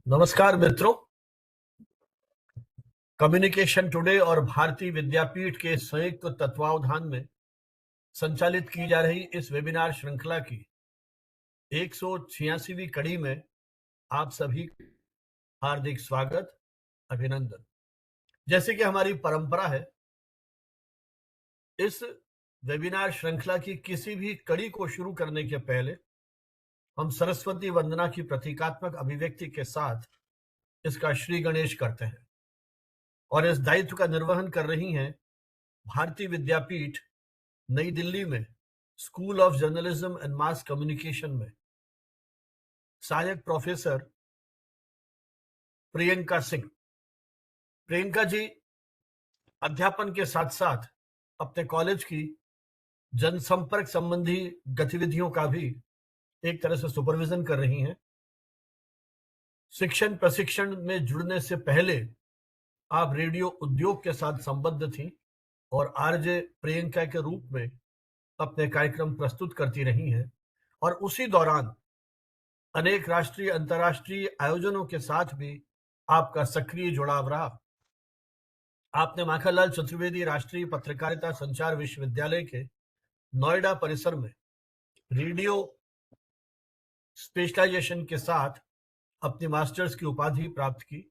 नमस्कार मित्रों, communication today और भारतीय विद्यापीठ के संयुक्त तत्वावधान में संचालित की जा रही इस वेबिनार श्रृंखला की 186वीं कड़ी में आप सभी हार्दिक स्वागत, अभिनंदन। जैसे कि हमारी परंपरा है, इस वेबिनार श्रृंखला की किसी भी कड़ी को शुरू करने के पहले हम सरस्वती वंदना की प्रतीकात्मक अभिव्यक्ति के साथ इसका श्री गणेश करते हैं और इस दायित्व का निर्वहन कर रही हैं भारतीय विद्यापीठ नई दिल्ली में school of journalism and mass communication में सहायक प्रोफेसर प्रियंका सिंह। प्रियंका जी अध्यापन के साथ साथ अपने कॉलेज की जनसंपर्क संबंधी गतिविधियों का भी एक तरह से सुपरविजन कर रही हैं। शिक्षण प्रशिक्षण में जुड़ने से पहले आप रेडियो उद्योग के साथ संबद्ध थी और आरजे प्रियंका के रूप में अपने कार्यक्रम प्रस्तुत करती रही हैं और उसी दौरान अनेक राष्ट्रीय अंतर्राष्ट्रीय आयोजनों के साथ भी आपका सक्रिय जुड़ाव रहा। आपने माखनलाल चतुर्वेदी राष्ट्रीय पत्रकारिता संचार विश्वविद्यालय के नोएडा परिसर में रेडियो स्पेशलाइजेशन के साथ अपनी मास्टर्स की उपाधि प्राप्त की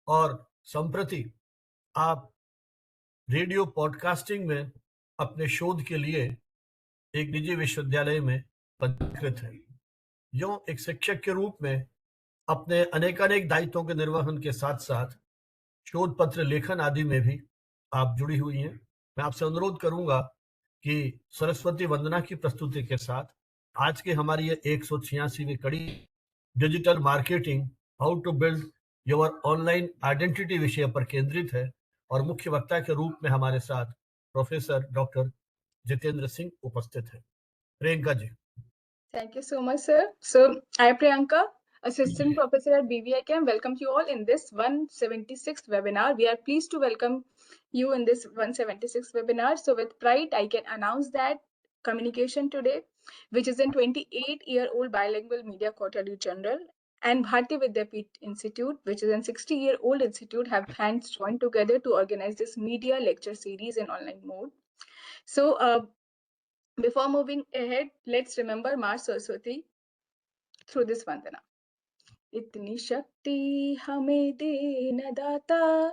और संप्रति आप रेडियो पॉडकास्टिंग में अपने शोध के लिए एक निजी विश्वविद्यालय में पंजीकृत है। यूं एक शिक्षक के रूप में अपने अनेकानेक दायित्वों के निर्वहन के साथ साथ शोध पत्र लेखन आदि में भी आप जुड़ी हुई हैं। मैं आपसे अनुरोध करूंगा कि सरस्वती वंदना की प्रस्तुति के साथ आज की हमारी ये 186वीं कड़ी digital marketing how to build your online identity विषय पर केंद्रित है और मुख्य वक्ता के रूप में हमारे साथ प्रोफेसर डॉक्टर जितेंद्र सिंह उपस्थित हैं। Priyanka ji. Thank you so much, sir. So, I, Priyanka, Assistant Professor at BVICAM, welcome you all in this 176th webinar. We are pleased to welcome you in this 176th webinar. So, with pride, I can announce that Communication Today, which is a 28-year-old bilingual media quarterly journal, and Bharati Vidyapeeth Institute, which is a 60-year-old institute, have hands joined together to organize this media lecture series in online mode. So, before moving ahead, let's remember Ma Saraswati through this Vandana. इतनी शक्ति हमें दे न दाता,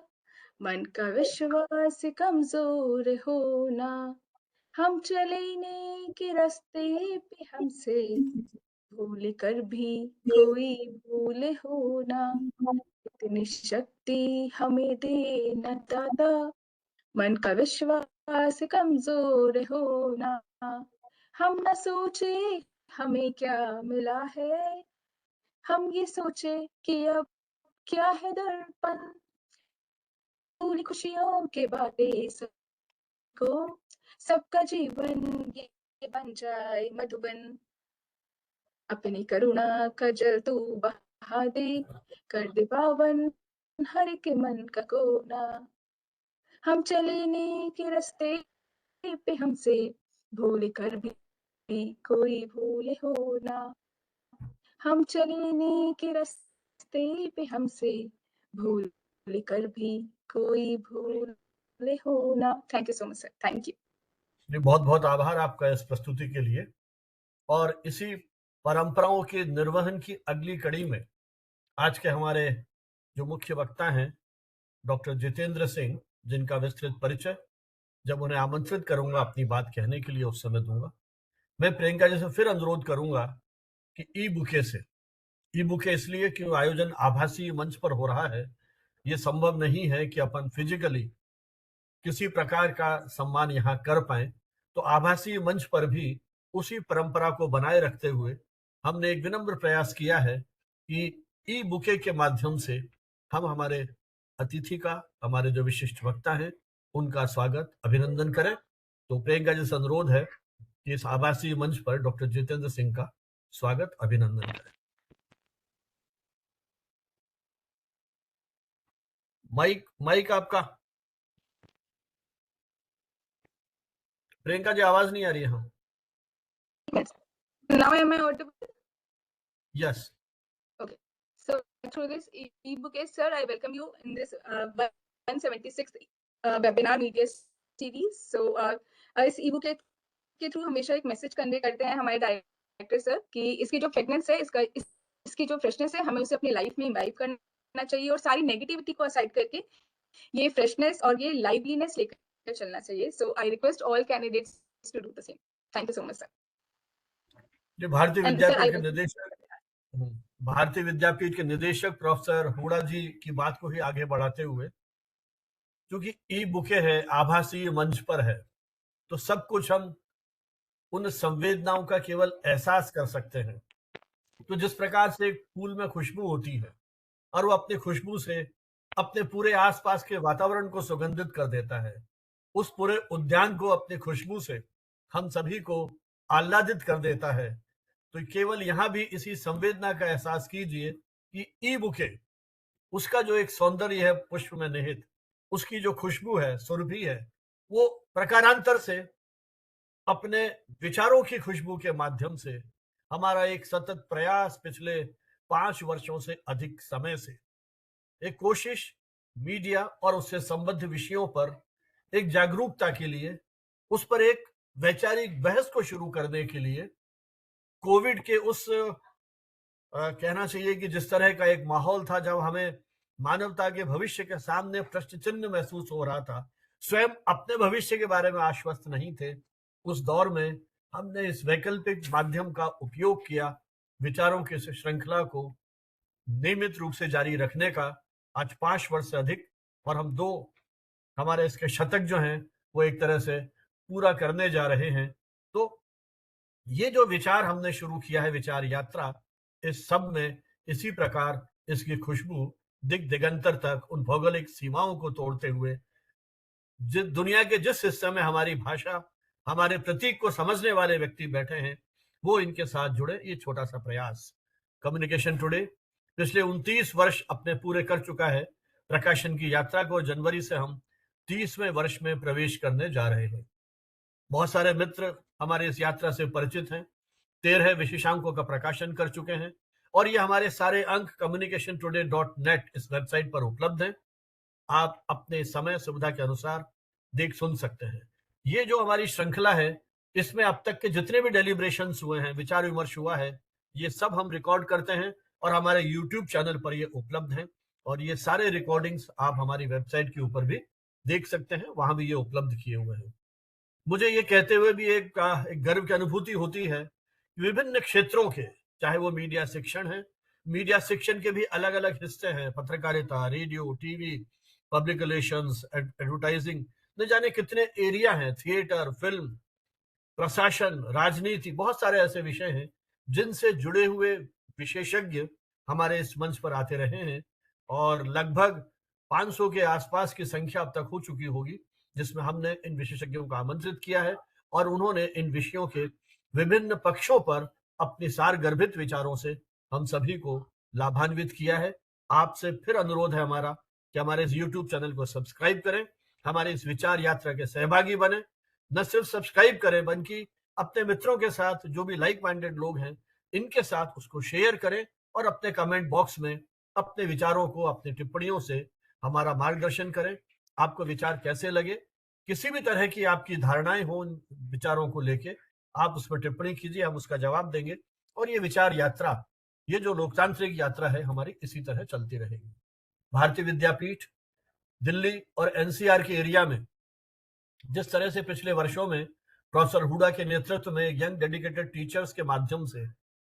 मन का विश्वास कमजोर होना, हम चले नेक रास्ते पे हमसे भूल कर भी कोई भूल होना। इतनी शक्ति हमें दे न दाता, मन का विश्वास कमजोर होना, हम न सोचे हमें क्या मिला है, हम ये सोचे कि अब क्या है दर्पण, पूरी खुशियों के बातें सबको, सबका जीवन ये बन जाए मधुबन, अपनी करुणा का जल तू बहा दे, कर दे पावन हर के मन का कोना, हम चले नेक रास्ते पे हमसे भूल कर भी कोई भूल होना, हम चले नेक रास्ते पे हमसे भूल कर भी कोई भूल होना। Thank you so much sir, thank you. बहुत बहुत आभार आपका इस प्रस्तुति के लिए। और इसी परंपराओं के निर्वहन की अगली कड़ी में आज के हमारे जो मुख्य वक्ता हैं डॉक्टर जितेंद्र सिंह, जिनका विस्तृत परिचय जब उन्हें आमंत्रित करूंगा अपनी बात कहने के लिए उस समय दूंगा। मैं प्रियंका जी से फिर अनुरोध करूंगा कि ई बुके इसलिए कि आयोजन आभासी मंच पर हो रहा है, ये संभव नहीं है कि अपन फिजिकली किसी प्रकार का सम्मान यहाँ कर पाए, तो आभासी मंच पर भी उसी परंपरा को बनाए रखते हुए हमने एक विनम्र प्रयास किया है कि ई बुके के माध्यम से हम हमारे अतिथि का, हमारे जो विशिष्ट वक्ता हैं, उनका स्वागत अभिनंदन करें। तो प्रियंका जी से अनुरोध है कि इस आभासी मंच पर डॉक्टर जितेंद्र सिंह का स्वागत अभिनंदन करें। माइक आपका। प्रियंका जी आवाज नहीं आ रही है। हाँ, Yes. Now am I audible? Yes. Okay. So through this ebook, sir, I welcome you in this 176th webinar media series. So इस ebook के थ्रू हमेशा एक मैसेज कन्वे करते हैं हमारे डायरेक्टर सर कि इसकी जो फ्रेगनेंस है, इसकी जो फ्रेशनेस है, हमें उसे अपनी लाइफ में इम्बाइब करना चाहिए और सारी नेगेटिविटी को असाइड करके ये फ्रेशनेस और ये लाइवलीनेस लेकर चलना चाहिए. So I request all candidates to do the same. Thank you so much sir. जो भारतीय एंड सर विद्यापीठ आई के निदेशक भारतीय विद्यापीठ के निदेशक प्रोफेसर हुडा जी की बात को ही आगे बढ़ाते हुए, क्योंकि ई बुके है, आभासी मंच पर है, तो सब कुछ हम उन संवेदनाओं का केवल एहसास कर सकते हैं. तो जिस प्रकार से एक फूल में खुशबू होती है और वो अपनी खुशबू से अपने पूरे आसपास के वातावरण को सुगंधित कर देता है, उस पूरे उद्यान को अपनी खुशबू से हम सभी को आह्लादित कर देता है. तो केवल यहां भी इसी संवेदना का एहसास कीजिए कि ई बुके, उसका जो एक सौंदर्य है पुष्प में निहित, उसकी जो खुशबू है, सुरभि है, वो प्रकारांतर से अपने विचारों की खुशबू के माध्यम से हमारा एक सतत प्रयास पिछले 5 वर्षों से अधिक समय से एक कोशिश मीडिया और उससे संबद्ध विषयों पर एक जागरूकता के लिए, उस पर एक वैचारिक बहस को शुरू करने के लिए, कोविड के उस कहना चाहिए कि जिस तरह का एक माहौल था जब हमें मानवता के भविष्य के सामने प्रश्न चिन्ह महसूस हो रहा था, स्वयं अपने भविष्य के बारे में आश्वस्त नहीं थे, उस दौर में हमने इस वैकल्पिक माध्यम का उपयोग किया विचारों की इस श्रृंखला को नियमित रूप से जारी रखने का. आज 5 वर्ष से अधिक, और हम हमारे इसके शतक जो हैं वो एक तरह से पूरा करने जा रहे हैं. तो ये जो विचार हमने शुरू किया है, विचार यात्रा, इस सब में इसी प्रकार इसकी खुशबू दिग दिगंतर तक उन भौगोलिक सीमाओं को तोड़ते हुए दुनिया के जिस हिस्से में हमारी भाषा, हमारे प्रतीक को समझने वाले व्यक्ति बैठे हैं, वो इनके साथ जुड़े. ये छोटा सा प्रयास कम्युनिकेशन टुडे पिछले 29 वर्ष अपने पूरे कर चुका है. प्रकाशन की यात्रा को जनवरी से हम 30वें वर्ष में प्रवेश करने जा रहे हैं. बहुत सारे मित्र हमारे इस यात्रा से परिचित हैं. 13 विशेषांकों का प्रकाशन कर चुके हैं और ये हमारे सारे अंक communicationtoday.net इस वेबसाइट पर उपलब्ध हैं. आप अपने समय सुविधा के अनुसार देख सुन सकते हैं. ये जो हमारी श्रृंखला है, इसमें अब तक के जितने भी डेलिब्रेशंस हुए हैं, विचार विमर्श हुआ है, ये सब हम रिकॉर्ड करते हैं और हमारे यूट्यूब चैनल पर ये उपलब्ध हैं. और ये सारे रिकॉर्डिंग्स आप हमारी वेबसाइट के ऊपर भी देख सकते हैं, वहां भी ये उपलब्ध किए हुए हैं. मुझे ये कहते हुए भी एक गर्व की अनुभूति होती है कि विभिन्न क्षेत्रों के, चाहे वो मीडिया शिक्षण है, मीडिया शिक्षण के भी अलग अलग हिस्से हैं, पत्रकारिता, radio, TV, public relations, advertising, न जाने कितने एरिया हैं, थिएटर, फिल्म, प्रशासन, राजनीति, बहुत सारे ऐसे विषय हैं जिनसे जुड़े हुए विशेषज्ञ हमारे इस मंच पर आते रहे हैं. और लगभग 500 के आसपास की संख्या अब तक हो चुकी होगी जिसमें हमने इन विशेषज्ञों को आमंत्रित किया है और उन्होंने इन विषयों के विभिन्न पक्षों पर अपने सारगर्भित विचारों से हम सभी को लाभान्वित किया है. आपसे फिर अनुरोध है हमारा कि हमारे इस यूट्यूब चैनल को सब्सक्राइब करें, हमारे इस विचार यात्रा के सहभागी बने. न सिर्फ सब्सक्राइब करें बल्कि अपने मित्रों के साथ, जो भी लाइक माइंडेड लोग हैं, इनके साथ उसको शेयर करें और अपने कमेंट बॉक्स में अपने विचारों को, अपनी टिप्पणियों से हमारा मार्गदर्शन करें. आपको विचार कैसे लगे, किसी भी तरह की आपकी धारणाएं हो उन विचारों को लेके, आप उस पर टिप्पणी कीजिए, हम उसका जवाब देंगे. और ये विचार यात्रा, ये जो लोकतांत्रिक यात्रा है हमारी, इसी तरह चलती रहेगी. भारतीय विद्यापीठ दिल्ली और एनसीआर के एरिया में जिस तरह से पिछले वर्षों में प्रोफेसर हुडा के नेतृत्व में यंग डेडिकेटेड टीचर्स के माध्यम से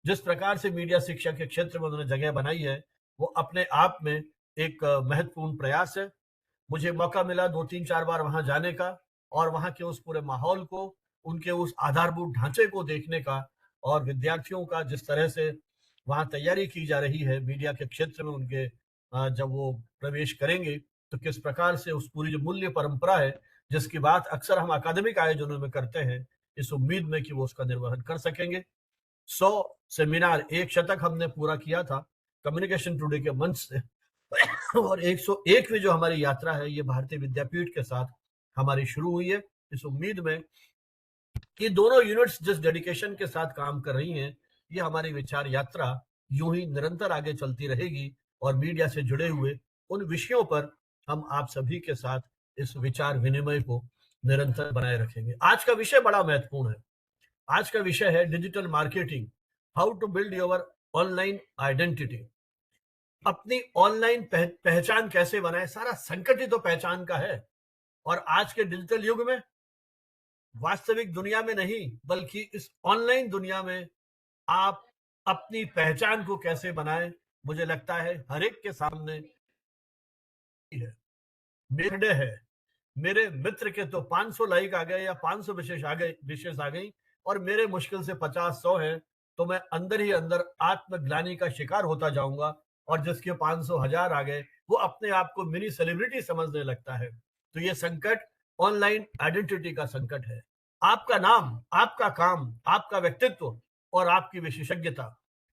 जिस प्रकार से मीडिया शिक्षा के क्षेत्र में उन्होंने जगह बनाई है, वो अपने आप में एक महत्वपूर्ण प्रयास है. मुझे मौका मिला 2-3-4 बार वहां जाने का और वहां के उस पूरे माहौल को, उनके उस आधारभूत ढांचे को देखने का, और विद्यार्थियों का जिस तरह से वहां तैयारी की जा रही है मीडिया के क्षेत्र में उनके, जब वो प्रवेश करेंगे तो किस प्रकार से उस पूरी जो मूल्य परंपरा है जिसकी बात अक्सर हम अकादमिक आयोजनों में करते हैं, इस उम्मीद में कि वो उसका निर्वहन कर सकेंगे. 100 सेमिनार, एक शतक हमने पूरा किया था कम्युनिकेशन टुडे के मंच से और 101वीं जो हमारी यात्रा है, ये भारतीय विद्यापीठ के साथ हमारी शुरू हुई है, इस उम्मीद में ये दोनों यूनिट्स जिस डेडिकेशन के साथ काम कर रही हैं, ये हमारी विचार यात्रा यूं ही निरंतर आगे चलती रहेगी और मीडिया से जुड़े हुए उन विषयों पर हम आप सभी के साथ इस विचार विनिमय को निरंतर बनाए रखेंगे। आज का विषय बड़ा महत्वपूर्ण है। आज का विषय है digital marketing, how to build your online identity. अपनी ऑनलाइन पहचान कैसे बनाए। सारा संकट ही तो पहचान का है। और आज के डिजिटल युग में, वास्तविक दुनिया में नहीं बल्कि इस ऑनलाइन दुनिया में आप अपनी पहचान को कैसे बनाएं, मुझे लगता है हर एक के सामने है। निर्णय है, मेरे मित्र के तो 500 लाइक आ गए या 500 विशेष आ गई और मेरे मुश्किल से 50-100 है, तो मैं अंदर ही अंदर आत्मग्लानि का शिकार होता जाऊंगा और जिसके 500,000 आ गए वो अपने आप को मिनी सेलिब्रिटी समझने लगता है। तो ये संकट ऑनलाइन आइडेंटिटी का संकट है। आपका नाम, आपका काम, आपका व्यक्तित्व और आपकी विशेषज्ञता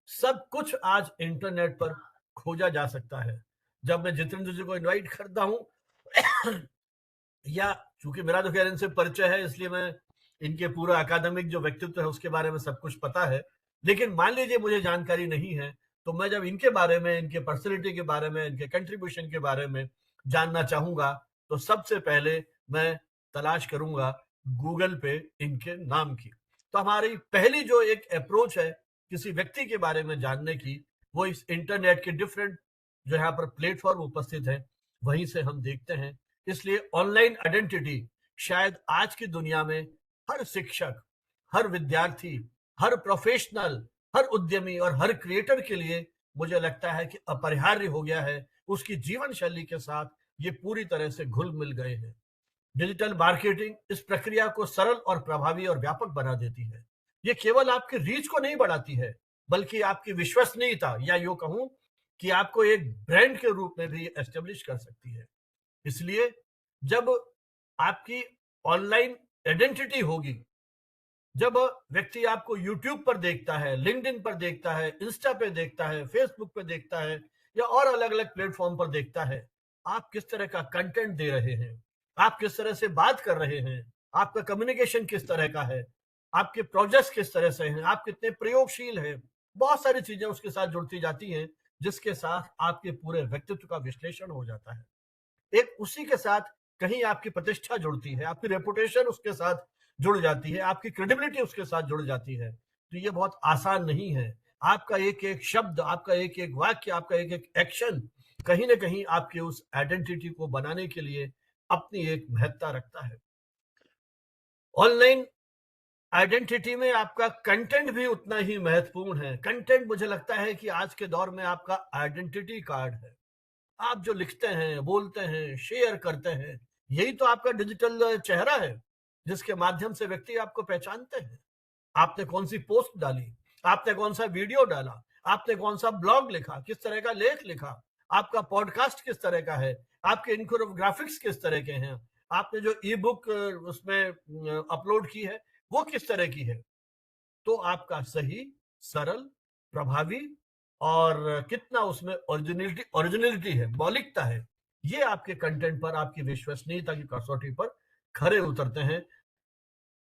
सब कुछ आज इंटरनेट पर खोजा जा सकता है। जब मैं जितेंद्र जी को इनवाइट करता हूं या चूंकि मेरा तो खैर इनसे परिचय है, इसलिए मैं इनके पूरा अकादमिक जो व्यक्तित्व है उसके बारे में सब कुछ पता है, लेकिन मान लीजिए मुझे जानकारी नहीं है, तो मैं जब इनके बारे में, इनके पर्सनैलिटी के बारे में, इनके कंट्रीब्यूशन के बारे में जानना चाहूंगा तो सबसे पहले मैं तलाश करूंगा गूगल पे इनके नाम की। तो हमारी पहली जो एक अप्रोच है किसी व्यक्ति के बारे में जानने की, वो इस इंटरनेट के डिफरेंट जो यहाँ पर प्लेटफॉर्म उपस्थित है वहीं से हम देखते हैं। इसलिए ऑनलाइन आइडेंटिटी शायद आज की दुनिया में हर शिक्षक, हर विद्यार्थी, हर प्रोफेशनल, हर उद्यमी और हर क्रिएटर के लिए मुझे लगता है कि अपरिहार्य हो गया है। उसकी जीवन शैली के साथ ये पूरी तरह से घुल मिल गए हैं। डिजिटल मार्केटिंग इस प्रक्रिया को सरल और प्रभावी और व्यापक बना देती है। ये केवल आपकी रीच को नहीं बढ़ाती है बल्कि आपकी विश्वसनीयता या यूं कहूं कि आपको एक ब्रांड के रूप में भी एस्टेब्लिश कर सकती है। इसलिए जब आपकी ऑनलाइन आइडेंटिटी होगी, जब व्यक्ति आपको यूट्यूब पर देखता है, लिंक्डइन पर देखता है, इंस्टा पे देखता है, फेसबुक पे देखता है या और अलग अलग प्लेटफॉर्म पर देखता है, आप किस तरह का कंटेंट दे रहे हैं, आप किस तरह से बात कर रहे हैं, आपका कम्युनिकेशन किस तरह का है, आपके प्रोजेक्ट्स किस तरह से हैं, आप कितने प्रयोगशील हैं, बहुत सारी चीजें उसके साथ जुड़ती जाती हैं जिसके साथ आपके पूरे व्यक्तित्व का विश्लेषण हो जाता है। एक उसी के साथ कहीं आपकी प्रतिष्ठा जुड़ती है, आपकी रेपुटेशन उसके साथ जुड़ जाती है, आपकी क्रेडिबिलिटी उसके साथ जुड़ जाती है। तो ये बहुत आसान नहीं है। आपका एक एक शब्द, आपका एक एक वाक्य, आपका एक एक एक्शन कहीं ना कहीं आपके उस आइडेंटिटी को बनाने के लिए अपनी एक महत्ता रखता है। ऑनलाइन आइडेंटिटी में आपका कंटेंट भी उतना ही महत्वपूर्ण है। कंटेंट मुझे लगता है कि आज के दौर में आपका आइडेंटिटी कार्ड है। आप जो लिखते हैं, बोलते हैं, शेयर करते हैं, यही तो आपका डिजिटल चेहरा है जिसके माध्यम से व्यक्ति आपको पहचानते हैं। आपने कौन सी पोस्ट डाली, आपने कौन सा वीडियो डाला, आपने कौन सा ब्लॉग लिखा, किस तरह का लेख लिखा, आपका पॉडकास्ट किस तरह का है, आपके इन्फोग्राफिक्स किस तरह के हैं, आपने जो ई बुक उसमें अपलोड की है वो किस तरह की है। तो आपका सही, सरल, प्रभावी और कितना उसमें ओरिजिनलिटी है, मौलिकता है, ये आपके कंटेंट पर, आपकी विश्वसनीयता की कसौटी पर खरे उतरते हैं।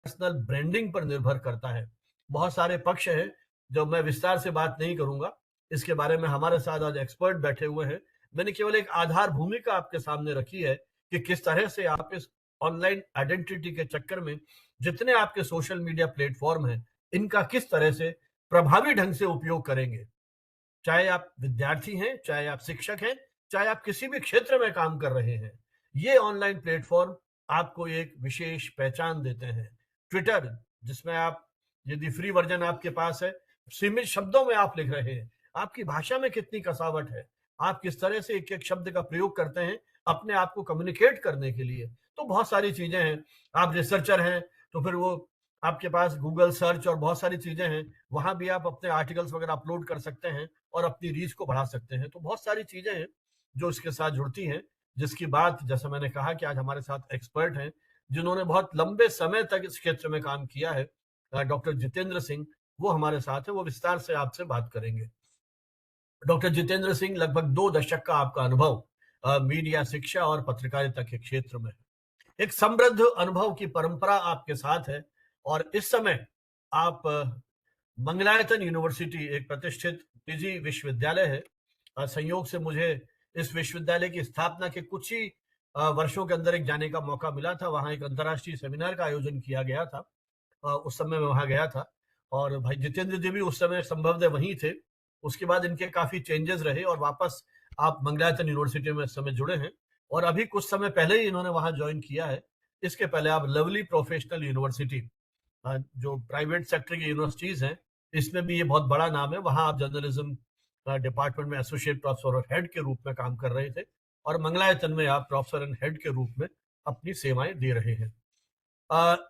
पर्सनल ब्रांडिंग पर निर्भर करता है। बहुत सारे पक्ष हैं जो मैं विस्तार से बात नहीं करूंगा, इसके बारे में हमारे साथ आज एक्सपर्ट बैठे हुए हैं। मैंने केवल एक आधार भूमिका आपके सामने रखी है कि किस तरह से आप इस ऑनलाइन आइडेंटिटी के चक्कर में जितने आपके सोशल मीडिया प्लेटफॉर्म हैं, इनका किस तरह से प्रभावी ढंग से उपयोग करेंगे। चाहे आप विद्यार्थी हैं, चाहे आप शिक्षक हैं, चाहे आप किसी भी क्षेत्र में काम कर रहे हैं, ये ऑनलाइन प्लेटफॉर्म आपको एक विशेष पहचान देते हैं। ट्विटर, जिसमें आप, यदि फ्री वर्जन आपके पास है, सीमित शब्दों में आप लिख रहे हैं, आपकी भाषा में कितनी कसावट है, आप किस तरह से एक एक शब्द का प्रयोग करते हैं अपने आप को कम्युनिकेट करने के लिए। तो बहुत सारी चीजें हैं। आप रिसर्चर हैं तो फिर वो आपके पास गूगल सर्च और बहुत सारी चीजें हैं, वहां भी आप अपने आर्टिकल्स वगैरह अपलोड कर सकते हैं और अपनी रीच को बढ़ा सकते हैं। तो बहुत सारी चीजें हैं जो इसके साथ जुड़ती हैं, जिसकी बात, जैसा मैंने कहा कि आज हमारे साथ एक्सपर्ट हैं जिन्होंने बहुत लंबे समय तक इस क्षेत्र में काम किया है, डॉक्टर जितेंद्र सिंह, वो हमारे साथ है, वो विस्तार से आपसे बात करेंगे। डॉक्टर जितेंद्र सिंह, लगभग 2 दशक का आपका अनुभव मीडिया, शिक्षा और पत्रकारिता के क्षेत्र में है। एक समृद्ध अनुभव की परंपरा आपके साथ है और इस समय आप मंगलायतन यूनिवर्सिटी, एक प्रतिष्ठित निजी विश्वविद्यालय है, संयोग से मुझे इस विश्वविद्यालय की स्थापना के कुछ ही वर्षों के अंदर एक जाने का मौका मिला था। वहाँ एक अंतर्राष्ट्रीय सेमिनार का आयोजन किया गया था। उस समय मैं वहाँ गया था और भाई जितेंद्र जी भी उस समय संभवतः वहीं थे। उसके बाद इनके काफ़ी चेंजेस रहे और वापस आप मंगलायतन यूनिवर्सिटी में इस समय जुड़े हैं और अभी कुछ समय पहले ही इन्होंने वहाँ जॉइन किया है। इसके पहले आप लवली प्रोफेशनल यूनिवर्सिटी, जो प्राइवेट सेक्टर की यूनिवर्सिटीज़ हैं, इसमें भी ये बहुत बड़ा नाम है। वहाँ आप जर्नलिज्म डिपार्टमेंट में एसोसिएट प्रोफेसर और हेड के रूप में काम कर रहे थे और मंगलायतन में आप प्रोफेसर एंड हेड के रूप में अपनी सेवाएं दे रहे हैं।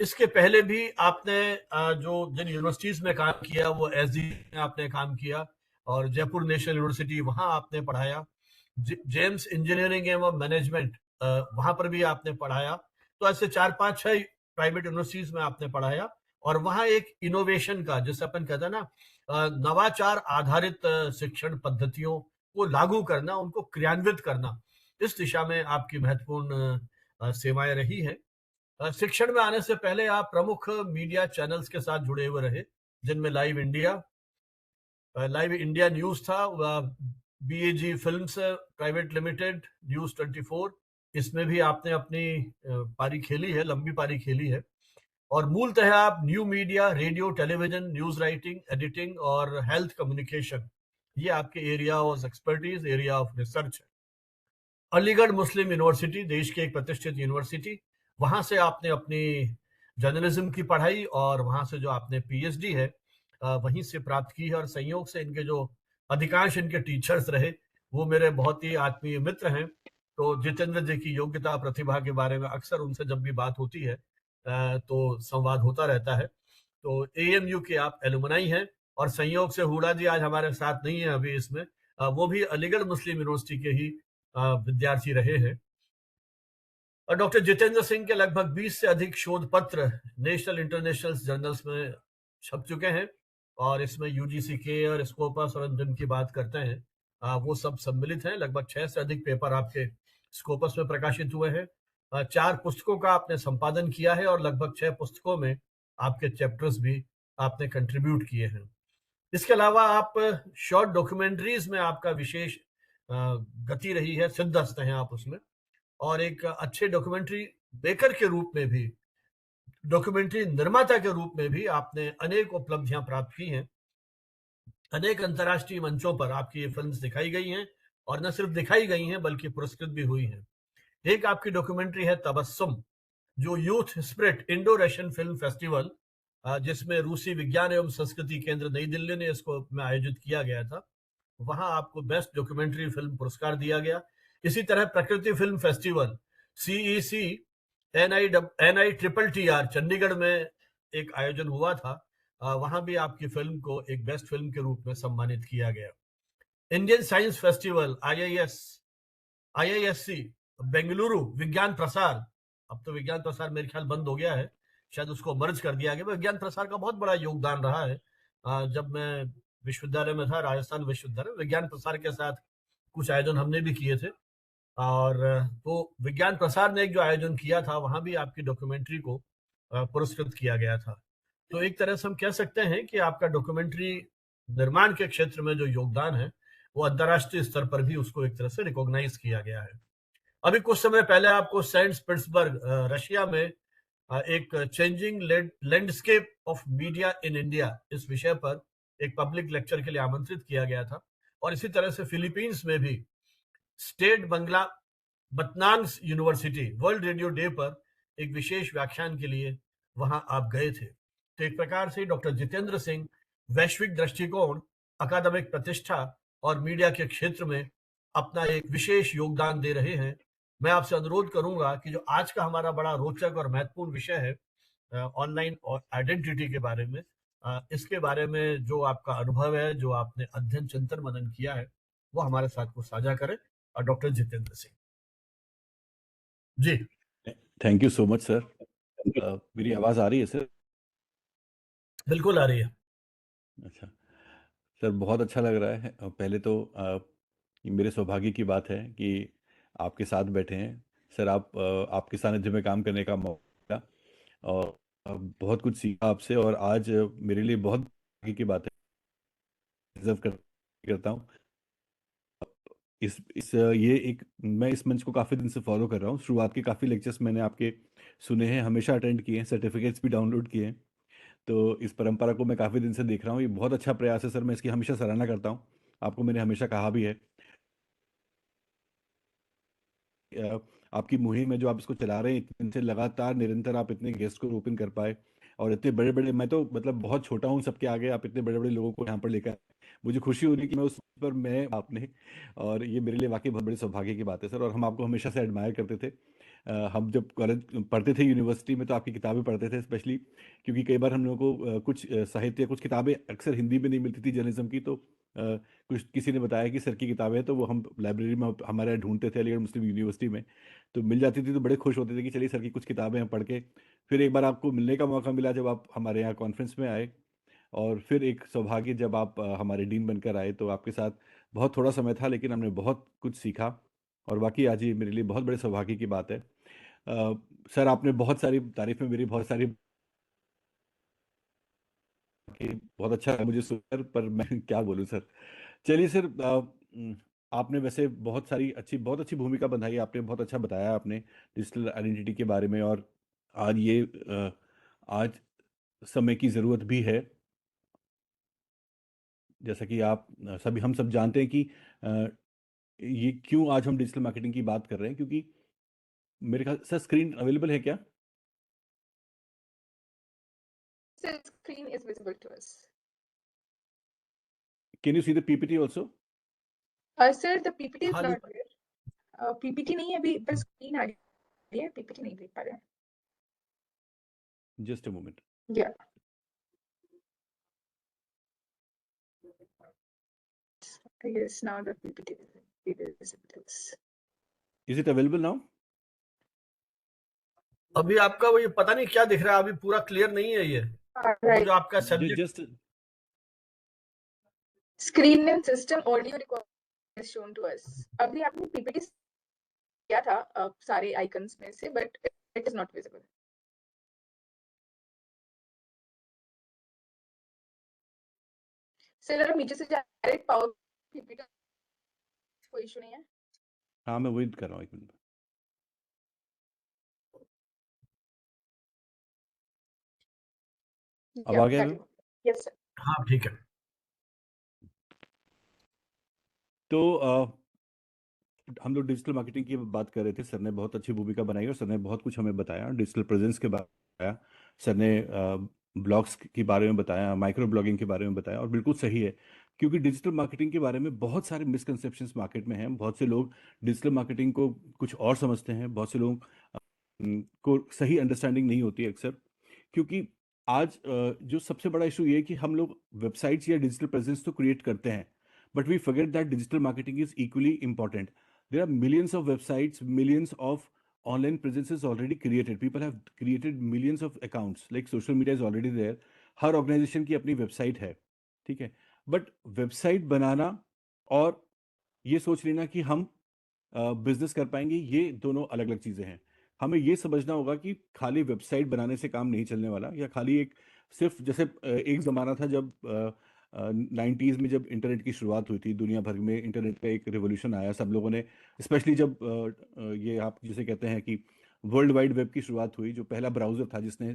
इसके पहले भी आपने जो जिन यूनिवर्सिटीज में काम किया वो एसडी में आपने काम किया और जयपुर नेशनल यूनिवर्सिटी वहां आपने पढ़ाया। जेम्स इंजीनियरिंग एवं मैनेजमेंट, वहां पर भी आपने पढ़ाया। तो ऐसे 4-5-6 प्राइवेट यूनिवर्सिटीज में आपने पढ़ाया और वहां एक इनोवेशन का, जैसे अपन कहते हैं ना, नवाचार आधारित शिक्षण पद्धतियों को लागू करना, उनको क्रियान्वित करना, इस दिशा में आपकी महत्वपूर्ण सेवाएं रही हैं। शिक्षण में आने से पहले आप प्रमुख मीडिया चैनल्स के साथ जुड़े हुए रहे, जिनमें लाइव इंडिया न्यूज था, बीएजी फिल्म्स प्राइवेट लिमिटेड, न्यूज 24, इसमें भी आपने अपनी पारी खेली है, लंबी पारी खेली है। और मूलतः आप new media, radio, television, news writing, editing और हेल्थ कम्युनिकेशन, ये आपके area of expertise, area of research है। अलीगढ़ मुस्लिम यूनिवर्सिटी, देश की एक प्रतिष्ठित यूनिवर्सिटी, वहां से आपने अपनी जर्नलिज्म की पढ़ाई और वहां से जो आपने पीएचडी है वहीं से प्राप्त की है। और संयोग से इनके जो अधिकांश इनके टीचर्स रहे वो मेरे बहुत ही आत्मीय मित्र हैं। तो जितेंद्र जी की योग्यता, प्रतिभा के बारे में अक्सर उनसे जब भी बात होती है तो संवाद होता रहता है। तो एएमयू के आप एलुमनाई हैं और संयोग से हुडा जी आज हमारे साथ नहीं है अभी इसमें, वो भी अलीगढ़ मुस्लिम यूनिवर्सिटी के ही विद्यार्थी रहे हैं। और डॉक्टर जितेंद्र सिंह के लगभग 20 से अधिक शोध पत्र नेशनल इंटरनेशनल जर्नल्स में छप चुके हैं और इसमें यूजीसी के और स्कोपस और जिनकी बात करते हैं वो सब सम्मिलित हैं। लगभग 6 से अधिक पेपर आपके स्कोपस में प्रकाशित हुए हैं। 4 पुस्तकों का आपने संपादन किया है और लगभग 6 पुस्तकों में आपके चैप्टर्स भी आपने कंट्रीब्यूट किए हैं। इसके अलावा आप शॉर्ट डॉक्यूमेंट्रीज में आपका विशेष गति रही है, सिद्धहस्त हैं आप उसमें। और एक अच्छे डॉक्यूमेंट्री मेकर के रूप में भी, डॉक्यूमेंट्री निर्माता के रूप में भी आपने अनेक उपलब्धियां प्राप्त की हैं। अनेक अंतर्राष्ट्रीय मंचों पर आपकी ये फिल्म्स दिखाई गई हैं और न सिर्फ दिखाई गई हैं बल्कि पुरस्कृत भी हुई हैं। एक आपकी डॉक्यूमेंट्री है तबस्सुम, जो youth spirit Indo Russian film festival, जिसमें रूसी विज्ञान एवं संस्कृति केंद्र नई दिल्ली ने इसको में आयोजित किया गया था, वहां आपको बेस्ट डॉक्यूमेंट्री फिल्म पुरस्कार दिया गया। इसी तरह प्रकृति film festival, CEC NITTR Chandigarh में एक आयोजन हुआ था, वहां भी आपकी फिल्म को एक बेस्ट फिल्म के रूप में सम्मानित किया गया। Indian science festival IISC Bengaluru विज्ञान प्रसार, अब तो विज्ञान प्रसार मेरे ख्याल बंद हो गया है, शायद उसको मर्ज कर दिया गया। विज्ञान प्रसार का बहुत बड़ा योगदान रहा है। जब मैं विश्वविद्यालय में था, राजस्थान विश्वविद्यालय, विज्ञान प्रसार के साथ कुछ आयोजन हमने भी किए थे और तो विज्ञान प्रसार ने एक जो आयोजन किया था वहां भी आपकी डॉक्यूमेंट्री को पुरस्कृत किया गया था। तो एक तरह से हम कह सकते हैं कि आपका डॉक्यूमेंट्री निर्माण के क्षेत्र में जो योगदान है वो अंतर्राष्ट्रीय स्तर पर भी उसको एक तरह से रिकॉग्नाइज किया गया है। अभी कुछ समय पहले आपको सेंट पीटर्सबर्ग रशिया में एक changing landscape of media in India, इस विषय पर एक पब्लिक लेक्चर के लिए आमंत्रित किया गया था। और इसी तरह से फिलीपींस में भी स्टेट बंगला बतनांग यूनिवर्सिटी वर्ल्ड रेडियो डे पर एक विशेष व्याख्यान के लिए वहां आप गए थे। तो एक प्रकार से डॉक्टर जितेंद्र सिंह वैश्विक दृष्टिकोण, अकादमिक प्रतिष्ठा और मीडिया के क्षेत्र में अपना एक विशेष योगदान दे रहे हैं। मैं आपसे अनुरोध करूंगा कि जो आज का हमारा बड़ा रोचक और महत्वपूर्ण विषय है ऑनलाइन और आइडेंटिटी के बारे में, इसके बारे में जो आपका अनुभव है, जो आपने अध्ययन चिंतन मनन किया है, वो हमारे साथ को साझा करें। और doctor Jitendra Singh ji. Thank you so much sir. मेरी आवाज आ रही है सर? बिल्कुल आ रही है। अच्छा सर, बहुत अच्छा लग रहा है। पहले तो ये मेरे सौभाग्य की बात है कि आपके साथ बैठे हैं सर। आपके सानिध्य में काम करने का मौका, और बहुत कुछ सीखा आपसे, और आज मेरे लिए बहुत आगे की बात है, डिजर्व करता हूँ। ये एक, मैं इस मंच को काफ़ी दिन से फॉलो कर रहा हूँ। शुरुआत के काफ़ी लेक्चर्स मैंने आपके सुने हैं, हमेशा अटेंड किए हैं, सर्टिफिकेट्स भी डाउनलोड किए हैं। तो इस परंपरा को मैं काफ़ी दिन से देख रहा हूँ, ये बहुत अच्छा प्रयास है सर, मैं इसकी हमेशा सराहना करता हूँ। आपको मैंने हमेशा कहा भी है, अ, आपकी मुहिम है जो आप इसको चला रहे हैं, इतने दिन से लगातार निरंतर आप इतने गेस्ट को ओपन कर पाए, और इतने बड़े बड़े, मैं तो मतलब बहुत छोटा हूँ सबके आगे, आप इतने बड़े बड़े लोगों को यहाँ पर लेकर आए। मुझे खुशी हो रही है कि मैं उस पर मैं आपने, और ये मेरे लिए वाकई बहुत बड़ी सौभाग्य की बात है सर। और हम आपको हमेशा से एडमायर करते थे। हम जब कॉलेज पढ़ते थे यूनिवर्सिटी में तो आपकी किताबें पढ़ते थे स्पेशली, क्योंकि कई बार हम लोगों को कुछ साहित्य, कुछ किताबें अक्सर हिंदी में नहीं मिलती थी जर्नलिज्म की, तो कुछ किसी ने बताया कि सर की किताबें हैं, तो वो हम लाइब्रेरी में हमारे यहाँ ढूंढते थे, अलीगढ़ मुस्लिम यूनिवर्सिटी में। तो मिल जाती थी तो बड़े खुश होते थे कि चलिए सर की कुछ किताबें हम पढ़ के। फिर एक बार आपको मिलने का मौका मिला जब आप हमारे यहाँ कॉन्फ्रेंस में आए, और फिर एक सौभाग्य जब आप हमारे डीन बनकर आए, तो आपके साथ बहुत थोड़ा समय था लेकिन हमने बहुत कुछ सीखा, और वाकई आज ये मेरे लिए बहुत बड़े सौभाग्य की बात है। सर आपने बहुत सारी तारीफ में मेरी बहुत सारी कि बहुत अच्छा है मुझे सुनकर, पर मैं क्या बोलूं सर। चलिए सर, आपने वैसे बहुत अच्छी भूमिका बंधाई आपने, बहुत अच्छा बताया आपने डिजिटल आइडेंटिटी के बारे में। और आज आज समय की ज़रूरत भी है, जैसा कि आप सभी हम सब जानते हैं कि अ, ये क्यों आज हम डिजिटल मार्केटिंग की बात कर रहे हैं, क्योंकि मेरे ख्याल सर स्क्रीन अवेलेबल है क्या? The screen is visible to us. Can you see the PPT also? Sir, the PPT is हाँ not जी, there. PPT नहीं है अभी, बस स्क्रीन आ रही है, PPT नहीं देख पा रहे हैं. Just a moment. Yeah. I guess now the PPT is visible to us. Is it available now? अभी आपका वो ये पता नहीं क्या दिख रहा है, अभी पूरा क्लियर नहीं है ये। वो Right. जो आपका subject, just Screen name system audio recording is shown to us. अभी आपने PPT किया था सारे आइकन्स में से, but it is not visible. Sir अगर नीचे से डायरेक्ट पावर PPT कोई इशू नहीं है. हाँ, मैं वेट कर रहा हूँ एक मिनट। अब Yeah, आ गया that ma'am? is. Yes sir. हाँ ठीक है। तो हम लोग डिजिटल मार्केटिंग की बात कर रहे थे, सर ने बहुत अच्छी भूमिका बनाई और सर ने बहुत कुछ हमें बताया, डिजिटल प्रेजेंस के बारे में बताया, सर ने ब्लॉग्स के बारे में बताया, माइक्रो ब्लॉगिंग के बारे में बताया, और बिल्कुल सही है, क्योंकि डिजिटल मार्केटिंग के बारे में बहुत सारे मिसकंसेप्शंस मार्केट में हैं। बहुत से लोग डिजिटल मार्केटिंग को कुछ और समझते हैं, बहुत से लोग को सही अंडरस्टैंडिंग नहीं होती है अक्सर, क्योंकि आज जो सबसे बड़ा इशू ये है कि हम लोग वेबसाइट्स या डिजिटल प्रेजेंस तो क्रिएट करते हैं, but we forget that digital marketing is equally important. There are millions of websites, millions of online presences already created. People have created millions of accounts. Like social media is already there. हर organisation की अपनी website है, ठीक है। But website बनाना और ये सोच लेना कि हम बिजनेस कर पाएंगे, ये दोनों अलग अलग चीज़ें हैं। हमें ये समझना होगा कि खाली वेबसाइट बनाने से काम नहीं चलने वाला, या खाली एक सिर्फ जैसे एक ज़माना था जब 90s में जब इंटरनेट की शुरुआत हुई थी, दुनिया भर में इंटरनेट का एक रिवोल्यूशन आया, सब लोगों ने स्पेशली जब ये आप जिसे कहते हैं कि वर्ल्ड वाइड वेब की शुरुआत हुई, जो पहला ब्राउज़र था जिसने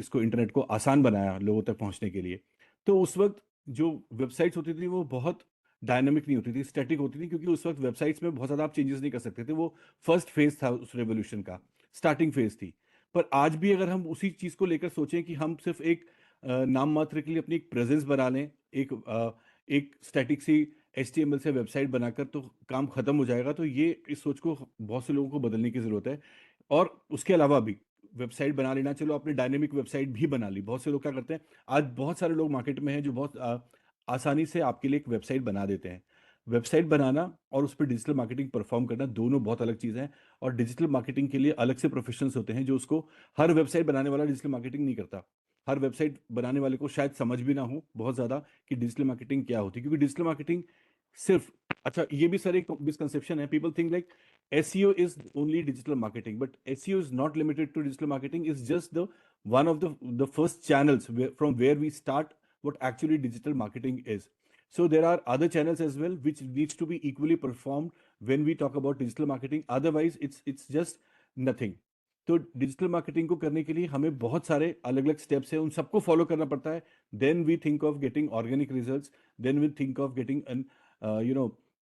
इसको इंटरनेट को आसान बनाया लोगों तक पहुंचने के लिए। तो उस वक्त जो वेबसाइट्स होती थी वो बहुत डायनामिक नहीं होती थी, स्टैटिक होती थी, क्योंकि उस वक्त वेबसाइट्स में बहुत ज़्यादा आप चेंजेस नहीं कर सकते थे। वो फर्स्ट फेज था उस रेवोल्यूशन का, स्टार्टिंग फेज थी। पर आज भी अगर हम उसी चीज़ को लेकर सोचें कि हम सिर्फ एक नाम मात्र के लिए अपनी एक प्रेजेंस बना लें, एक स्टैटिक सी HTML से वेबसाइट बनाकर तो काम खत्म हो जाएगा, तो ये इस सोच को बहुत से लोगों को बदलने की ज़रूरत है। और उसके अलावा भी वेबसाइट बना लेना, चलो आपने डायनेमिक वेबसाइट भी बना ली, बहुत से लोग क्या करते हैं, आज बहुत सारे लोग मार्केट में हैं जो बहुत आसानी से आपके लिए एक वेबसाइट बना देते हैं। वेबसाइट बनाना और उस पर डिजिटल मार्केटिंग परफॉर्म करना दोनों बहुत अलग चीज़ हैं, और डिजिटल मार्केटिंग के लिए अलग से प्रोफेशनल्स होते हैं जो उसको, हर वेबसाइट बनाने वाला डिजिटल मार्केटिंग नहीं करता। हर वेबसाइट बनाने वाले को शायद समझ भी ना हो बहुत ज़्यादा कि डिजिटल मार्केटिंग क्या होती है, क्योंकि डिजिटल मार्केटिंग सिर्फ, अच्छा ये भी सर एक मिसकंसेप्शन है, people think like SEO is only digital marketing, but SEO is not limited to digital marketing. It's just the one of the first channels from where we start what actually digital marketing is. So there are other channels as well which needs to be equally performed when we talk about digital marketing. Otherwise it's just nothing. तो digital marketing को करने के लिए हमें बहुत सारे अलग अलग स्टेप्स हैं, उन सबको फॉलो करना पड़ता है. Then we think of getting organic results, then we think of getting an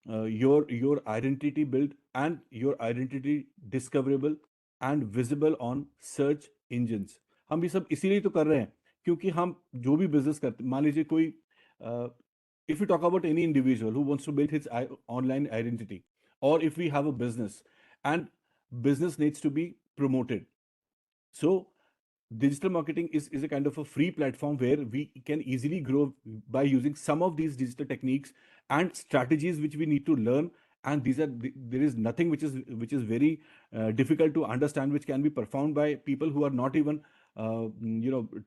your identity built and your identity discoverable and visible on search engines. हम ये सब इसीलिए तो कर रहे हैं क्योंकि हम जो भी बिजनेस करते, मान लीजिए कोई if we talk about any individual who wants to build his online identity, or if we have a business and business needs to be promoted, so digital marketing is a kind of a free platform where we can easily grow by using some of these digital techniques and strategies which we need to learn. And there is nothing which is very difficult to understand, which can be performed by people who are not even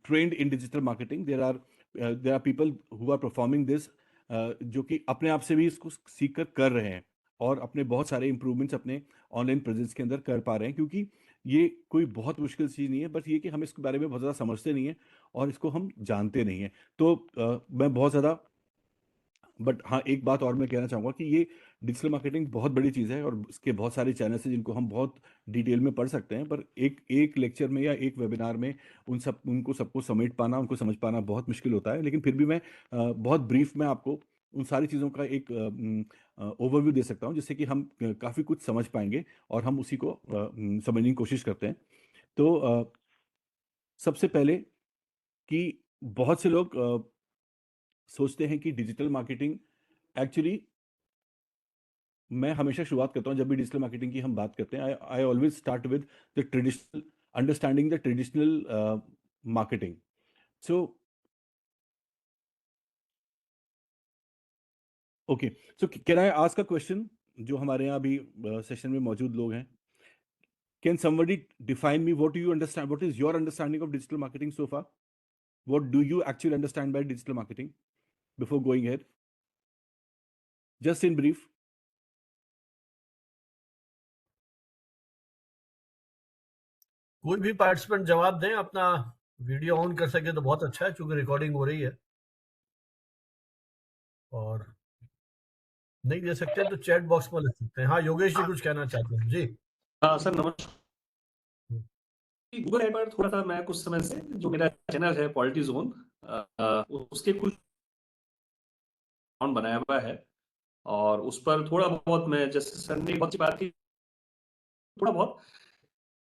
trained in digital marketing. There are people who are performing this जो कि अपने आप से भी इसको सीख कर रहे हैं और अपने बहुत सारे इंप्रूवमेंट्स अपने ऑनलाइन प्रेजेंस के अंदर कर पा रहे हैं, क्योंकि ये कोई बहुत मुश्किल चीज़ नहीं है, बस ये कि हम इसके बारे में बहुत ज़्यादा समझते नहीं हैं और इसको हम जानते नहीं हैं. तो मैं बहुत ज़्यादा, बट हाँ, एक बात और मैं कहना चाहूँगा कि ये डिजिटल मार्केटिंग बहुत बड़ी चीज़ है और इसके बहुत सारे चैनल्स हैं जिनको हम बहुत डिटेल में पढ़ सकते हैं, पर एक लेक्चर में या एक वेबिनार में उनको सबको समेट पाना, उनको समझ पाना बहुत मुश्किल होता है. लेकिन फिर भी मैं बहुत ब्रीफ में आपको उन सारी चीज़ों का एक ओवरव्यू दे सकता हूँ, जिससे कि हम काफ़ी कुछ समझ पाएंगे और हम उसी को समझने की कोशिश करते हैं. तो सबसे पहले कि बहुत से लोग सोचते हैं कि डिजिटल मार्केटिंग, एक्चुअली मैं हमेशा शुरुआत करता हूँ जब भी डिजिटल मार्केटिंग की हम बात करते हैं, I always start with the traditional understanding the traditional marketing. So okay, so can I ask a question? जो हमारे यहाँ अभी सेशन में मौजूद लोग हैं, can somebody define me what do you understand, what is your understanding of digital marketing so far? What do you actually understand by digital marketing before going ahead? Just in brief. कोई भी participant जवाब दें, अपना video on कर सके तो बहुत अच्छा है, क्योंकि रिकॉर्डिंग हो रही है. और नहीं दे सकते तो चैट बॉक्स में लिख सकते हैं. हाँ, योगेश जी कुछ कहना चाहते हैं जी. हाँ सर, नमस्कार. गूगल एड पर थोड़ा सा मैं कुछ समय से, जो मेरा चैनल है पॉलिटी जोन, उसके कुछ अकाउंट बनाया हुआ है और उस पर थोड़ा बहुत मैं, जैसे सर ने बहुत सी बात की, थोड़ा बहुत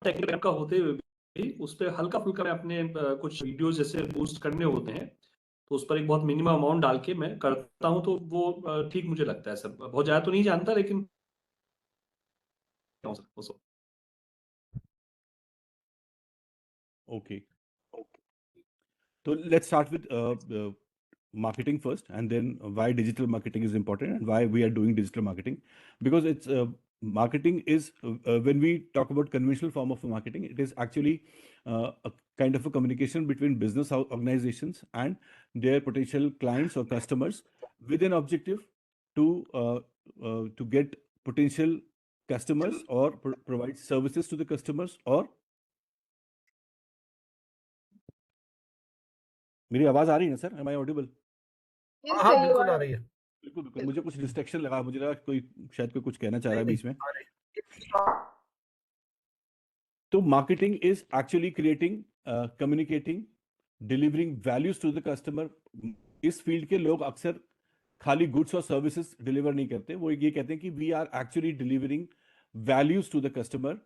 टेक्निकल का होते हुए भी उस पर हल्का फुल्का मैं अपने कुछ वीडियोस जैसे बूस्ट करने होते हैं, तो उस पर एक बहुत मिनिमम अमाउंट डाल के मैं करता हूं, तो वो ठीक मुझे लगता है सर. बहुत ज्यादा तो नहीं जानता, लेकिन Okay. So let's start with marketing first, and then why digital marketing is important and why we are doing digital marketing. Because it's marketing is when we talk about conventional form of marketing, it is actually a kind of a communication between business organizations and their potential clients or customers with an objective to get potential customers or provide services to the customers. और मेरी आवाज आ रही है ना sir? Am I audible? Yes, हाँ, sir, you बिल्कुल आ are. रही है. बिल्कुल बिल्कुल. मुझे कुछ डिस्ट्रैक्शन लगा, मुझे लगा कोई शायद कुछ कहना चाह रहा है नहीं, बीच में. आ रही है. तो marketing is actually creating, communicating, delivering values to the customer. इस फील्ड के लोग अक्सर खाली गुड्स और सर्विसेज डिलीवर नहीं करते, वो ये कहते हैं कि we are actually delivering values to the customer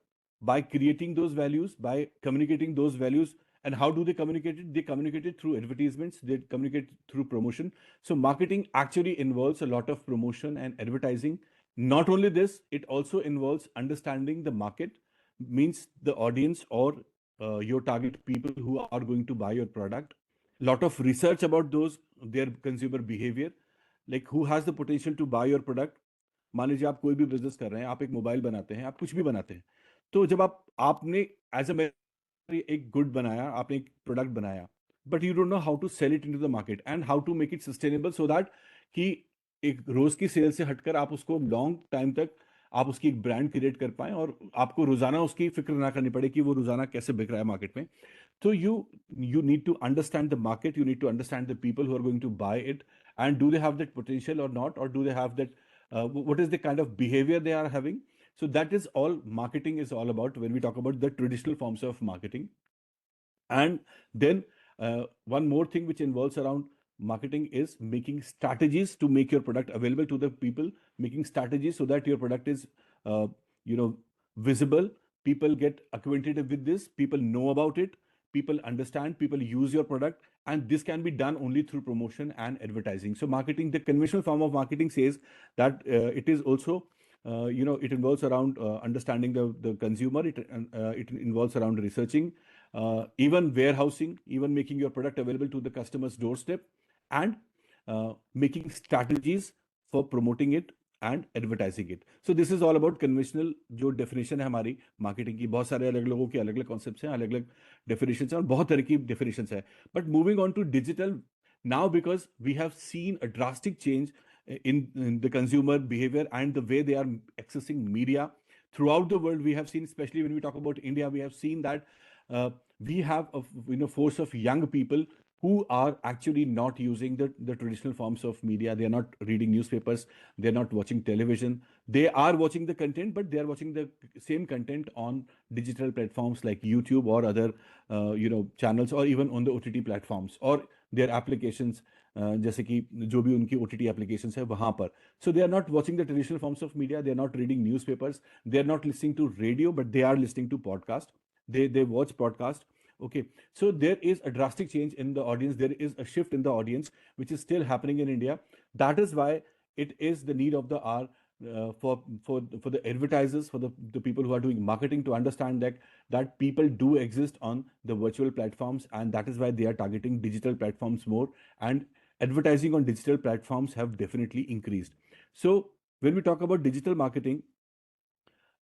by creating those values, by communicating those values. And how do they communicate it? They communicate it through advertisements, they communicate through promotion. So marketing actually involves a lot of promotion and advertising. Not only this, it also involves understanding the market, means the audience or your target people who are going to buy your product. Lot of research about those, their consumer behavior, like who has the potential to buy your product. मान लीजिए आप कोई भी business कर रहे हैं, आप एक मोबाइल बनाते हैं, आप कुछ भी बनाते हैं, तो जब आपने एज अ एक गुड बनाया, आपने एक प्रोडक्ट बनाया, but you don't know how to sell it into the market and how to make it sustainable, so that कि एक रोज की सेल से हटकर आप उसको लॉन्ग टाइम तक आप उसकी एक ब्रांड क्रिएट कर पाएं और आपको रोजाना उसकी फिक्र ना करनी पड़े कि वो रोजाना कैसे बिक रहा है मार्केट में. So you need to understand the market, you need to understand the people who are going to buy it, and do they have that potential or not, or do they have that what is the kind of behavior they are having. So that is all marketing is all about when we talk about the traditional forms of marketing. And then one more thing which involves around marketing is making strategies to make your product available to the people, making strategies so that your product is uh, you know visible, people get acquainted with this, people know about it, people understand, people use your product, and this can be done only through promotion and advertising. So marketing, the conventional form of marketing, says that it is also it involves around understanding the consumer, it involves around researching, even warehousing, even making your product available to the customer's doorstep, and making strategies for promoting it and advertising it. So this is all about conventional जो definition है हमारी marketing की. बहुत सारे अलग लोगों के अलग अलग concepts हैं, अलग अलग definitions हैं और बहुत तरह की definitions है. But moving on to digital now, because we have seen a drastic change in the consumer behavior and the way they are accessing media throughout the world. We have seen, especially when we talk about India, we have seen that we have a force of young people who are actually not using the traditional forms of media. They are not reading newspapers, they're not watching television, they are watching the content, but they are watching the same content on digital platforms like YouTube or other channels, or even on the OTT platforms or their applications, जैसे कि जो भी उनकी OTT applications है वहां पर. So they are not watching the traditional forms of media, they are not reading newspapers, they are not listening to radio, but they are listening to podcast, they watch podcast. Okay, so there is a drastic change in the audience, there is a shift in the audience which is still happening in India. That is why it is the need of the hour for the advertisers, for the people who are doing marketing, to understand that people do exist on the virtual platforms, and that is why they are targeting digital platforms more, and advertising on digital platforms have definitely increased. So when we talk about digital marketing,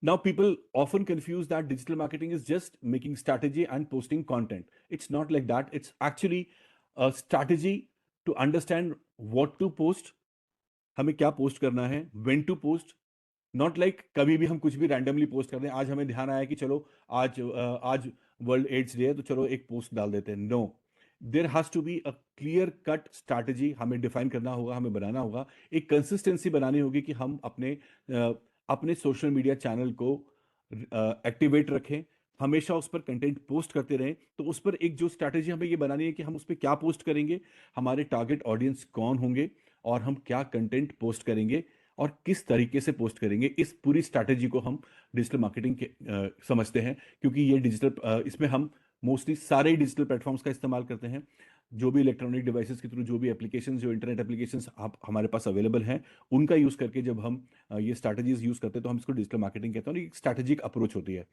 now people often confuse that digital marketing is just making strategy and posting content. It's not like that. It's actually a strategy to understand what to post, हमें क्या post करना है, when to post. Not like कभी भी हम कुछ भी randomly post कर दें. आज हमें ध्यान आया कि चलो आज वर्ल्ड एड्स डे है तो चलो एक पोस्ट डाल देते हैं. No, there has to be a clear cut strategy. हमें डिफाइन करना होगा, हमें बनाना होगा, एक कंसिस्टेंसी बनानी होगी कि हम अपने सोशल मीडिया चैनल को एक्टिवेट रखें, हमेशा उस पर कंटेंट पोस्ट करते रहें. तो उस पर एक जो स्ट्रैटेजी हमें ये बनानी है कि हम उस पर क्या पोस्ट करेंगे, हमारे टारगेट ऑडियंस कौन होंगे, और हम क्या कंटेंट पोस्ट करेंगे और किस तरीके से पोस्ट करेंगे. इस पूरी स्ट्रैटेजी को हम डिजिटल मार्केटिंग के समझते हैं, क्योंकि ये डिजिटल इसमें हम मोस्टली सारे डिजिटल प्लेटफॉर्म्स का इस्तेमाल करते हैं. जो भी इलेक्ट्रॉनिक डिवाइसेस के थ्रू जो भी एप्लीकेशंस, जो इंटरनेट एप्लीकेशंस आप हमारे पास अवेलेबल हैं, उनका यूज़ करके जब हम ये स्ट्रैटेजीज यूज़ करते हैं तो हम इसको डिजिटल मार्केटिंग कहते हैं. और एक स्ट्रैटेजिक अप्रोच होती है.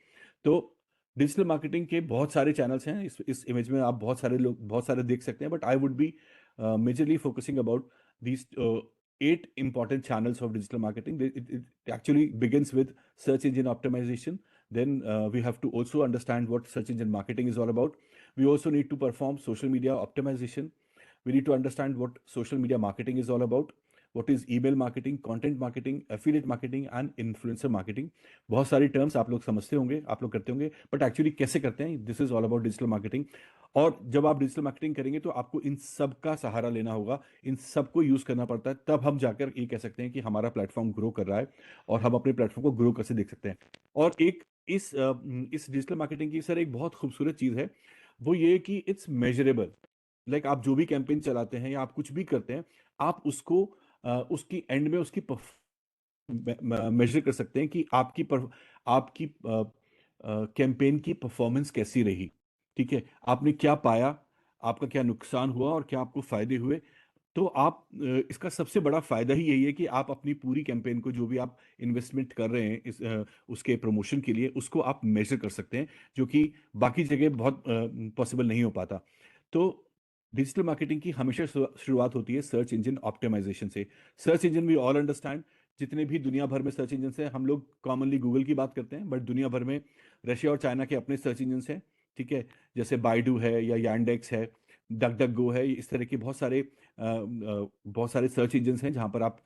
तो डिजिटल मार्केटिंग के बहुत सारे चैनल्स हैं. इस इमेज में आप बहुत सारे देख सकते हैं, but I would be majorly focusing about these 8 important channels of digital marketing. It actually begins with search engine optimization. Then we have to also understand what search engine marketing is all about. We also need to perform social media optimization. We need to understand what social media marketing is all about. What is email marketing, content marketing, affiliate marketing and influencer marketing. बहुत सारी terms आप लोग समझते होंगे, आप लोग करते होंगे, बट एक्चुअली कैसे करते हैं, this is all about digital marketing. और जब आप डिजिटल मार्केटिंग करेंगे तो आपको इन सब का सहारा लेना होगा, इन सबको यूज़ करना पड़ता है, तब हम जाकर ये कह सकते हैं कि हमारा प्लेटफॉर्म ग्रो कर रहा है और हम अपने प्लेटफॉर्म को ग्रो कैसे देख सकते हैं. और एक इस डिजिटल मार्केटिंग की सर एक बहुत खूबसूरत चीज़ है, वो ये कि इट्स मेजरेबल. लाइक आप जो भी कैंपेन चलाते हैं या आप कुछ भी करते हैं, आप उसको उसकी एंड में उसकी मेजर कर सकते हैं कि आपकी कैंपेन की परफॉर्मेंस कैसी रही. ठीक है, आपने क्या पाया, आपका क्या नुकसान हुआ और क्या आपको फायदे हुए. तो आप इसका सबसे बड़ा फायदा ही यही है कि आप अपनी पूरी कैंपेन को, जो भी आप इन्वेस्टमेंट कर रहे हैं उसके प्रमोशन के लिए, उसको आप मेजर कर सकते हैं, जो कि बाकी जगह बहुत पॉसिबल नहीं हो पाता. तो डिजिटल मार्केटिंग की हमेशा शुरुआत होती है सर्च इंजन ऑप्टिमाइजेशन से. Search engine we all understand, जितने भी दुनिया भर में सर्च इंजन हैं, हम लोग कॉमनली गूगल की बात करते हैं, बट दुनिया भर में रशिया और चाइना के अपने सर्च इंजन हैं. ठीक है, जैसे बाइडू है या यांडेक्स है, डक डक गो है, इस तरह के बहुत सारे सर्च इंजन हैं जहां पर आप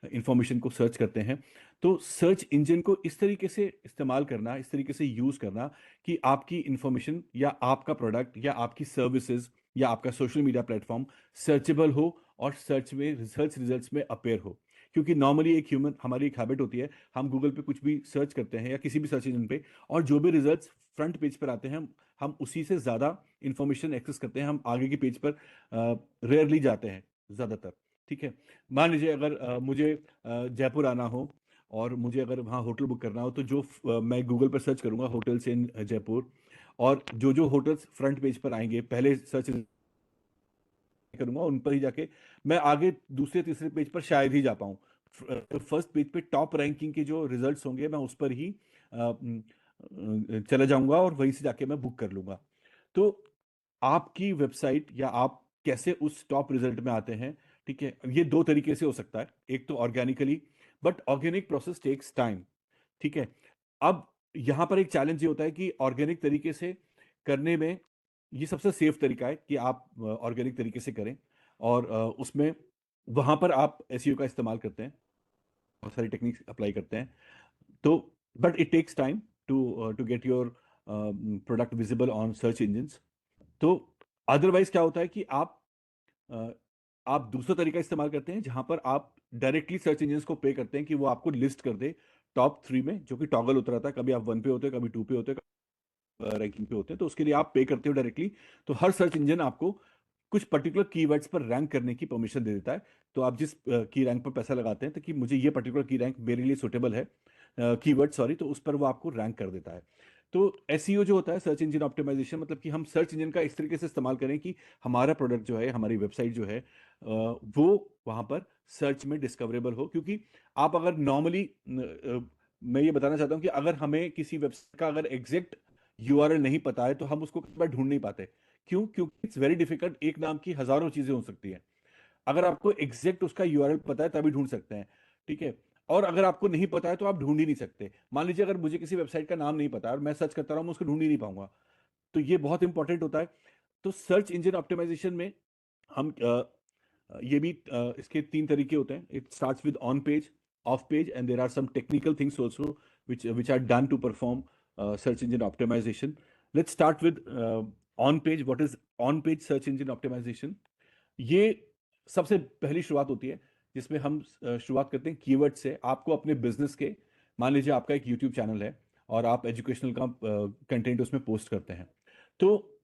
इंफॉर्मेशन को सर्च करते हैं। तो सर्च इंजन को इस तरीके से इस्तेमाल करना, इस तरीके से यूज करना कि आपकी इंफॉर्मेशन या आपका प्रोडक्ट या आपकी सर्विसेज या आपका सोशल मीडिया प्लेटफॉर्म सर्चेबल हो और सर्च रिजल्ट्स में अपेयर हो। क्योंकि नॉर्मली हमारी एक हैबिट होती है, हम गूगल पे कुछ भी सर्च करते हैं या किसी भी सर्च इंजन पे, और जो भी रिजल्ट्स फ्रंट पेज पर आते हैं हम उसी से ज़्यादा इंफॉर्मेशन एक्सेस करते हैं, हम आगे के पेज पर रेयरली जाते हैं ज़्यादातर। ठीक है, मान लीजिए अगर मुझे जयपुर आना हो और मुझे अगर वहाँ होटल बुक करना हो, तो मैं गूगल पर सर्च करूंगा होटल्स इन जयपुर, और जो होटल्स फ्रंट पेज पर आएंगे पहले सर्च करूंगा उन पर ही जाके मैं आगे दूसरे तीसरे पेज पर शायद ही जा पाऊं। फर्स्ट पेज पे टॉप रैंकिंग के जो रिजल्ट्स होंगे मैं उस पर ही चला जाऊंगा और वहीं से जाके मैं बुक कर लूंगा। तो आपकी वेबसाइट या आप कैसे उस टॉप रिजल्ट में आते हैं, ठीक है, ये दो तरीके से हो सकता है। एक तो organically, but organic process takes time. ठीक है, अब यहां पर एक चैलेंज ये होता है कि ऑर्गेनिक तरीके से करने में ये सबसे सेफ तरीका है कि आप ऑर्गेनिक तरीके से करें, और उसमें वहां पर आप एसईओ का इस्तेमाल करते हैं, बहुत सारी टेक्निक्स अप्लाई करते हैं। तो but it takes time to get your product visible on search engines. तो अदरवाइज क्या होता है कि अ, आप दूसरा तरीका इस्तेमाल करते हैं जहां पर आप डायरेक्टली सर्च इंजिन्स को पे करते हैं कि वो आपको लिस्ट कर दे टॉप 3 में, जो कि टॉगल होता रहता है, कभी आप 1 पे होते हैं, कभी 2 पे होते हैं, रैंकिंग पे होते हैं, तो उसके लिए आप पे करते हो डायरेक्टली। तो हर सर्च इंजन आपको कुछ पर्टिकुलर कीवर्ड्स पर रैंक करने की परमिशन दे देता है। तो आप जिस की रैंक पर पैसा लगाते हैं, तो कि मुझे ये पर्टिकुलर की रैंक मेरे लिए सुटेबल है, कीवर्ड सॉरी, तो उस पर वो आपको रैंक कर देता है। तो एसईओ जो होता है, सर्च इंजन ऑप्टिमाइजेशन, मतलब कि हम सर्च इंजन का इस तरीके से इस्तेमाल करें कि हमारा प्रोडक्ट जो है, हमारी वेबसाइट जो है, वो वहां पर सर्च में डिस्कवरेबल हो। क्योंकि आप अगर नॉर्मली, मैं ये बताना चाहता हूं कि अगर हमें किसी वेबसाइट का अगर एग्जैक्ट यूआरएल नहीं पता है तो हम उसको कई बार ढूंढ नहीं पाते। क्यों? क्योंकि इट्स वेरी डिफिकल्ट, एक नाम की हजारों चीजें हो सकती हैं। अगर आपको एग्जैक्ट उसका यूआरएल पता है तभी ढूंढ सकते हैं। ठीक है, और अगर आपको नहीं पता है तो आप ढूंढ ही नहीं सकते। मान लीजिए अगर मुझे किसी वेबसाइट का नाम नहीं पता है और मैं सर्च करता रहा, मैं उसको ढूंढ ही नहीं पाऊंगा। तो ये बहुत इंपॉर्टेंट होता है। तो सर्च इंजन ऑप्टिमाइजेशन में हम ये भी इसके 3 तरीके होते हैं। It starts with on page, off page, and there are some technical things also which are done to perform search engine optimization. Let's start with on page. What is on page search engine optimization? ये सबसे पहली शुरुआत होती है जिसमें हम शुरुआत करते हैं कीवर्ड से। आपको अपने बिजनेस के, मान लीजिए आपका एक यूट्यूब चैनल है और आप एजुकेशनल का कंटेंट उसमें पोस्ट करते हैं, तो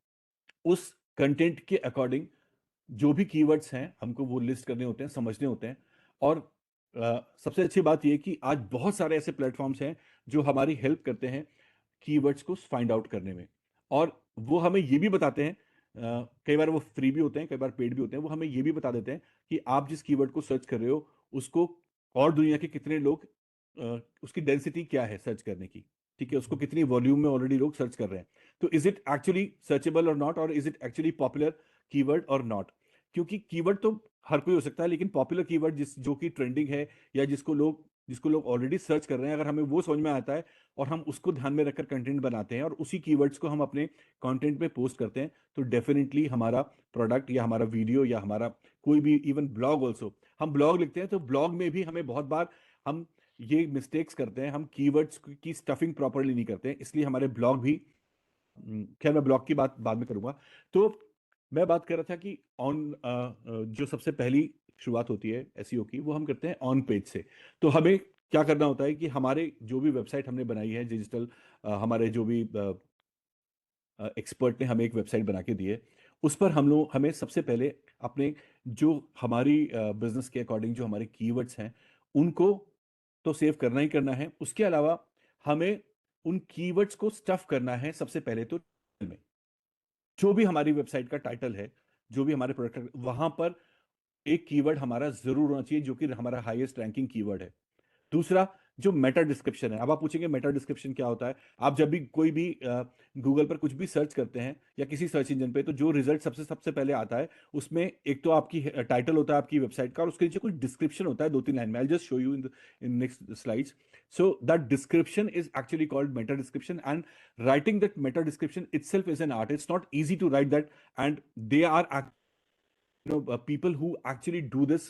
उस कंटेंट के अकॉर्डिंग जो भी कीवर्ड्स हैं हमको वो लिस्ट करने होते हैं, समझने होते हैं। और सबसे अच्छी बात यह कि आज बहुत सारे ऐसे प्लेटफॉर्म्स हैं जो हमारी हेल्प करते हैं कीवर्ड्स को फाइंड आउट करने में। और वो हमें ये भी बताते हैं, कई बार वो फ्री भी होते हैं, कई बार पेड भी होते हैं, वो हमें ये भी बता देते हैं कि आप जिस कीवर्ड को सर्च कर रहे हो उसको और दुनिया के कितने लोग, उसकी डेंसिटी क्या है सर्च करने की, ठीक है, उसको कितनी वॉल्यूम में ऑलरेडी लोग सर्च कर रहे हैं। तो इज इट एक्चुअली सर्चेबल और नॉट, और is it actually popular keyword और नॉट। क्योंकि कीवर्ड तो हर कोई हो सकता है, लेकिन पॉपुलर कीवर्ड जो कि ट्रेंडिंग है या जिसको लोग ऑलरेडी सर्च कर रहे हैं, अगर हमें वो समझ में आता है और हम उसको ध्यान में रखकर कंटेंट बनाते हैं और उसी कीवर्ड्स को हम अपने कंटेंट में पोस्ट करते हैं, तो डेफिनेटली हमारा प्रोडक्ट या हमारा वीडियो या हमारा कोई भी, इवन ब्लॉग ऑल्सो, हम ब्लॉग लिखते हैं तो ब्लॉग में भी हमें बहुत बार हम ये मिस्टेक्स करते हैं, हम कीवर्ड्स की स्टफिंग प्रॉपरली नहीं करते हैं, इसलिए हमारे ब्लॉग भी, खैर मैं ब्लॉग की बात बाद में करूंगा। तो मैं बात कर रहा था कि जो सबसे पहली शुरुआत होती है एसईओ की, वो हम करते हैं ऑन पेज से। तो हमें क्या करना होता है कि हमारे जो भी वेबसाइट हमने बनाई है डिजिटल, हमारे जो भी एक्सपर्ट ने हमें एक वेबसाइट बना के दी है, उस पर हमें सबसे पहले अपने जो हमारी बिजनेस के अकॉर्डिंग जो हमारे कीवर्ड्स हैं उनको तो सेव करना ही करना है। उसके अलावा हमें उन कीवर्ड्स को स्टफ करना है सबसे पहले तो में। जो भी हमारी वेबसाइट का टाइटल है, जो भी हमारे प्रोडक्ट, वहां पर एक कीवर्ड हमारा जरूर होना चाहिए जो कि हमारा हाईएस्ट रैंकिंग कीवर्ड है। दूसरा, जो मेटा डिस्क्रिप्शन है। अब आप पूछेंगे मेटा डिस्क्रिप्शन क्या होता है। आप जब भी कोई भी गूगल पर कुछ भी सर्च करते हैं या किसी सर्च इंजन पे, तो जो रिजल्ट सबसे सबसे पहले आता है उसमें एक तो आपकी टाइटल होता है आपकी वेबसाइट का, और उसके नीचे कुछ डिस्क्रिप्शन होता है 2-3 लाइन में। I just show you in next slides. So that description is actually called Meta description, and writing that meta description itself is an art. It's not easy to write that, and they are people who actually do this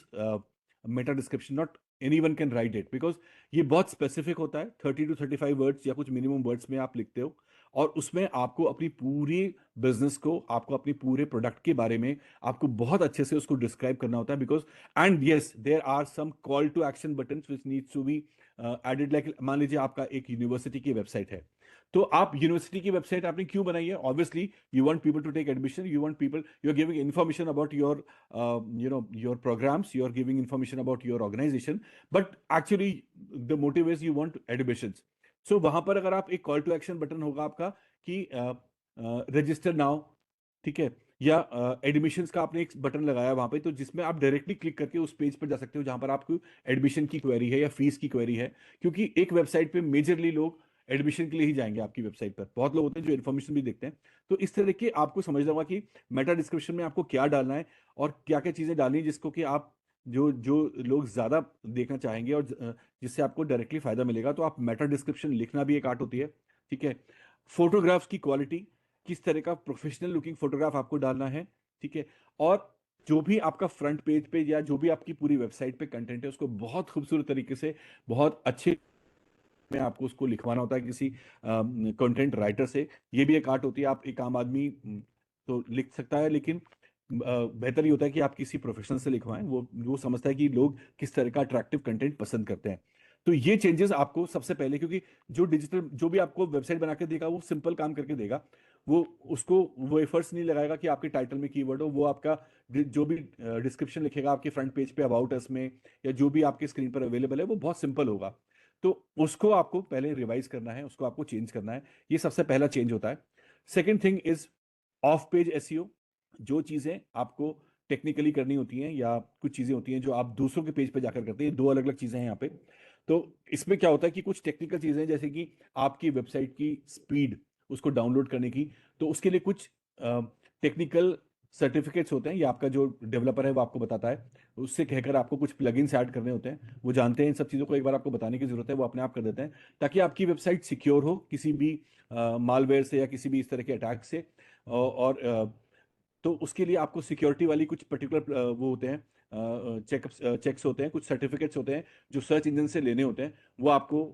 meta description. Not anyone can write it, because ये बहुत specific होता है। 30 to 35 words या कुछ minimum words में आप लिखते हो, और उसमें आपको अपनी पूरी बिजनेस को, आपको अपने पूरे प्रोडक्ट के बारे में आपको बहुत अच्छे से उसको डिस्क्राइब करना होता है। Because and yes, there are some call to action buttons which needs to be added. Like मान लीजिए आपका एक यूनिवर्सिटी की वेबसाइट है, तो आप यूनिवर्सिटी की वेबसाइट आपने क्यों बनाई है? Obviously you want people to take admission, you want people, you are giving information about your your programs, you are giving information about your organization, but actually the motive is you want admissions. So वहां पर अगर आप एक call to action button होगा आपका कि register now, ठीक है, या एडमिशंस का आपने एक बटन लगाया वहां पे, तो जिसमें आप डायरेक्टली क्लिक करके उस पेज पर जा सकते हो जहां पर आपको एडमिशन की क्वेरी है या फीस की क्वेरी है। क्योंकि एक वेबसाइट पे मेजरली लोग एडमिशन के लिए ही जाएंगे आपकी वेबसाइट पर, बहुत लोग होते हैं जो इन्फॉर्मेशन भी देखते हैं। तो इस तरह के आपको समझना होगा कि मेटा डिस्क्रिप्शन में आपको क्या डालना है और क्या क्या चीजें डालनी है, जिसको कि आप जो जो लोग ज्यादा देखना चाहेंगे और जिससे आपको डायरेक्टली फायदा मिलेगा। तो आप मेटा डिस्क्रिप्शन लिखना भी एक आर्ट होती है, ठीक है। फोटोग्राफ्स की क्वालिटी, किस तरह का प्रोफेशनल लुकिंग फोटोग्राफ आपको डालना है, ठीक है। और जो भी आपका फ्रंट पेज पे या जो भी आपकी पूरी वेबसाइट पे कंटेंट है, उसको बहुत खूबसूरत तरीके से, बहुत अच्छे में आपको उसको लिखवाना होता है किसी कंटेंट राइटर से। ये भी एक आर्ट होती है। आप एक आम आदमी तो लिख सकता है, लेकिन बेहतर ये होता है कि आप किसी प्रोफेशनल से लिखवाएं, वो समझता है कि लोग किस तरह का अट्रैक्टिव कंटेंट पसंद करते हैं। तो ये चेंजेस आपको सबसे पहले, क्योंकि जो भी आपको वेबसाइट बना के देगा वो सिंपल काम करके देगा, वो उसको वो एफर्ट्स नहीं लगाएगा कि आपके टाइटल में कीवर्ड हो। वो आपका जो भी डिस्क्रिप्शन लिखेगा आपके फ्रंट पेज पे अबाउट अस में, या जो भी आपके स्क्रीन पर अवेलेबल है, वो बहुत सिंपल होगा। तो उसको आपको पहले रिवाइज करना है, उसको आपको चेंज करना है। ये सबसे पहला चेंज होता है। Second thing is of page SEO. जो चीजें आपको टेक्निकली करनी होती हैं, या कुछ चीजें होती हैं जो आप दूसरों के पेज पे जाकर करते हैं, दो अलग अलग चीजें हैं यहाँ पे। तो इसमें क्या होता है कि कुछ टेक्निकल चीजें, जैसे कि आपकी वेबसाइट की स्पीड, उसको डाउनलोड करने की, तो उसके लिए कुछ टेक्निकल सर्टिफिकेट्स होते हैं, या आपका जो डेवलपर है वो आपको बताता है। उससे कहकर आपको कुछ प्लगइन्स ऐड करने होते हैं, वो जानते हैं इन सब चीज़ों को, एक बार आपको बताने की जरूरत है, वो अपने आप कर देते हैं, ताकि आपकी वेबसाइट सिक्योर हो किसी भी मालवेयर से या किसी भी इस तरह के अटैक से। और तो उसके लिए आपको सिक्योरिटी वाली कुछ पर्टिकुलर वो होते हैं, चेक्स होते हैं, कुछ सर्टिफिकेट्स होते हैं जो सर्च इंजन से लेने होते हैं, वो आपको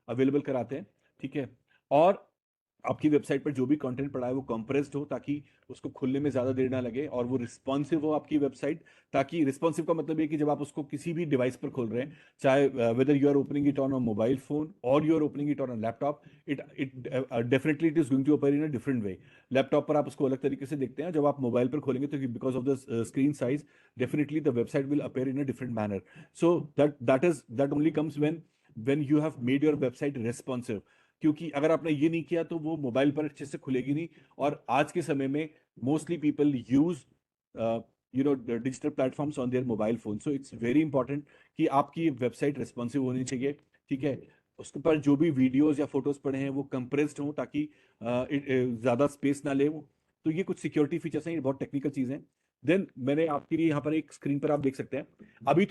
अवेलेबल कराते हैं, ठीक है। और आपकी वेबसाइट पर जो भी कंटेंट पड़ा है वो कंप्रेस्ड हो, ताकि उसको खुलने में ज्यादा देर ना लगे, और वो रिस्पॉन्सिव हो आपकी वेबसाइट। ताकि रिस्पॉन्सिव का मतलब ये कि जब आप उसको किसी भी डिवाइस पर खोल रहे हैं, चाहे whether you are opening it on a mobile phone और you are opening it on a laptop, it it definitely it is going to appear in a different way. Laptop पर आप उसको अलग तरीके से देखते हैं, जब आप मोबाइल पर खोलेंगे तो because of the screen size, definitely the website will appear in a different manner. So that only comes when you have made your website responsive। क्योंकि अगर आपने ये नहीं किया तो वो मोबाइल पर अच्छे से खुलेगी नहीं। और आज के समय में mostly people use digital platforms on their mobile phone. So it's very important कि आपकी वेबसाइट रिस्पॉन्सिव होनी चाहिए, ठीक है। उसके पर जो भी वीडियोस या फोटोज पड़े हैं वो कंप्रेस्ड हो, ताकि ज्यादा स्पेस ना ले वो। तो ये कुछ सिक्योरिटी फीचर्स हैं, ये बहुत टेक्निकल चीज हैं। देन मैंने आपके लिए यहाँ पर एक स्क्रीन पर आप देख सकते हैं, अभी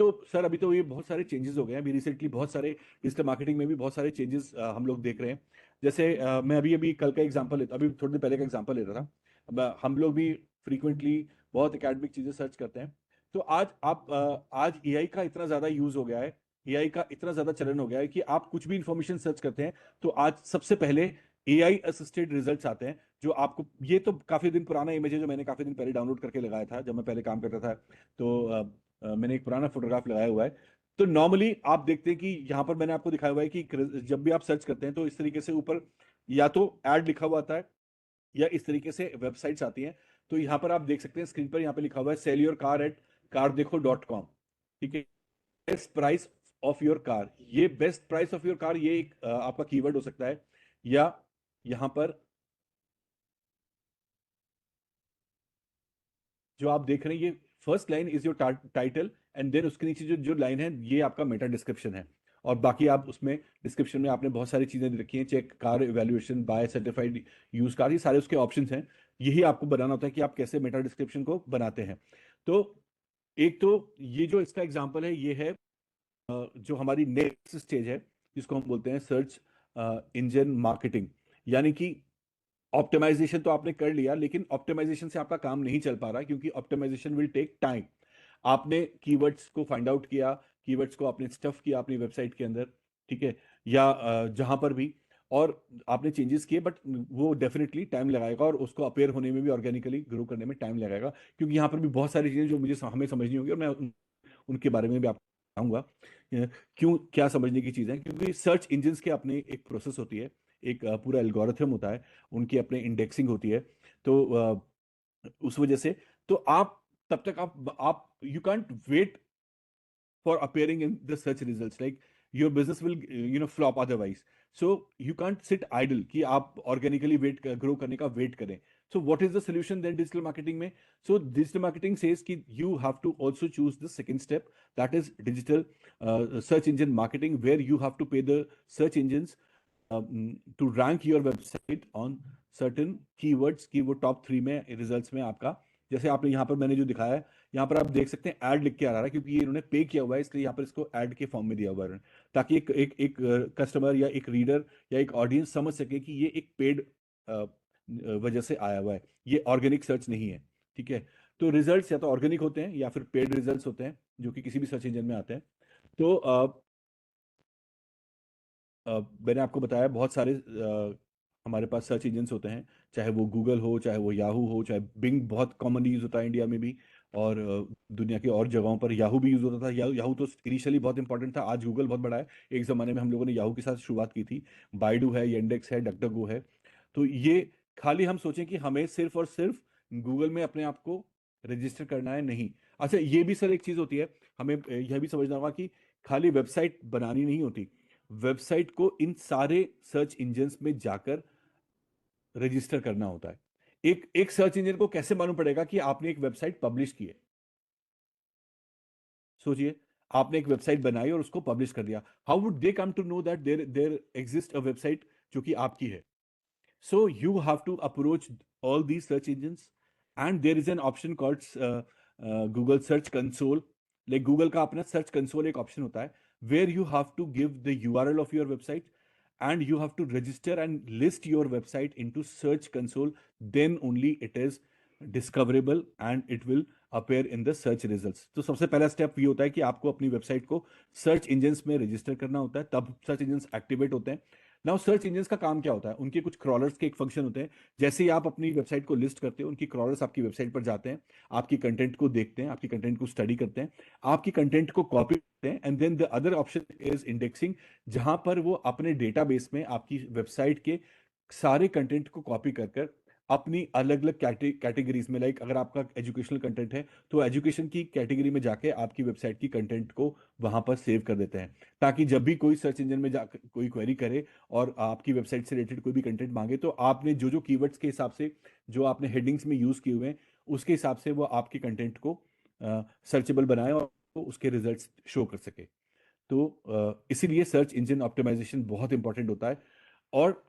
तो ये बहुत सारे चेंजेस हो गए हैं। अभी रिसेंटली बहुत सारे डिजिटल मार्केटिंग में भी बहुत सारे चेंजेस हम लोग देख रहे हैं। जैसे मैं अभी कल का एग्जांपल लेता, अभी थोड़ी देर पहले का एग्जांपल लेता था। हम लोग भी फ्रीक्वेंटली बहुत एकेडमिक चीजें सर्च करते हैं। तो आज एआई का इतना ज्यादा यूज हो गया है, एआई का इतना ज्यादा चलन हो गया है कि आप कुछ भी इंफॉर्मेशन सर्च करते हैं तो आज सबसे पहले एआई असिस्टेड रिजल्ट्स आते हैं। जो आपको, ये तो काफी दिन पुराना इमेज है जो मैंने काफी दिन पहले डाउनलोड करके लगाया था जब मैं पहले काम करता था। तो मैंने एक पुराना फोटोग्राफ लगाया हुआ है। तो नॉर्मली आप देखते हैं कि यहाँ पर मैंने आपको दिखाया हुआ है कि जब भी आप सर्च करते हैं तो इस तरीके से ऊपर या तो ऐड लिखा हुआ आता है, या इस तरीके से वेबसाइट्स आती हैं। तो यहाँ पर आप देख सकते हैं स्क्रीन पर, यहाँ पे लिखा हुआ है sell your car at car देखो.com, ठीक है। Best price of your car, ये best price of your car, ये एक आपका कीवर्ड हो सकता है। या यहाँ पर जो आप देख रहे हैं, ये first line is your title, and then उसके नीचे जो जो लाइन है ये आपका मेटा डिस्क्रिप्शन है। और बाकी आप उसमें डिस्क्रिप्शन में आपने बहुत सारी चीज़ें दे रखी हैं, check car evaluation, by certified use car, ये सारे उसके ऑप्शंस हैं। यही आपको बनाना होता है कि आप कैसे मेटा डिस्क्रिप्शन को बनाते हैं। तो एक तो ये जो इसका एग्जांपल है, ये है जो हमारी नेक्स्ट स्टेज है जिसको हम बोलते हैं सर्च इंजन मार्केटिंग। यानी कि ऑप्टिमाइजेशन तो आपने कर लिया, लेकिन ऑप्टिमाइजेशन से आपका काम नहीं चल पा रहा क्योंकि ऑप्टिमाइजेशन विल टेक टाइम। आपने कीवर्ड्स को फाइंड आउट किया, कीवर्ड्स को आपने स्टफ किया अपनी वेबसाइट के अंदर, ठीक है, या जहां पर भी, और आपने चेंजेस किए, बट वो डेफिनेटली टाइम लगाएगा और उसको अपेयर होने में भी, ऑर्गेनिकली ग्रो करने में टाइम लगेगा, क्योंकि यहाँ पर भी बहुत सारी चीज़ें जो मुझे हमें समझनी होगी और मैं उनके बारे में भी आपको बताऊंगा। क्यों, क्या समझने की चीज़ है, क्योंकि सर्च इंजिन्स के अपने एक प्रोसेस होती है, एक पूरा एल्गोरिथम होता है, उनकी अपने इंडेक्सिंग होती है। तो उस वजह से तो आप तब तक आप you can't wait for appearing in the search results, like your business will flop otherwise. So you can't sit idle कि आप organically grow करने का wait करें. So what is the solution then digital marketing में? So digital marketing says कि you have to also choose the second step, that is digital search engine marketing, where you have to pay the search engines to rank your website on certain keywords कि वो top 3 में results में आपका, जैसे आपने यहाँ पर मैंने जो दिखाया है, यहाँ पर आप देख सकते हैं ऐड लिख के आ रहा है क्योंकि ये इन्होंने पे किया हुआ है, इसलिए यहाँ पर इसको ऐड के फॉर्म में दिया हुआ है, ताकि एक कस्टमर या एक रीडर या एक ऑडियंस समझ सके कि ये एक पेड वजह से आया हुआ है, ये ऑर्गेनिक सर्च नहीं है, ठीक है। तो रिजल्ट्स या तो ऑर्गेनिक होते हैं या फिर पेड रिजल्ट्स होते हैं, जो कि किसी भी सर्च इंजन में आते हैं। तो मैंने आपको बताया बहुत सारे हमारे पास सर्च इंजन्स होते हैं, चाहे वो गूगल हो, चाहे वो याहू हो, चाहे बिंग बहुत कॉमनली यूज होता है इंडिया में भी, और दुनिया की और जगहों पर याहू भी यूज होता था। याहू तो इनिशियली बहुत इंपॉर्टेंट था, आज गूगल बहुत बड़ा है। एक ज़माने में हम लोगों ने याहू के साथ शुरुआत की थी। बाइडू है, येंडेक्स है, डकडगो है। तो ये खाली हम सोचें कि हमें सिर्फ और सिर्फ गूगल में अपने आप को रजिस्टर करना है, नहीं। अच्छा, ये भी सर एक चीज़ होती है, हमें यह भी समझना होगा कि खाली वेबसाइट बनानी नहीं होती, वेबसाइट को इन सारे सर्च इंजन्स में जाकर रजिस्टर करना होता है। एक सर्च इंजन को कैसे मालूम पड़ेगा कि आपने एक वेबसाइट पब्लिश की है? सोचिए, आपने एक वेबसाइट बनाई और उसको पब्लिश कर दिया, how would they come to know that there exist a website जो कि आपकी है? So you have to approach all the search engines, and there is an option called Google search console. Like Google का अपना search console एक option होता है, where you have to give the URL of your website and you have to register and list your website into search console. Then only it is discoverable and it will appear in the search results. तो सबसे पहला step ये होता है कि आपको अपनी website को सर्च इंजन्स में रजिस्टर करना होता है, तब सर्च इंजन्स एक्टिवेट होते हैं। नाउ सर्च इंजन्स का काम क्या होता है? उनके कुछ क्रॉलर्स के एक फंक्शन होते हैं। जैसे ही आप अपनी वेबसाइट को लिस्ट करते हो, उनकी क्रॉलर्स आपकी वेबसाइट पर जाते हैं, आपकी कंटेंट को देखते हैं, आपकी कंटेंट को स्टडी करते हैं, आपकी कंटेंट को कॉपी करते हैं, and then the other option is indexing, जहां पर वो अपने डेटाबेस में आपकी वेबसाइट के सारे कंटेंट को कॉपी कर कर अपनी अलग अलग कैटेगरीज में, लाइक अगर आपका एजुकेशनल कंटेंट है तो एजुकेशन की कैटेगरी में जाके आपकी वेबसाइट की कंटेंट को वहां पर सेव कर देते हैं, ताकि जब भी कोई सर्च इंजन में जाकर कोई क्वेरी करे और आपकी वेबसाइट से रिलेटेड कोई भी कंटेंट मांगे, तो आपने जो जो कीवर्ड्स के हिसाब से, जो आपने हेडिंग्स में यूज किए हुए हैं, उसके हिसाब से वो आपके कंटेंट को सर्चेबल बनाए और उसके रिजल्ट्स शो कर सके। तो इसीलिए सर्च इंजन ऑप्टिमाइजेशन बहुत इंपॉर्टेंट होता है। और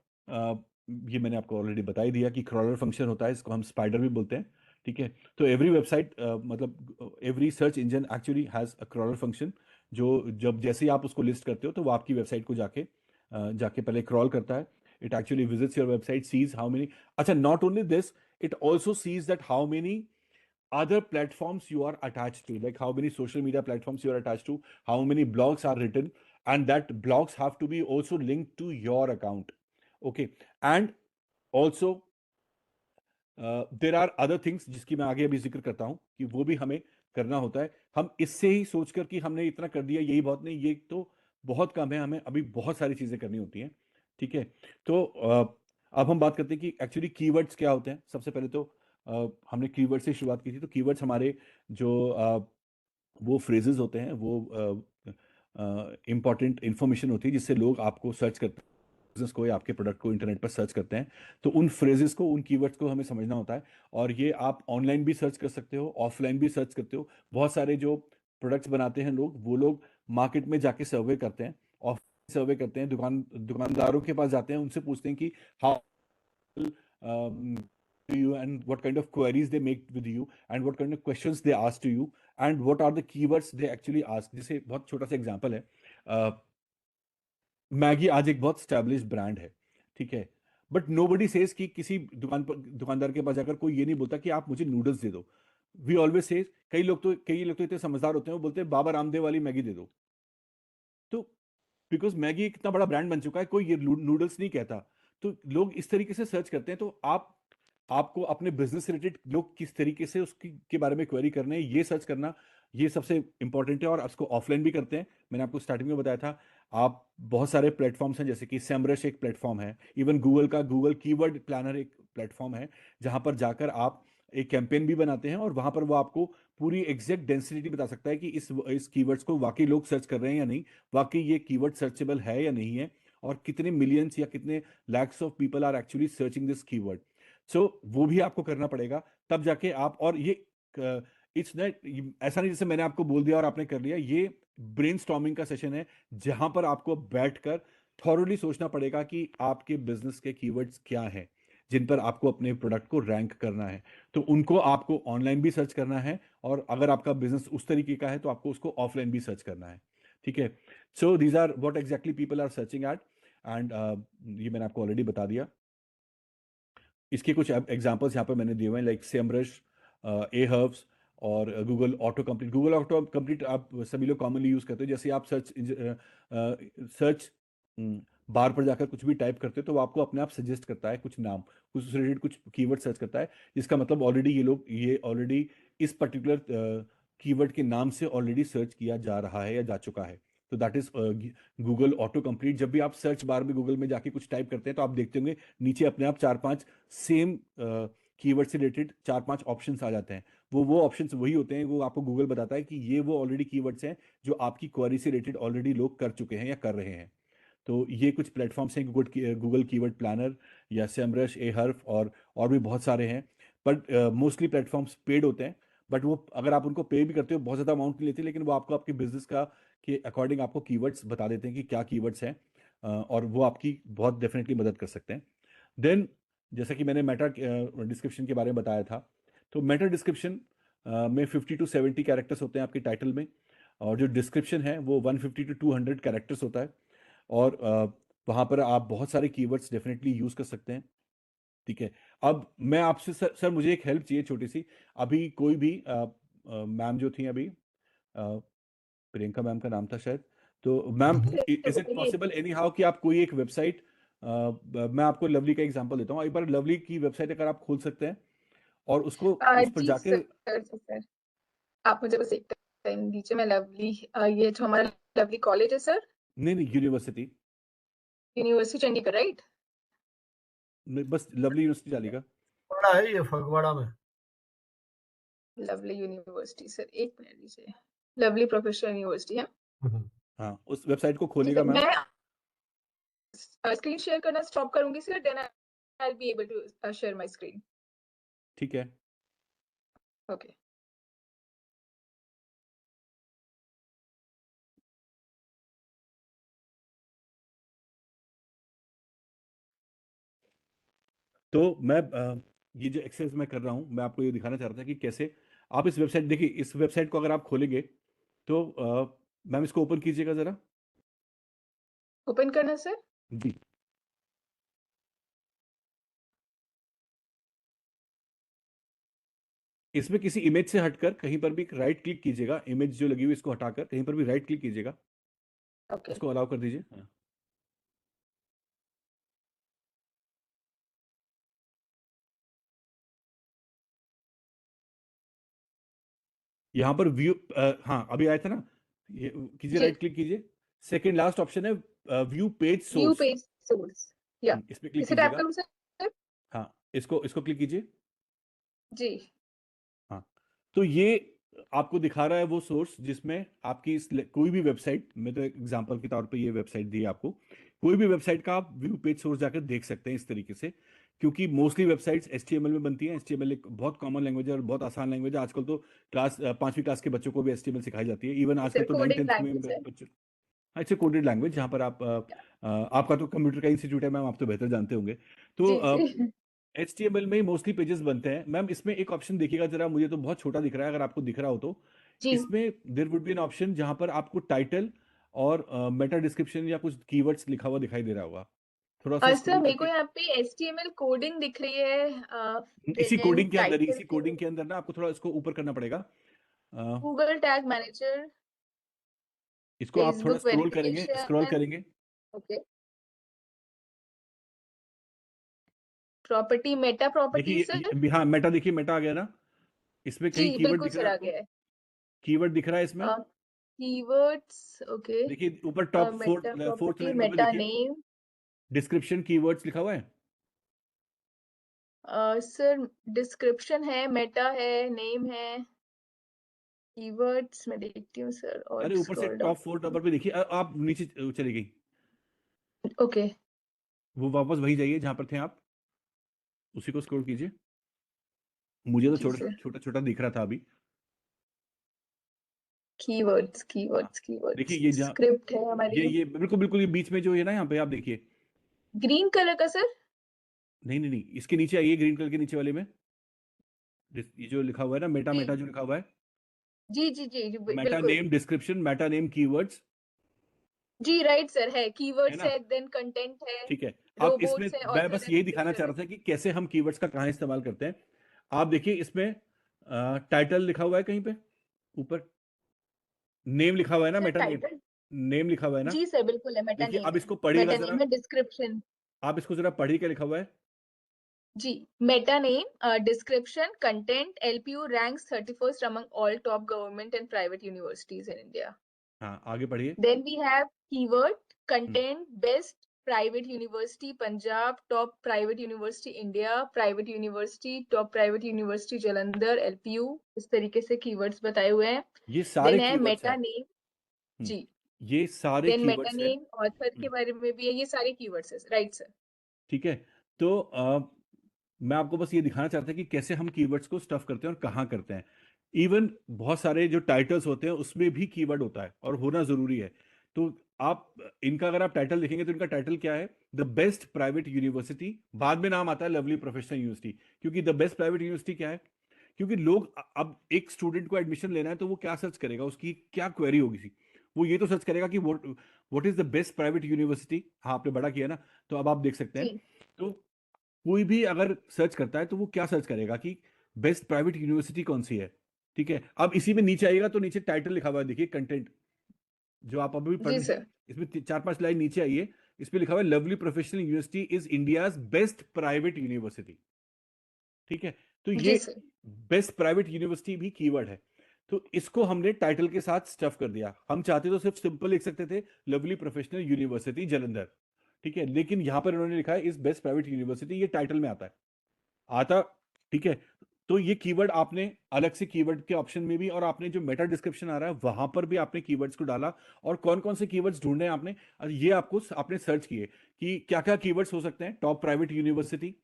ये मैंने आपको ऑलरेडी बता ही दिया कि क्रॉलर फंक्शन होता है, इसको हम स्पाइडर भी बोलते हैं, ठीक है। तो एवरी वेबसाइट मतलब every search engine actually has a crawler function, जो जब जैसे ही आप उसको लिस्ट करते हो तो वो आपकी वेबसाइट को जाके पहले क्रॉल करता है। It actually visits your website, sees how many, अच्छा not only this, it also sees that how many other platforms you are attached to, like how many social media platforms you are attached to, how many blogs are written, and that blogs have to be also linked to your account, okay। And also there are other things जिसकी मैं आगे अभी जिक्र करता हूं कि वो भी हमें करना होता है। हम इससे ही सोचकर कि हमने इतना कर दिया यही बहुत नहीं, ये तो बहुत कम है, हमें अभी बहुत सारी चीजें करनी होती हैं, ठीक है। तो अब हम बात करते हैं कि एक्चुअली कीवर्ड्स क्या होते हैं। सबसे पहले तो हमने कीवर्ड से शुरुआत की थी, तो कीवर्ड्स हमारे जो वो फ्रेजेस होते हैं, वो इंपॉर्टेंट इंफॉर्मेशन होती है जिससे लोग आपको सर्च करते हैं, बिजनेस को या आपके प्रोडक्ट को इंटरनेट पर सर्च करते हैं। तो उन फ्रेजेस को, उन कीवर्ड्स को हमें समझना होता है, और ये आप ऑनलाइन भी सर्च कर सकते हो, ऑफलाइन भी सर्च करते हो। बहुत सारे जो प्रोडक्ट्स बनाते हैं लोग, वो लोग मार्केट में जाके सर्वे करते हैं, सर्वे करते हैं, दुकानदारों के पास जाते हैं, उनसे पूछते हैं कि how you and what kind of queries they make with you and what kind of questions they ask to you and what are the keywords they actually ask. जैसे बहुत छोटा सा एग्जांपल है, मैगी आज एक बहुत स्टैब्लिश ब्रांड है, ठीक है, बट नोबडी सेज कि किसी दुकानदार के पास जाकर कोई ये नहीं बोलता कि आप मुझे नूडल्स दे दो. वी ऑलवेज से कई लोग तो इतने समझदार होते हैं, वो बोलते हैं बाबा रामदेव वाली मैगी दे दो. तो बिकॉज मैगी एक इतना बड़ा ब्रांड बन चुका है, कोई ये नूडल्स नहीं कहता. तो लोग इस तरीके से सर्च करते हैं. तो आपको अपने बिजनेस से रिलेटेड लोग किस तरीके से उसकी के बारे में क्वेरी करने हैं, ये सर्च करना, ये सबसे इंपॉर्टेंट है. और उसको ऑफलाइन भी करते हैं. मैंने आपको स्टार्टिंग में बताया था, आप बहुत सारे प्लेटफॉर्म्स हैं, जैसे कि सेमरश एक प्लेटफॉर्म है, इवन गूगल कीवर्ड प्लानर एक प्लेटफॉर्म है, जहां पर जाकर आप एक कैंपेन भी बनाते हैं और वहां पर वो आपको पूरी एग्जैक्ट डेंसिटी बता सकता है कि इस कीवर्ड्स को वाकई लोग सर्च कर रहे हैं या नहीं, वाकई ये कीवर्ड सर्चेबल है या नहीं है, और कितने मिलियंस या कितने lakhs of people are actually searching this keyword. So वो भी आपको करना पड़ेगा, तब जाके आप. और ये इट्स नॉट ऐसा नहीं जैसे मैंने आपको बोल दिया और आपने कर लिया. ये ब्रेनस्टॉर्मिंग का सेशन है, जहां पर आपको बैठकर थॉरली सोचना पड़ेगा कि आपके बिजनेस के कीवर्ड्स क्या हैं जिन पर आपको अपने प्रोडक्ट को रैंक करना है. तो उनको आपको ऑनलाइन भी सर्च करना है, और अगर आपका बिजनेस उस तरीके का है तो आपको उसको ऑफलाइन भी सर्च करना है. ठीक है. So these are what exactly people are searching at. एंड ये मैंने आपको ऑलरेडी बता दिया. इसके कुछ एग्जांपल्स यहाँ पे मैंने दिए हुए हैं, लाइक सेमरश, एहर्ब्स और गूगल ऑटो कंप्लीट आप सभी लोग कॉमनली यूज करते हो. जैसे आप सर्च बार पर जाकर कुछ भी टाइप करते हो तो वो आपको अपने आप सजेस्ट करता है कुछ नाम, कुछ उससे रिलेटेड कुछ कीवर्ड सर्च करता है, जिसका मतलब ऑलरेडी ये ऑलरेडी इस पर्टिकुलर कीवर्ड के नाम से ऑलरेडी सर्च किया जा रहा है या जा चुका है. तो that is Google auto complete. जब भी आप सर्च बार में गूगल में जाके कुछ टाइप करते हैं तो आप देखते होंगे नीचे अपने आप 4-5 सेम कीवर्ड से रिलेटेड 4-5 ऑप्शंस आ जाते हैं. वो ऑप्शंस वही होते हैं, वो आपको गूगल बताता है कि ये वो ऑलरेडी कीवर्ड्स हैं जो आपकी क्वेरी से रिलेटेड ऑलरेडी लोग कर चुके हैं या कर रहे हैं. तो ये कुछ प्लेटफॉर्म्स हैं, गूगल कीवर्ड प्लानर या सेमरश, एहर्फ और भी बहुत सारे हैं. बट मोस्टली प्लेटफॉर्म्स पेड होते हैं, बट वो अगर आप उनको पे भी करते हो बहुत ज़्यादा अमाउंट नहीं लेते, लेकिन वो आपको आपके बिजनेस का के अकॉर्डिंग आपको कीवर्ड्स बता देते हैं कि क्या कीवर्ड्स हैं, और वो आपकी बहुत डेफिनेटली मदद कर सकते हैं. देन जैसा कि मैंने मेटा डिस्क्रिप्शन के बारे में बताया था, तो मेटा डिस्क्रिप्शन में 50 to 70 कैरेक्टर्स होते हैं आपके टाइटल में, और जो डिस्क्रिप्शन है वो 150 to 200 कैरेक्टर्स होता है. और वहाँ पर आप बहुत सारे कीवर्ड्स डेफिनेटली यूज़ कर सकते हैं. ठीक है. अब मैं आपसे सर मुझे एक हेल्प चाहिए छोटी सी. अभी कोई भी मैम जो थी अभी, प्रियंका मैम का नाम था शायद, तो ma'am is it possible any how कि आप कोई एक वेबसाइट, मैं आपको लवली का एग्जांपल देता हूँ, एक बार लवली की वेबसाइट अगर आप खोल सकते हैं और उसको उस पर जी जाके. सर, आप मुझे बस एक टाइम दीजिए. मैं लवली, ये जो हमारा लवली कॉलेज है सर, नहीं यूनिवर्सिटी, यूनिवर्सिटी चंडीगढ़, राइट? बस लवली यूनिवर्सिटी डालिएगा. बड़ा है ये फगवाड़ा में. लवली यूनिवर्सिटी सर, एक मिनट दीजिए. लवली प्रोफेशनल यूनिवर्सिटी है. हाँ, उस वेबसाइट को जी खोलिएगा सर, मैम. मैं स्क्रीन शेयर करना स्टॉप करूंगी sir, then I will be able to share my screen. ठीक है. ओके. तो मैं ये जो एक्सरसाइज मैं कर रहा हूँ, मैं आपको ये दिखाना चाह रहा था कि कैसे आप इस वेबसाइट, देखिए इस वेबसाइट को अगर आप खोलेंगे तो मैम इसको ओपन कीजिएगा जरा. ओपन करना सर. जी. इसमें किसी इमेज से हटकर कहीं पर भी राइट क्लिक कीजिएगा, इमेज जो लगी हुई इसको हटाकर कहीं पर भी राइट क्लिक कीजिएगा. ओके. इसको अलाउ कर दीजिए. हाँ. यहाँ पर व्यू, हाँ अभी आया था ना, ये कीजिए, जी. राइट क्लिक कीजिए. सेकंड लास्ट ऑप्शन है view page view source. Page source. या इस पे क्लिक इसे टैप कीजिएगा. करूं सर? हाँ, इसको क्लिक कीजिए. जी. हाँ, तो ये आपको दिखा रहा है वो सोर्स जिसमें आपकी कोई भी वेबसाइट, मैं तो एग्जांपल के तौर पे ये वेबसाइट दी है आपको, कोई भी वेबसाइट का आप व्यू पेज सोर्स जाकर देख सकते हैं इस तरीके से, क्योंकि मोस्टली वेबसाइट्स HTML में बनती हैं. HTML एक बहुत कॉमन लैंग्वेज है और बहुत आसान लैंग्वेज है. आजकल तो 5वीं क्लास के बच्चों को भी HTML सिखाई जाती है, इवन आजकल सर तो 9th कोडिंग 10th में लैंग्वेज है. बच्चे. हाँ, इट्स कोडेड लैंग्वेज जहाँ पर आप आपका तो कंप्यूटर का इंस्टीट्यूट है मैम, आप तो बेहतर जानते होंगे। तो जी जी HTML में मोस्टली पेजेस बनते हैं मैम। इसमें एक ऑप्शन देखिएगा जरा, मुझे तो बहुत छोटा दिख रहा है, अगर आपको दिख रहा हो तो जी इसमें there would be an option जहां पर आपको टाइटल और मेटा डिस्क्रिप्शन या कुछ कीवर्ड्स लिखा हुआ दिखाई दे रहा होगा। थोड़ा सा सर स्क्रॉल मेरे को करके यहाँ पे HTML कोडिंग दिख रही है, इसी देन कोडिंग के अंदर ही, टाइटल इसी कोडिंग के अंदर ना आपको थोड़ा इसको ऊपर करना पड़ेगा। अ, गूगल टैग मैनेजर, इसको आप थोड़ा फेसबुक स्क्रॉल वेरिफिकेशन, करेंगे। ओके, प्रॉपर्टी, मेटा प्रॉपर्टी देखिए सर। हाँ मेटा, देखिए मेटा आ गया ना। इसमें जी कहीं कीवर्ड बिल्कुल दिख रहा सर है आ आपको? गया है। कीवर्ड दिख रहा है इसमें? कीवर्ड्स, ओके, देखिए ऊपर top Meta fourth property, line पे मेटा देखिए, नेम, डिस्क्रिप्शन कीवर्ड्स लिखा हुआ है। सर डिस्क्रिप्शन है, मेटा है, नेम है, कीवर्ड्स मैं देखती हूँ सर और अरे ऊपर से स्क्रॉल डाउन। टॉप 4 नंबर पे देखिए, आप नीचे चली गई। ओके वो वापस वही जाइए जहां पर थे आप, उसी को स्क्रॉल कीजिए। मुझे तो जी छोटा सर, छोटा छोटा दिख रहा था अभी। कीवर्ड्स हाँ, कीवर्ड्स देखिए कीवर्ड्स ये जहाँ, स्क्रिप्ट है हमारी, ये बिल्कुल बिल्कुल ये बीच में जो है ना, यहाँ पे आप देखिए। ग्रीन कलर का सर। नहीं नहीं नहीं, इसके नीचे आइए, ग्रीन कलर के नीचे वाले में। ये जो लिखा हुआ है ना, मेटा, जी मेटा जो लिखा हुआ है, जी जी जी जी, मेटा बिल्कुल name description, meta name keywords, जी, राइट सर, है है कीवर्ड्स ना? है, देन कंटेंट है, ठीक है। अब इसमें रोबोट्स है, मैं ऑथर बस है, यही दिखाना चाह पब्लिशर है। रहा था कि कैसे हम कीवर्ड्स का कहाँ इस्तेमाल करते हैं। आप देखिए इसमें टाइटल लिखा हुआ है कहीं पे ऊपर, नेम लिखा हुआ है ना, sir Meta name, title, name लिखा हुआ है ना। जी सर बिल्कुल है, मेटा देखिए नेम अब है, इसको पढ़िएगा मेटा जरा, नेम है, डिस्क्रिप्शन, आप इसको जरा पढ़िए क्या लिखा हुआ है। जी, meta name, description, content, LPU ranks 31st among all top government and private universities in India. हाँ आगे पढ़िए। Then we have keyword, hmm, content, best private university Punjab, top private university India, private university, top private university Jalandhar, LPU, इस तरीके से keywords बताए हुए हैं। ये सारे Then है कीवर्ड्स मेटा हैं। नेम, हम्म, जी, ये सारे देन मेटा कीवर्ड्स हैं। नेम, ऑथर के बारे में भी है, ये सारे कीवर्ड्स है, राइट सर। ठीक है। तो मैं आपको बस ये दिखाना चाहता हूँ कि कैसे हम कीवर्ड्स को स्टफ करते हैं और कहाँ करते हैं। इवन बहुत सारे जो टाइटल्स होते हैं उसमें भी कीवर्ड होता है और होना जरूरी है। तो आप इनका अगर आप टाइटल देखेंगे तो इनका टाइटल क्या है, द बेस्ट प्राइवेट यूनिवर्सिटी, बाद में नाम आता है लवली प्रोफेशनल यूनिवर्सिटी। क्योंकि द बेस्ट प्राइवेट यूनिवर्सिटी क्या है, क्योंकि लोग अब एक स्टूडेंट को एडमिशन लेना है तो वो क्या सर्च करेगा, उसकी क्या क्वेरी होगी, वो ये तो सर्च करेगा कि what is the best private university. हाँ आपने बड़ा किया ना, तो अब आप देख सकते हैं। जी तो कोई भी अगर सर्च करता है तो वो क्या सर्च करेगा कि बेस्ट प्राइवेट यूनिवर्सिटी कौन सी है। ठीक है। अब इसी में नीचे आइएगा तो नीचे टाइटल लिखा हुआ है, देखिए कंटेंट जो आप अभी पढ़ जी रहे हैं, सर, इसमें 4-5 लाइन नीचे आइए, इस पे लिखा हुआ है lovely professional university is India's best private university. ठीक है। तो ये जी सर, बेस्ट प्राइवेट यूनिवर्सिटी भी कीवर्ड है। तो इसको हमने टाइटल के साथ स्टफ कर दिया। हम चाहते तो सिर्फ सिंपल लिख सकते थे लवली प्रोफेशनल यूनिवर्सिटी जालंधर, ठीक है, लेकिन यहां पर इन्होंने लिखा है इस बेस्ट प्राइवेट यूनिवर्सिटी, ये टाइटल में आता है, आता, ठीक है। तो ये कीवर्ड आपने अलग से कीवर्ड के ऑप्शन में भी, और आपने जो मेटा डिस्क्रिप्शन आ रहा है वहां पर भी आपने कीवर्ड्स को डाला, और कौन कौन से कीवर्ड्स ढूंढने हैं आपने, और ये आपको आपने सर्च किए कि क्या क्या कीवर्ड्स हो सकते हैं। टॉप प्राइवेट यूनिवर्सिटी,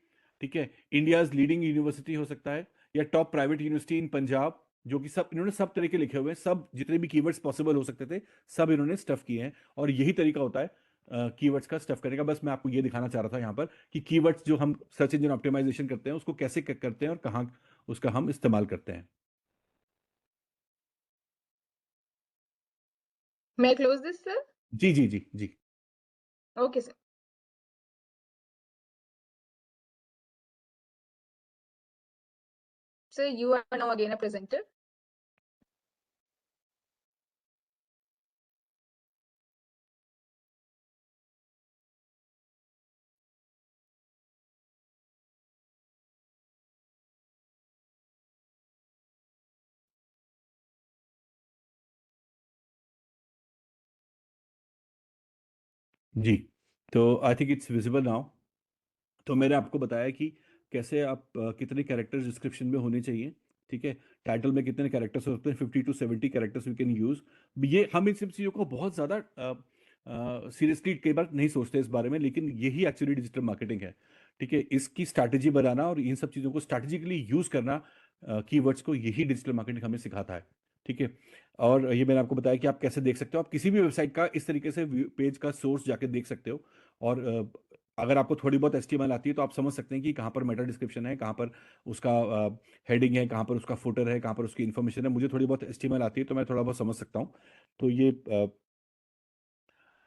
ठीक है, इंडियाज लीडिंग यूनिवर्सिटी हो सकता है, या टॉप प्राइवेट यूनिवर्सिटी इन पंजाब, जो कि सब इन्होंने सब तरह के लिखे हुए हैं, सब जितने भी कीवर्ड्स पॉसिबल हो सकते थे सब इन्होंने स्टफ किए हैं। और यही तरीका होता है कीवर्ड्स का स्टफ करने का। बस मैं आपको ये दिखाना चाह रहा था यहाँ पर कि कीवर्ड्स जो हम सर्च इंजन ऑप्टिमाइजेशन करते हैं उसको कैसे करते हैं और कहाँ उसका हम इस्तेमाल करते हैं। मैं क्लोज दिस सर, जी जी जी जी। Okay sir. Sir, you are now again a presenter. जी, तो I think it's visible now. तो मैंने आपको बताया कि कैसे आप कितने कैरेक्टर्स डिस्क्रिप्शन में होने चाहिए, ठीक है, टाइटल में कितने कैरेक्टर्स होते हैं, 50 to 70 characters we can use. ये हम इन सब चीज़ों को बहुत ज़्यादा सीरियसली कई बार नहीं सोचते इस बारे में, लेकिन यही एक्चुअली डिजिटल मार्केटिंग है। ठीक है, इसकी स्ट्रैटेजी बनाना और इन सब चीज़ों को स्ट्रैटेजिकली यूज करना, कीवर्ड्स को, यही डिजिटल मार्केटिंग हमें सिखाता है। ठीक है। और ये मैंने आपको बताया कि आप कैसे देख सकते हो, आप किसी भी वेबसाइट का इस तरीके से पेज का सोर्स जाके देख सकते हो। और अगर आपको थोड़ी बहुत HTML आती है तो आप समझ सकते हैं कि कहाँ पर मेटा डिस्क्रिप्शन है, कहाँ पर उसका हेडिंग है, कहाँ पर उसका फुटर है, कहाँ पर उसकी इन्फॉर्मेशन है। मुझे थोड़ी बहुत HTML आती है तो मैं थोड़ा बहुत समझ सकता हूँ। तो ये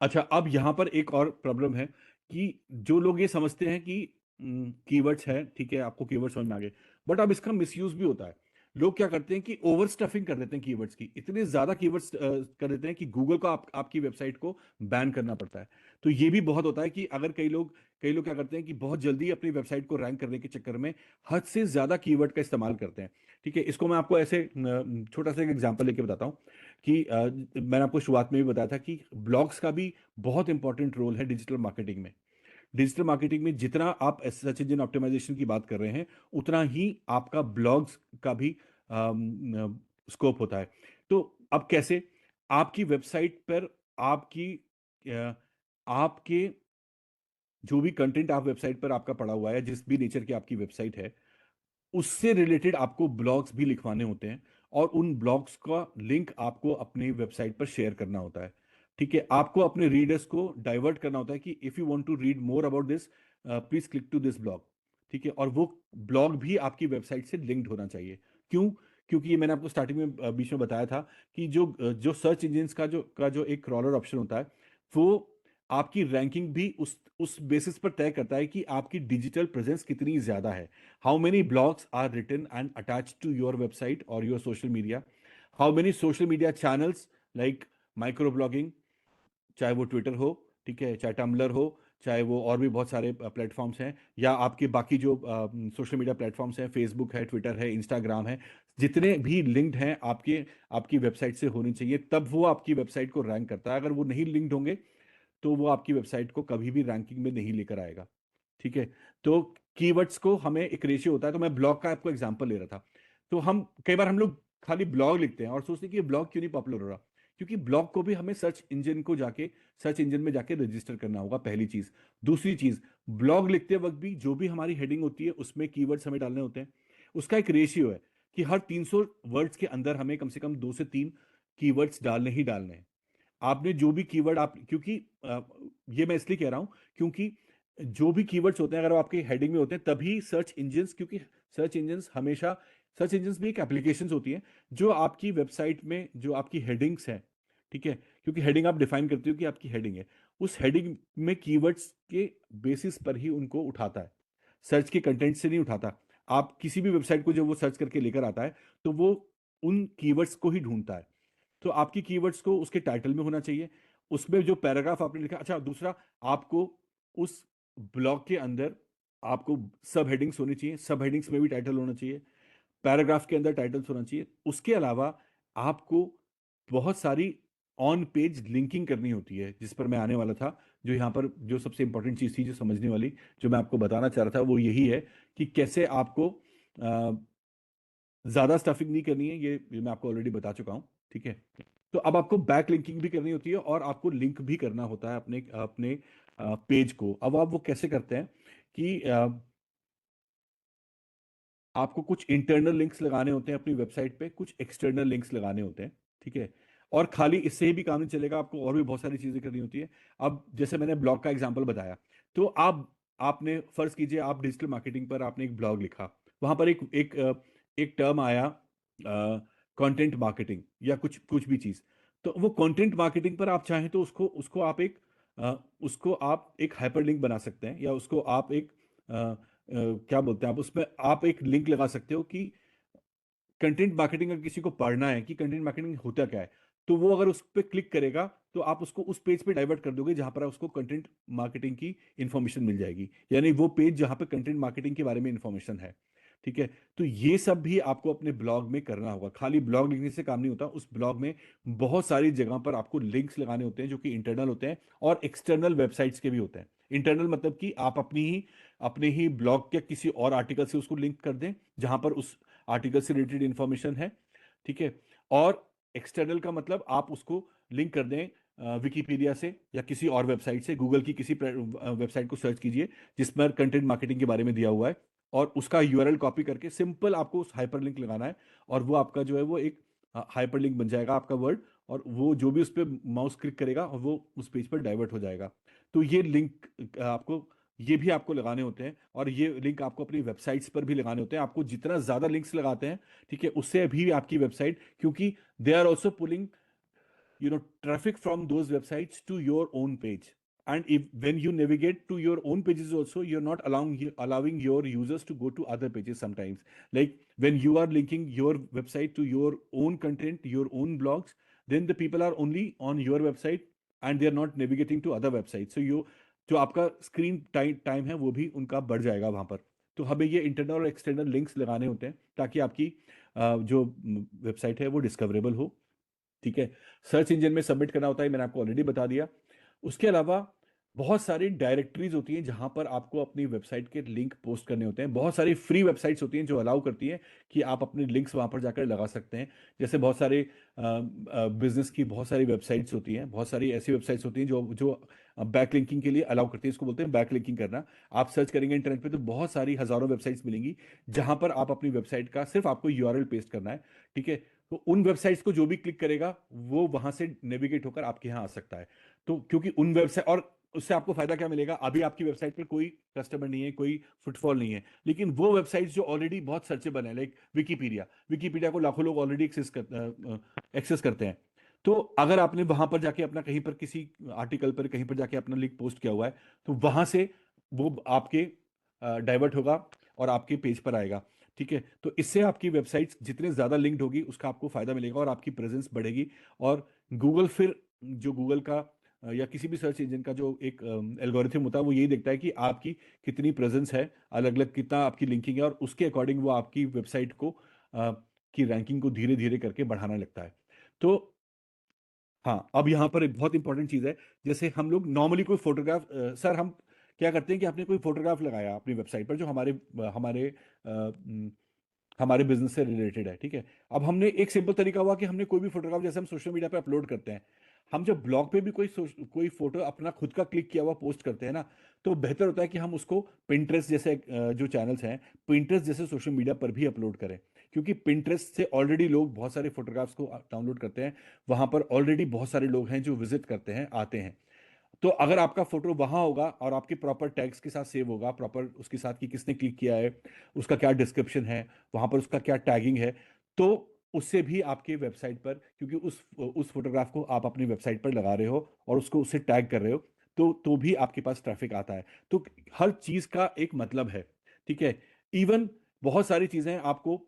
अच्छा, अब यहाँ पर एक और प्रॉब्लम है कि जो लोग ये समझते हैं कि कीवर्ड्स है, ठीक है, आपको कीवर्ड समझ में आ गए, बट अब इसका मिसयूज भी होता है। लोग क्या करते हैं कि ओवर स्टफिंग कर देते हैं कीवर्ड्स की, इतने ज्यादा कीवर्ड्स कर देते हैं कि गूगल को आपकी वेबसाइट को बैन करना पड़ता है। तो ये भी बहुत होता है कि अगर कई लोग क्या करते हैं कि बहुत जल्दी अपनी वेबसाइट को रैंक करने के चक्कर में हद से ज्यादा कीवर्ड का इस्तेमाल करते हैं। ठीक है, इसको मैं आपको ऐसे छोटा सा एक एग्जांपल लेके बताता हूँ कि मैंने आपको शुरुआत में भी बताया था कि ब्लॉग्स का भी बहुत इंपॉर्टेंट रोल है डिजिटल मार्केटिंग में। डिजिटल मार्केटिंग में जितना आप सर्च इंजन ऑप्टिमाइजेशन की बात कर रहे हैं, उतना ही आपका ब्लॉग्स का भी स्कोप होता है। तो अब कैसे आपकी वेबसाइट पर आपकी आपके जो भी कंटेंट आप वेबसाइट पर आपका पड़ा हुआ है, जिस भी नेचर की आपकी वेबसाइट है, उससे रिलेटेड आपको ब्लॉग्स भी लिखवाने होते हैं और उन ब्लॉग्स का लिंक आपको अपनी वेबसाइट पर शेयर करना होता है। ठीक है, आपको अपने रीडर्स को डाइवर्ट करना होता है कि if you want to read more about this, please click to this blog. ठीक है, और वो ब्लॉग भी आपकी वेबसाइट से लिंक्ड होना चाहिए। क्यों? क्योंकि ये मैंने आपको स्टार्टिंग में बीच में बताया था कि जो सर्च इंजिन का जो एक क्रॉलर ऑप्शन होता है, वो आपकी रैंकिंग भी उस बेसिस पर तय करता है कि आपकी डिजिटल प्रेजेंस कितनी ज्यादा है। How many blogs are written and attached to your website or your social media? How many social media channels like microblogging, चाहे वो ट्विटर हो, ठीक है, चाहे टम्बलर हो, चाहे वो और भी बहुत सारे प्लेटफॉर्म्स हैं, या आपके बाकी जो सोशल मीडिया प्लेटफॉर्म्स हैं, फेसबुक है, ट्विटर है, इंस्टाग्राम है, जितने भी लिंक्ड हैं आपकी वेबसाइट से होनी चाहिए, तब वो आपकी वेबसाइट को रैंक करता है। अगर वो नहीं लिंक्ड होंगे तो वो आपकी वेबसाइट को कभी भी रैंकिंग में नहीं लेकर आएगा। ठीक है, तो कीवर्ड्स को हमें एक रेशियो होता है। तो मैं ब्लॉग का आपको एग्जांपल ले रहा था। तो कई बार हम लोग खाली ब्लॉग लिखते हैं और सोचते हैं कि ये ब्लॉग क्यों नहीं पॉपुलर हो रहा, क्योंकि ब्लॉग को भी हमें सर्च इंजन में जाके रजिस्टर करना होगा, पहली चीज। दूसरी चीज, ब्लॉग लिखते वक्त भी जो भी हमारी हेडिंग होती है उसमें कीवर्ड्स हमें डालने होते हैं। उसका एक रेशियो है कि हर 300 वर्ड्स के अंदर हमें कम से कम 2 से 3 कीवर्ड्स डालने ही डालने हैं। आपने जो भी कीवर्ड आप क्योंकि ये मैं इसलिए कह रहा हूं क्योंकि जो भी कीवर्ड्स होते हैं अगर वो आपके हेडिंग में होते हैं, तभी सर्च इंजन्स, क्योंकि सर्च इंजन्स भी एक एप्लीकेशंस होती हैं जो आपकी वेबसाइट में जो आपकी हेडिंग्स हैं, ठीक है, क्योंकि हेडिंग आप डिफाइन करते हो कि आपकी हेडिंग है, उस हेडिंग में कीवर्ड्स के बेसिस पर ही उनको उठाता है, सर्च के कंटेंट से नहीं उठाता। आप किसी भी वेबसाइट को जब वो सर्च करके लेकर आता है तो वो उन कीवर्ड्स को ही ढूंढता है। तो आपकी कीवर्ड्स को उसके टाइटल में होना चाहिए, उसमें जो पैराग्राफ आपने लिखा। अच्छा, दूसरा, आपको उस ब्लॉग के अंदर आपको सब हेडिंग्स होनी चाहिए, सब हेडिंग्स में भी टाइटल होना चाहिए, पैराग्राफ के अंदर टाइटल्स होना चाहिए। उसके अलावा आपको बहुत सारी ऑन पेज लिंकिंग करनी होती है, जिस पर मैं आने वाला था। जो यहाँ पर जो सबसे इंपॉर्टेंट चीज़ थी जो समझने वाली, जो मैं आपको बताना चाह रहा था, वो यही है कि कैसे आपको ज़्यादा स्टफिंग नहीं करनी है। ये मैं आपको ऑलरेडी बता चुका हूँ। ठीक है, तो अब आपको बैक लिंकिंग भी करनी होती है और आपको लिंक भी करना होता है अपने अपने पेज को। अब आप वो कैसे करते हैं कि आपको कुछ इंटरनल लिंक्स लगाने होते हैं अपनी वेबसाइट पे, कुछ एक्सटर्नल लिंक्स लगाने होते हैं। ठीक है, और खाली इससे ही भी काम नहीं चलेगा, आपको और भी बहुत सारी चीजें करनी होती है। अब जैसे मैंने ब्लॉग का एग्जांपल बताया, तो आपने फर्ज कीजिए आप डिजिटल मार्केटिंग पर आपने एक ब्लॉग लिखा, वहां पर एक टर्म आया कंटेंट मार्केटिंग या कुछ कुछ भी चीज। तो वो कंटेंट मार्केटिंग पर आप चाहें तो उसको आप एक हाइपरलिंक बना सकते हैं, या उसको आप क्या बोलते हैं, आप उसमें आप एक लिंक लगा सकते हो कि कंटेंट मार्केटिंग अगर किसी को पढ़ना है कि कंटेंट मार्केटिंग होता क्या है, तो वो अगर उस पर क्लिक करेगा तो आप उसको उस पेज पे डाइवर्ट कर दोगे जहां पर उसको कंटेंट मार्केटिंग की इंफॉर्मेशन मिल जाएगी, यानी वो पेज जहां पे कंटेंट मार्केटिंग के बारे में इंफॉर्मेशन है। ठीक है, तो ये सब भी आपको अपने ब्लॉग में करना होगा। खाली ब्लॉग लिखने से काम नहीं होता, उस ब्लॉग में बहुत सारी जगह पर आपको लिंक्स लगाने होते हैं जो कि इंटरनल होते हैं और एक्सटर्नल वेबसाइट्स के भी होते हैं। इंटरनल मतलब कि आप अपने ही ब्लॉग के किसी और आर्टिकल से उसको लिंक कर दें जहां पर उस आर्टिकल से रिलेटेड इंफॉर्मेशन है। ठीक है, और एक्सटर्नल का मतलब आप उसको लिंक कर दें विकीपीडिया से या किसी और वेबसाइट से, गूगल की किसी वेबसाइट को सर्च कीजिए जिस पर कंटेंट मार्केटिंग के बारे में दिया हुआ है, और उसका यूआरएल कॉपी करके सिंपल आपको उस हाइपरलिंक लगाना है, और वो आपका जो है वो एक हाइपरलिंक बन जाएगा आपका वर्ड, और वो जो भी उस पर माउस क्लिक करेगा और वो उस पेज पर डाइवर्ट हो जाएगा। तो ये लिंक आपको, ये भी आपको लगाने होते हैं, और ये लिंक आपको अपनी वेबसाइट्स पर भी लगाने होते हैं। आपको जितना ज्यादा लिंक्स लगाते हैं, ठीक है, उससे भी आपकी वेबसाइट, क्योंकि दे आर also pulling traffic from those websites to your own page. And if when you navigate to your own pages also, you're not allowing your users to go to other pages sometimes. Like when you are linking your website to your own content, your own blogs, then the people are only on your website and they are not navigating to other websites. So जो आपका screen time है वो भी उनका बढ़ जाएगा वहां पर। तो हमें ये इंटरनल और एक्सटर्नल लिंक्स लगाने होते हैं ताकि आपकी जो वेबसाइट है वो डिस्कवरेबल हो। ठीक है, सर्च इंजन में सबमिट करना होता है, मैंने आपको ऑलरेडी बता दिया। उसके अलावा बहुत सारी डायरेक्टरीज होती हैं जहां पर आपको अपनी वेबसाइट के लिंक पोस्ट करने होते हैं। बहुत सारी फ्री वेबसाइट्स होती हैं जो अलाउ करती हैं कि आप अपने लिंक्स वहां पर जाकर लगा सकते हैं। जैसे बहुत सारे बिजनेस की बहुत सारी वेबसाइट्स होती हैं, बहुत सारी ऐसी वेबसाइट्स होती हैं जो जो बैक लिंकिंग के लिए अलाउ करती है। इसको बोलते हैं बैक लिंकिंग करना। आप सर्च करेंगे इंटरनेट पे तो बहुत सारी हजारों वेबसाइट्स मिलेंगी जहां पर आप अपनी वेबसाइट का सिर्फ आपको यूआरएल पेस्ट करना है। ठीक है, तो उन वेबसाइट्स को जो भी क्लिक करेगा वो वहां से नेविगेट होकर आपके यहाँ आ सकता है। तो क्योंकि उन वेबसाइट, और उससे आपको फायदा क्या मिलेगा, अभी आपकी वेबसाइट पर कोई कस्टमर नहीं है, कोई फुटफॉल नहीं है, लेकिन वो वेबसाइट्स जो ऑलरेडी बहुत सर्चेबल है, लाइक विकीपीडिया को लाखों लोग ऑलरेडी एक्सेस करते हैं। तो अगर आपने वहां पर जाके अपना कहीं पर किसी आर्टिकल पर कहीं पर जाके अपना लिंक पोस्ट किया हुआ है, तो वहां से वो आपके डाइवर्ट होगा और आपके पेज पर आएगा। ठीक है, तो इससे आपकी वेबसाइट जितने ज्यादा लिंक्ड होगी उसका आपको फायदा मिलेगा और आपकी प्रेजेंस बढ़ेगी। और गूगल फिर जो गूगल का या किसी भी सर्च इंजन का जो एक एल्गोरिथम होता है वो यही देखता है कि आपकी कितनी प्रेजेंस है, अलग अलग कितना आपकी लिंकिंग है, और उसके अकॉर्डिंग वो आपकी वेबसाइट को की रैंकिंग को धीरे धीरे करके बढ़ाना लगता है। तो हाँ, अब यहाँ पर एक बहुत इंपॉर्टेंट चीज है। जैसे हम लोग नॉर्मली कोई फोटोग्राफ, सर हम क्या करते हैं कि आपने कोई फोटोग्राफ लगाया अपनी वेबसाइट पर जो हमारे हमारे हमारे बिजनेस से रिलेटेड है। ठीक है, अब हमने एक सिंपल तरीका हुआ कि हमने कोई भी फोटोग्राफ जैसे हम सोशल मीडिया पे अपलोड करते हैं, हम जब ब्लॉग पे भी कोई फोटो अपना खुद का क्लिक किया हुआ पोस्ट करते हैं ना, तो बेहतर होता है कि हम उसको पिंटरेस्ट जैसे जो चैनल्स हैं, पिंटरेस्ट जैसे सोशल मीडिया पर भी अपलोड करें। क्योंकि पिंटरेस्ट से ऑलरेडी लोग बहुत सारे फोटोग्राफ्स को डाउनलोड करते हैं, वहां पर ऑलरेडी बहुत सारे लोग हैं जो विजिट करते हैं, आते हैं। तो अगर आपका फोटो वहां होगा और आपके प्रॉपर टैग्स के साथ सेव होगा, प्रॉपर उसके साथ कि किसने क्लिक किया है, उसका क्या डिस्क्रिप्शन है, वहां पर उसका क्या टैगिंग है, तो उससे भी आपके वेबसाइट पर, क्योंकि उस फोटोग्राफ को आप अपनी वेबसाइट पर लगा रहे हो और उसको उससे टैग कर रहे हो, तो भी आपके पास ट्रैफिक आता है। तो हर चीज का एक मतलब है। ठीक है, इवन बहुत सारी चीजें आपको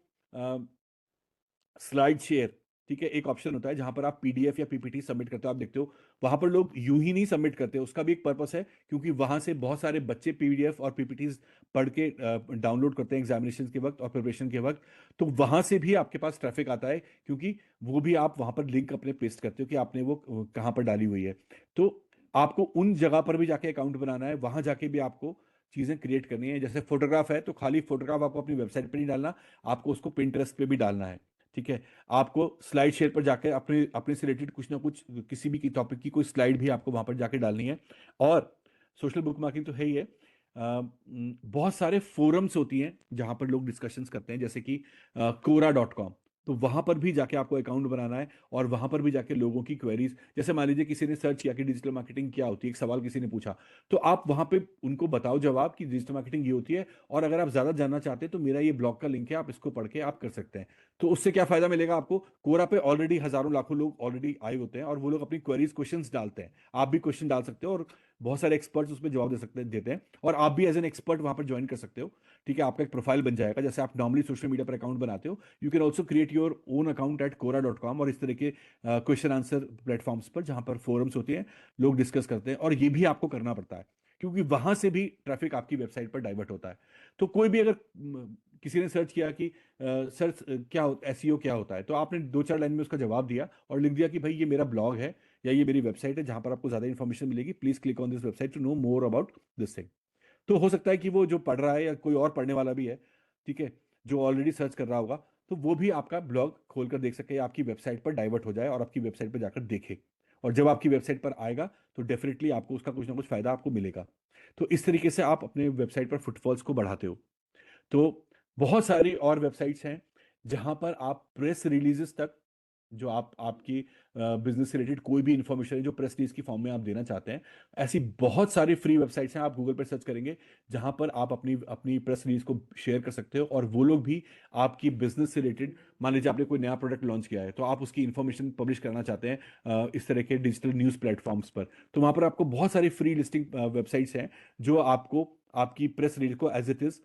स्लाइड शेयर, ठीक है, एक ऑप्शन होता है जहां पर आप पीडीएफ या पीपीटी सबमिट करते हो। आप देखते हो वहां पर लोग यूं ही नहीं सबमिट करते, उसका भी एक पर्पस है, क्योंकि वहां से बहुत सारे बच्चे पीडीएफ और पीपीटीज पढ़ के डाउनलोड करते हैं एग्जामिनेशन के वक्त और प्रिपरेशन के वक्त। तो वहां से भी आपके पास ट्रैफिक आता है, क्योंकि वो भी आप वहां पर लिंक अपने पेस्ट करते हो कि आपने वो कहाँ पर डाली हुई है। तो आपको उन जगह पर भी जाके अकाउंट बनाना है, वहां जाके भी आपको चीजें क्रिएट करनी है। जैसे फोटोग्राफ है तो खाली फोटोग्राफ आपको अपनी वेबसाइट पर नहीं डालना, आपको उसको पिंटरेस्ट पे भी डालना है। ठीक है, आपको स्लाइड शेयर पर जाकर अपने अपने से रिलेटेड कुछ ना कुछ किसी भी टॉपिक की कोई स्लाइड भी आपको वहां पर जाके डालनी है। और सोशल बुक मार्किंग तो है ही है, बहुत सारे फोरम्स होती हैं जहां पर लोग डिस्कशंस करते हैं, जैसे कि quora.com। तो वहां पर भी जाके आपको अकाउंट बनाना है और वहां पर भी जाके लोगों की क्वेरीज, जैसे मान लीजिए किसी ने सर्च किया कि डिजिटल मार्केटिंग क्या होती है, एक सवाल किसी ने पूछा, तो आप वहां पे उनको बताओ जवाब कि डिजिटल मार्केटिंग ये होती है, और अगर आप ज्यादा जानना चाहते हैं तो मेरा ये ब्लॉग का लिंक है, आप इसको पढ़ के आप कर सकते हैं। तो उससे क्या फायदा मिलेगा आपको, कोरा पे ऑलरेडी हजारों लाखों लोग ऑलरेडी आए होते हैं और वो लोग अपनी क्वेरीज क्वेश्चंस डालते हैं। आप भी क्वेश्चन डाल सकते हो और बहुत सारे एक्सपर्ट्स उसमें जवाब देते हैं, और आप भी एज एन एक्सपर्ट वहां पर ज्वाइन कर सकते हो। ठीक है, आपका एक प्रोफाइल बन जाएगा, जैसे आप नॉर्मली सोशल मीडिया पर अकाउंट बनाते हो, you can also create your own account at quora.com, और इस तरह के क्वेश्चन आंसर प्लेटफॉर्म्स पर जहां पर फोरम्स होते हैं, लोग डिस्कस करते हैं, और ये भी आपको करना पड़ता है क्योंकि वहां से भी ट्रैफिक आपकी वेबसाइट पर डाइवर्ट होता है। तो कोई भी अगर किसी ने सर्च किया कि सर्च एसईओ क्या होता है, तो आपने 2-4 लाइन में उसका जवाब दिया और लिख दिया कि भाई ये मेरा ब्लॉग है या ये मेरी वेबसाइट है जहां पर आपको ज्यादा इन्फॉर्मेशन मिलेगी, please click on this website to know more about this thing. तो हो सकता है कि वो जो पढ़ रहा है या कोई और पढ़ने वाला भी है, ठीक है, जो ऑलरेडी सर्च कर रहा होगा, तो वो भी आपका ब्लॉग खोलकर देख सके, आपकी वेबसाइट पर डाइवर्ट हो जाए और आपकी वेबसाइट पर जाकर देखे। और जब आपकी वेबसाइट पर आएगा तो डेफिनेटली आपको उसका कुछ ना कुछ फायदा आपको मिलेगा। तो इस तरीके से आप अपने वेबसाइट पर फुटफॉल्स को बढ़ाते हो। तो बहुत सारी और वेबसाइट्स हैं जहां पर आप प्रेस रिलीजेस तक जो आपकी बिजनेस से रिलेटेड कोई भी इंफॉर्मेशन है जो प्रेस रिलीज की फॉर्म में आप देना चाहते हैं, ऐसी बहुत सारी फ्री वेबसाइट्स हैं, आप गूगल पर सर्च करेंगे जहां पर आप अपनी अपनी प्रेस रिलीज को शेयर कर सकते हो, और वो लोग भी आपकी बिजनेस से रिलेटेड, मान लीजिए आपने कोई नया प्रोडक्ट लॉन्च किया है तो आप उसकी इन्फॉर्मेशन पब्लिश करना चाहते हैं इस तरह के डिजिटल न्यूज़ प्लेटफॉर्म्स पर, तो वहां पर आपको बहुत सारी फ्री लिस्टिंग वेबसाइट्स हैं जो आपको आपकी प्रेस रिलीज को as it is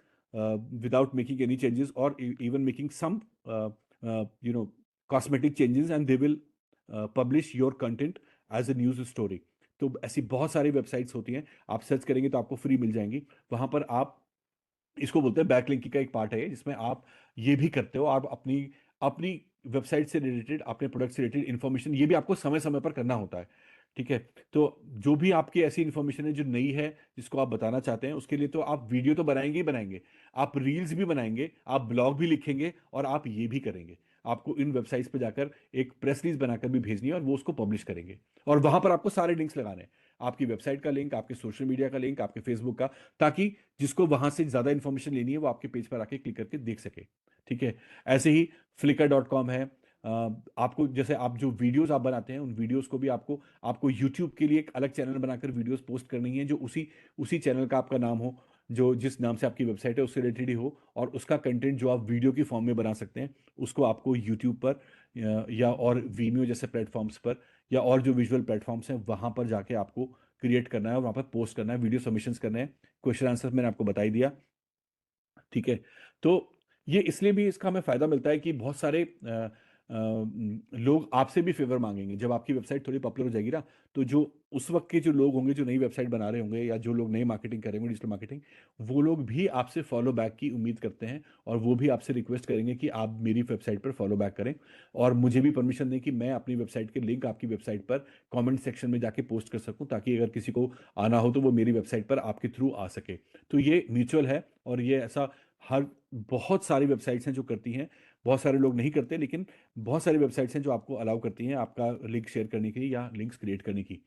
without making any changes और even making some cosmetic changes, and they will publish your content as a news story. तो ऐसी बहुत सारी वेबसाइट्स होती हैं, आप सर्च करेंगे तो आपको फ्री मिल जाएंगी। वहां पर आप, इसको बोलते हैं बैकलिंकिंग का एक पार्ट है जिसमें आप ये भी करते हो, आप अपनी अपनी वेबसाइट से रिलेटेड, अपने प्रोडक्ट से रिलेटेड इन्फॉर्मेशन, ये भी आपको समय समय पर करना होता है, ठीक है। तो जो भी आपकी ऐसी इन्फॉर्मेशन है जो नई है जिसको आप बताना चाहते हैं, उसके लिए तो आप वीडियो तो बनाएंगे ही बनाएंगे, आप रील्स भी बनाएंगे, आप ब्लॉग भी लिखेंगे, और आप ये भी करेंगे। आपको इन वेबसाइट्स पे जाकर एक प्रेस रिलीज बनाकर भी भेजनी है और वो उसको पब्लिश करेंगे, और वहां पर आपको सारे लिंक्स लगाने हैं, आपकी वेबसाइट का लिंक, आपके सोशल मीडिया का लिंक, आपके फेसबुक का, ताकि जिसको वहां से ज्यादा इंफॉर्मेशन लेनी है वो आपके पेज पर आके क्लिक करके देख सके, ठीक है। ऐसे ही flickr.com है। आपको जैसे आप जो वीडियोस आप बनाते हैं, उन वीडियोस को भी आपको आपको यूट्यूब के लिए एक अलग चैनल बनाकर वीडियोस पोस्ट करनी है, जो उसी उसी चैनल का आपका नाम हो, जो जिस नाम से आपकी वेबसाइट है उससे रिलेटेड ही हो, और उसका कंटेंट जो आप वीडियो की फॉर्म में बना सकते हैं उसको आपको यूट्यूब पर या और वीमियो जैसे प्लेटफॉर्म्स पर, या और जो विजुअल प्लेटफॉर्म्स हैं वहां पर जाके आपको क्रिएट करना है और वहां पर पोस्ट करना है, वीडियो सबमिशंस करने हैं। क्वेश्चन आंसर मैंने आपको बता ही दिया, ठीक है। तो ये इसलिए भी इसका हमें फायदा मिलता है कि बहुत सारे लोग आपसे भी फेवर मांगेंगे जब आपकी वेबसाइट थोड़ी पॉपुलर हो जाएगी ना। तो जो उस वक्त के जो लोग होंगे जो नई वेबसाइट बना रहे होंगे, या जो लोग नई मार्केटिंग करेंगे, डिजिटल मार्केटिंग, वो लोग भी आपसे फॉलो बैक की उम्मीद करते हैं, और वो भी आपसे रिक्वेस्ट करेंगे कि आप मेरी वेबसाइट पर फॉलो बैक करें, और मुझे भी परमिशन दें कि मैं अपनी वेबसाइट के लिंक आपकी वेबसाइट पर कमेंट सेक्शन में जाके पोस्ट कर सकूं, ताकि अगर किसी को आना हो तो वो मेरी वेबसाइट पर आपके थ्रू आ सके। तो ये म्यूचुअल है, और ये ऐसा हर बहुत सारी वेबसाइट्स हैं जो करती हैं, बहुत सारे लोग नहीं करते, लेकिन बहुत सारी वेबसाइट्स हैं जो आपको अलाउ करती हैं आपका लिंक शेयर करने की या लिंक्स क्रिएट करने की।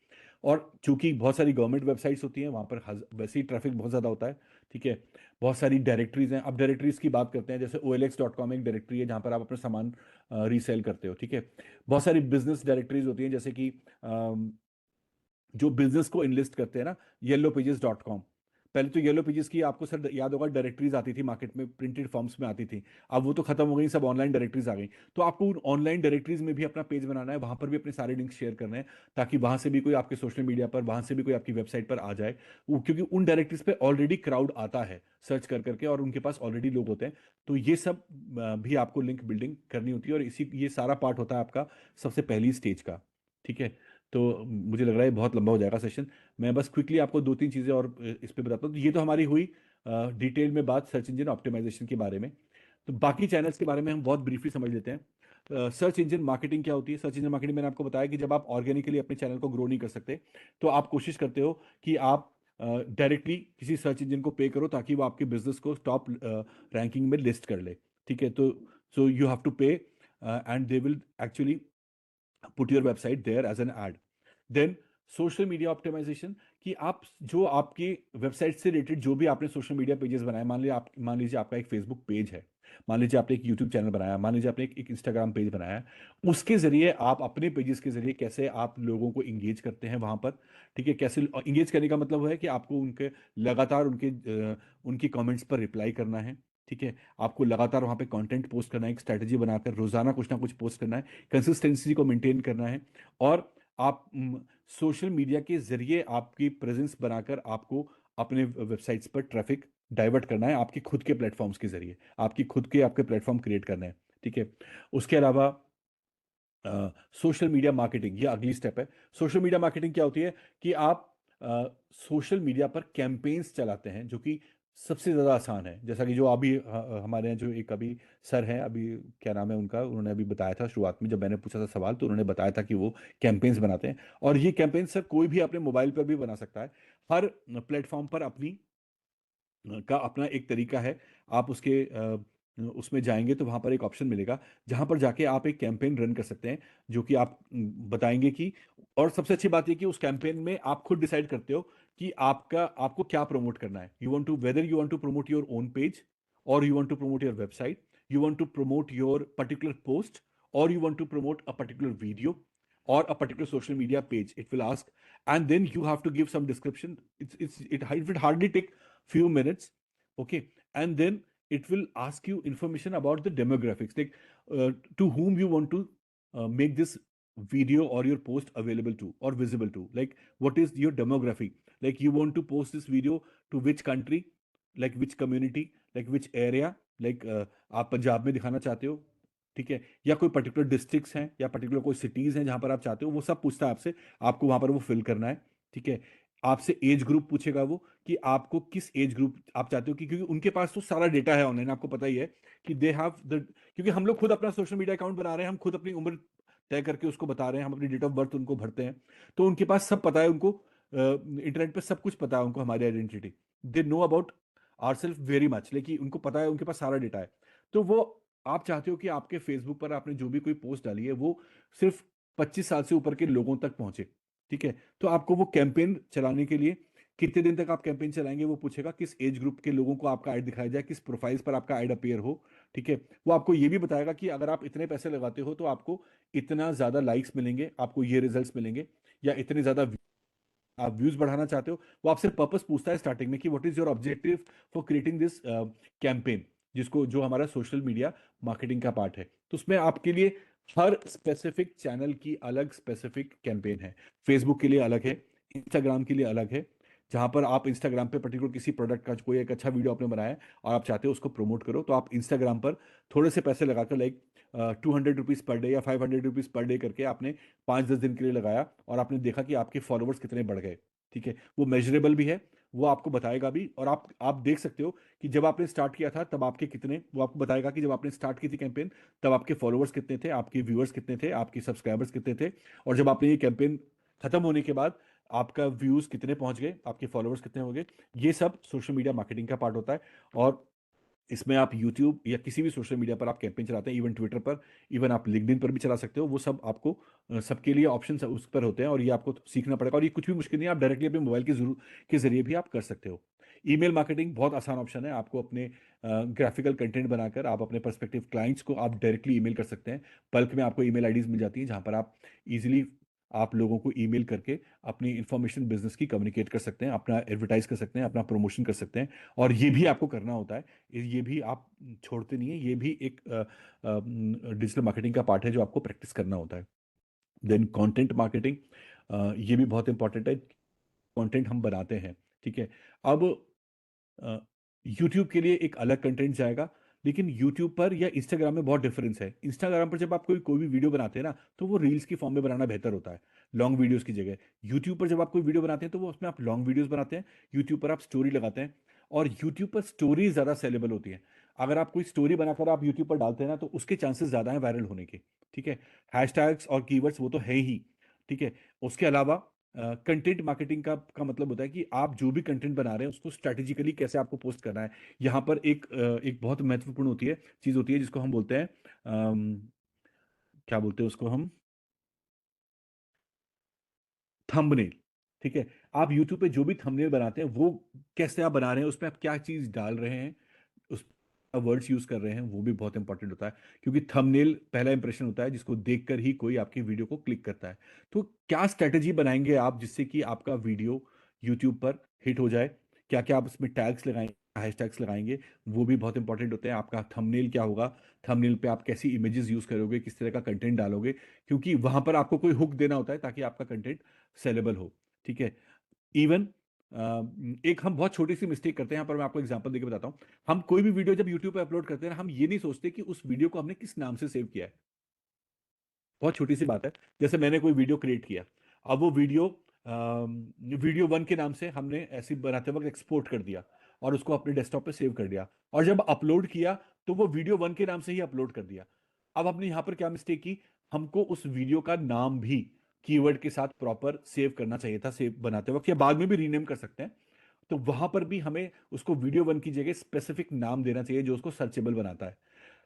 और चूंकि बहुत सारी गवर्नमेंट वेबसाइट्स होती हैं, वहाँ पर वैसे ही ट्रैफिक बहुत ज़्यादा होता है, ठीक है। बहुत सारी डायरेक्टरीज हैं। अब डायरेक्टरीज की बात करते हैं, जैसे OLX.com एक डायरेक्टरी है जहाँ पर आप अपना सामान रीसेल करते हो, ठीक है। बहुत सारी बिजनेस डायरेक्टरीज होती हैं, जैसे कि जो बिजनेस को इनलिस्ट करते हैं ना, yellowpages.com। पहले तो येलो पेजेस की आपको सर याद होगा डायरेक्टरीज आती थी मार्केट में, प्रिंटेड फॉर्म्स में आती थी, अब वो तो खत्म हो गई, सब ऑनलाइन डायरेक्टरीज आ गई। तो आपको उन ऑनलाइन डायरेक्टरीज में भी अपना पेज बनाना है, वहां पर भी अपने सारे लिंक्स शेयर करने हैं, ताकि वहां से भी कोई आपके सोशल मीडिया पर, वहां से भी कोई आपकी वेबसाइट पर आ जाए, क्योंकि उन डायरेक्टरीज पे ऑलरेडी क्राउड आता है सर्च कर करके, और उनके पास ऑलरेडी लोग होते हैं। तो ये सब भी आपको लिंक बिल्डिंग करनी होती है, और इसी ये सारा पार्ट होता है आपका सबसे पहली स्टेज का, ठीक है। तो मुझे लग रहा है बहुत लंबा हो जाएगा सेशन, मैं बस क्विकली आपको दो तीन चीज़ें और इस पे बताता हूँ। तो ये तो हमारी हुई डिटेल में बात सर्च इंजन ऑप्टिमाइजेशन के बारे में। तो बाकी चैनल्स के बारे में हम बहुत ब्रीफली समझ लेते हैं। सर्च इंजन मार्केटिंग क्या होती है? सर्च इंजन मार्केटिंग मैंने आपको बताया कि जब आप ऑर्गेनिकली अपने चैनल को ग्रो नहीं कर सकते, तो आप कोशिश करते हो कि आप डायरेक्टली किसी सर्च इंजन को पे करो, ताकि वो आपके बिजनेस को टॉप रैंकिंग में लिस्ट कर ले, ठीक है। तो so you have to pay and they will actually put your website there as an ad. Then social media optimisation, कि आप जो आपकी वेबसाइट से रिलेटेड जो भी आपने सोशल मीडिया पेजेस बनाए, मान लीजिए आपका एक फेसबुक पेज है, मान लीजिए आपने एक यूट्यूब चैनल बनाया, मान लीजिए आपने एक इंस्टाग्राम पेज बनाया है, उसके जरिए आप अपने पेजेस के जरिए कैसे आप लोगों को इंगेज करते हैं वहां पर, ठीक है। कैसे इंगेज करने का मतलब है कि आपको उनके लगातार उनकी कमेंट्स पर रिप्लाई करना है, ठीक है। आपको लगातार वहां पे कंटेंट पोस्ट करना है, एक स्ट्रैटेजी बनाकर रोजाना कुछ ना कुछ पोस्ट करना है, कंसिस्टेंसी को मेंटेन करना है, और आप सोशल मीडिया के जरिए आपकी प्रेजेंस बनाकर आपको अपने वेबसाइट्स पर ट्रैफिक डाइवर्ट करना है, आपके खुद के प्लेटफॉर्म्स के जरिए आपकी खुद के आपके प्लेटफॉर्म क्रिएट करना है, ठीक है। उसके अलावा सोशल मीडिया मार्केटिंग, ये अगली स्टेप है। सोशल मीडिया मार्केटिंग क्या होती है कि आप सोशल मीडिया पर कैंपेन्स चलाते हैं, जो कि सबसे ज़्यादा आसान है। जैसा कि जो अभी हमारे यहाँ जो एक अभी सर हैं, अभी क्या नाम है उनका, उन्होंने अभी बताया था शुरुआत में जब मैंने पूछा था सवाल, तो उन्होंने बताया था कि वो कैंपेन्स बनाते हैं, और ये कैंपेन्स सर कोई भी अपने मोबाइल पर भी बना सकता है। हर प्लेटफॉर्म पर का अपना एक तरीका है। आप उसमें जाएंगे तो वहां पर एक ऑप्शन मिलेगा जहां पर जाके आप एक कैंपेन रन कर सकते हैं, जो कि आप बताएंगे कि, और सबसे अच्छी बात यह कि उस कैंपेन में आप खुद डिसाइड करते हो कि आपको क्या प्रमोट करना है। Whether you want to promote your own page, और you want to promote your website, you want to promote your particular post, or you want to promote a particular video or a particular social media page, it will ask, and then you have to give some description. It will hardly take few minutes, okay, and then it will ask you information about the demographics, like to whom you want to make this video or your post available to or visible to, like what is your demographic, like you want to post this video to which country, like which community, like which area, like आप पंजाब में दिखाना चाहते हो, ठीक है, या कोई particular districts हैं या पर्टिकुलर कोई सिटीज हैं जहां पर आप चाहते हो, वो सब पूछता है आपसे, आपको वहां पर वो फिल करना है, ठीक है। आपसे एज ग्रुप पूछेगा वो कि आपको किस एज ग्रुप आप चाहते हो, क्योंकि उनके पास तो सारा डेटा है ऑनलाइन, आपको पता ही है कि दे हैव द, क्योंकि हम लोग खुद अपना सोशल मीडिया अकाउंट बना रहे हैं, हम खुद अपनी उम्र तय करके उसको बता रहे हैं, हम अपनी डेट ऑफ बर्थ उनको भरते हैं, तो उनके पास सब पता है, उनको इंटरनेट पे सब कुछ पता है उनको, हमारी identity, they know about ourselves very much, लेकिन उनको पता है, उनके पास सारा डेटा है। तो वो आप चाहते हो कि आपके फेसबुक पर आपने जो भी कोई पोस्ट डाली है वो सिर्फ 25 साल से ऊपर के लोगों तक पहुंचे, ठीक है। तो आपको वो कैंपेन चलाने के लिए कितने दिन तक आप कैंपेन चलाएंगे वो पूछेगा, किस एज ग्रुप के लोगों को आपका ऐड दिखाया जाए, किस प्रोफाइल्स पर आपका ऐड अपीयर हो, ठीक है। वो आपको ये भी बताएगा कि अगर आप इतने पैसे लगाते हो तो आपको इतना ज्यादा लाइक्स मिलेंगे, आपको ये रिजल्ट्स मिलेंगे, या इतने ज्यादा आप व्यूज बढ़ाना चाहते हो। वो आपसे पर्पस पूछता है स्टार्टिंग में कि what is your objective for creating this campaign, जिसको जो हमारा सोशल मीडिया मार्केटिंग का पार्ट है। तो उसमें आपके लिए हर स्पेसिफिक चैनल की अलग स्पेसिफिक कैंपेन है। फेसबुक के लिए अलग है, इंस्टाग्राम के लिए अलग है, जहां पर आप इंस्टाग्राम पे पर्टिकुलर किसी प्रोडक्ट का कोई एक अच्छा वीडियो आपने बनाया है और आप चाहते हो उसको प्रमोट करो, तो आप इंस्टाग्राम पर थोड़े से पैसे लगाकर, लाइक 200 रुपीज पर डे या 500 रुपीज पर डे करके आपने 5-10 दिन के लिए लगाया और आपने देखा कि आपके फॉलोअर्स कितने बढ़ गए, ठीक है। वो मेजरेबल भी है, वो आपको बताएगा भी, और आप देख सकते हो कि जब आपने स्टार्ट किया था तब आपके कितने, वो आपको बताएगा कि जब आपने स्टार्ट की थी कैंपेन तब आपके फॉलोअर्स कितने थे, आपके व्यूअर्स कितने थे, आपके सब्सक्राइबर्स कितने थे, और जब आपने ये कैंपेन खत्म होने के बाद आपका व्यूज कितने पहुंच गए, आपके फॉलोअर्स कितने हो गए। ये सब सोशल मीडिया मार्केटिंग का पार्ट होता है। और इसमें आप यूट्यूब या किसी भी सोशल मीडिया पर आप कैंपेन चलाते हैं, इवन ट्विटर पर, इवन आप लिंक्डइन पर भी चला सकते हो, वो सब आपको सबके लिए ऑप्शन उस पर होते हैं, और ये आपको सीखना पड़ेगा, और ये कुछ भी मुश्किल नहीं है, आप डायरेक्टली अपने मोबाइल के जरिए भी आप कर सकते हो। ईमेल मार्केटिंग बहुत आसान ऑप्शन है, आपको अपने ग्राफिकल कंटेंट बनाकर आप अपने पर्सपेक्टिव क्लाइंट्स को आप डायरेक्टली ईमेल कर सकते हैं। बल्क में आपको ईमेल आईडीज मिल जाती हैं जहां पर आप इजीली आप लोगों को ईमेल करके अपनी इंफॉर्मेशन बिजनेस की कम्युनिकेट कर सकते हैं, अपना एडवर्टाइज कर सकते हैं, अपना प्रमोशन कर सकते हैं। और ये भी आपको करना होता है, ये भी आप छोड़ते नहीं है, ये भी एक डिजिटल मार्केटिंग का पार्ट है जो आपको प्रैक्टिस करना होता है। देन कंटेंट मार्केटिंग, ये भी बहुत इंपॉर्टेंट है, कंटेंट हम बनाते हैं, ठीक है। अब यूट्यूब के लिए एक अलग कंटेंट जाएगा, लेकिन यूट्यूब पर या इंस्टाग्राम में बहुत डिफरेंस है। इंस्टाग्राम पर जब आप कोई भी वीडियो बनाते हैं ना, तो वो रील्स की फॉर्म में बनाना बेहतर होता है लॉन्ग वीडियोस की जगह। यूट्यूब पर जब आप कोई वीडियो बनाते हैं तो वो उसमें आप लॉन्ग वीडियोस बनाते हैं, यूट्यूब पर आप स्टोरी लगाते हैं, और यूट्यूब पर स्टोरी ज़्यादा सेलेबल होती है। अगर आप कोई स्टोरी बनाकर आप यूट्यूब पर डालते हैं ना, तो उसके चांसेस ज़्यादा हैं वायरल होने के, ठीक है। हैशटैग्स और कीवर्ड्स वो तो है ही, ठीक है। उसके अलावा कंटेंट मार्केटिंग का मतलब होता है कि आप जो भी कंटेंट बना रहे हैं उसको स्ट्रैटेजिकली कैसे आपको पोस्ट करना है। यहाँ पर एक बहुत महत्वपूर्ण चीज होती है जिसको हम बोलते हैं, क्या बोलते हैं उसको हम, थंबनेल, ठीक है। आप यूट्यूब पे जो भी थंबनेल बनाते हैं वो कैसे आप बना रहे हैं, उसमें आप क्या चीज डाल रहे हैं, उस वर्ड्स यूज कर रहे हैं, वो भी बहुत इंपॉर्टेंट होता है, क्योंकि थंबनेल पहला इंप्रेशन होता है जिसको देखकर ही कोई आपकी वीडियो को क्लिक करता है। तो क्या स्ट्रेटेजी बनाएंगे आप जिससे कि आपका वीडियो यूट्यूब पर हिट हो जाए, क्या क्या आप उसमें टैग्स लगाएंगे, हैशटैग्स लगाएंगे, वो भी बहुत इंपॉर्टेंट होते हैं। आपका थंबनेल क्या होगा, थंबनेल पे आप कैसी इमेजेस यूज करोगे, किस तरह का कंटेंट डालोगे, क्योंकि वहां पर आपको कोई हुक देना होता है ताकि आपका कंटेंट सेलेबल हो, ठीक है। इवन एक हम बहुत छोटी सी मिस्टेक करते हैं यहाँ पर, मैं आपको एग्जांपल देके बताता हूँ। हम कोई भी वीडियो जब यूट्यूब पे अपलोड करते हैं ना, हम ये नहीं सोचते कि उस वीडियो को हमने किस नाम से सेव किया है। बहुत छोटी सी बात है, जैसे मैंने कोई वीडियो क्रिएट किया, अब वो वीडियो 1 के नाम से हमने ऐसे बनाते वक्त एक्सपोर्ट कर दिया और उसको अपने डेस्कटॉप पे सेव कर दिया, और जब अपलोड किया तो वो वीडियो 1 के नाम से ही अपलोड कर दिया। अब हमने यहाँ पर क्या मिस्टेक की, हमको उस वीडियो का नाम भी कीवर्ड के साथ प्रॉपर सेव करना चाहिए था, सेव बनाते वक्त, या बाद में भी रीनेम कर सकते हैं। तो वहां पर भी हमें उसको वीडियो 1 की जगह स्पेसिफिक नाम देना चाहिए जो उसको सर्चेबल बनाता है।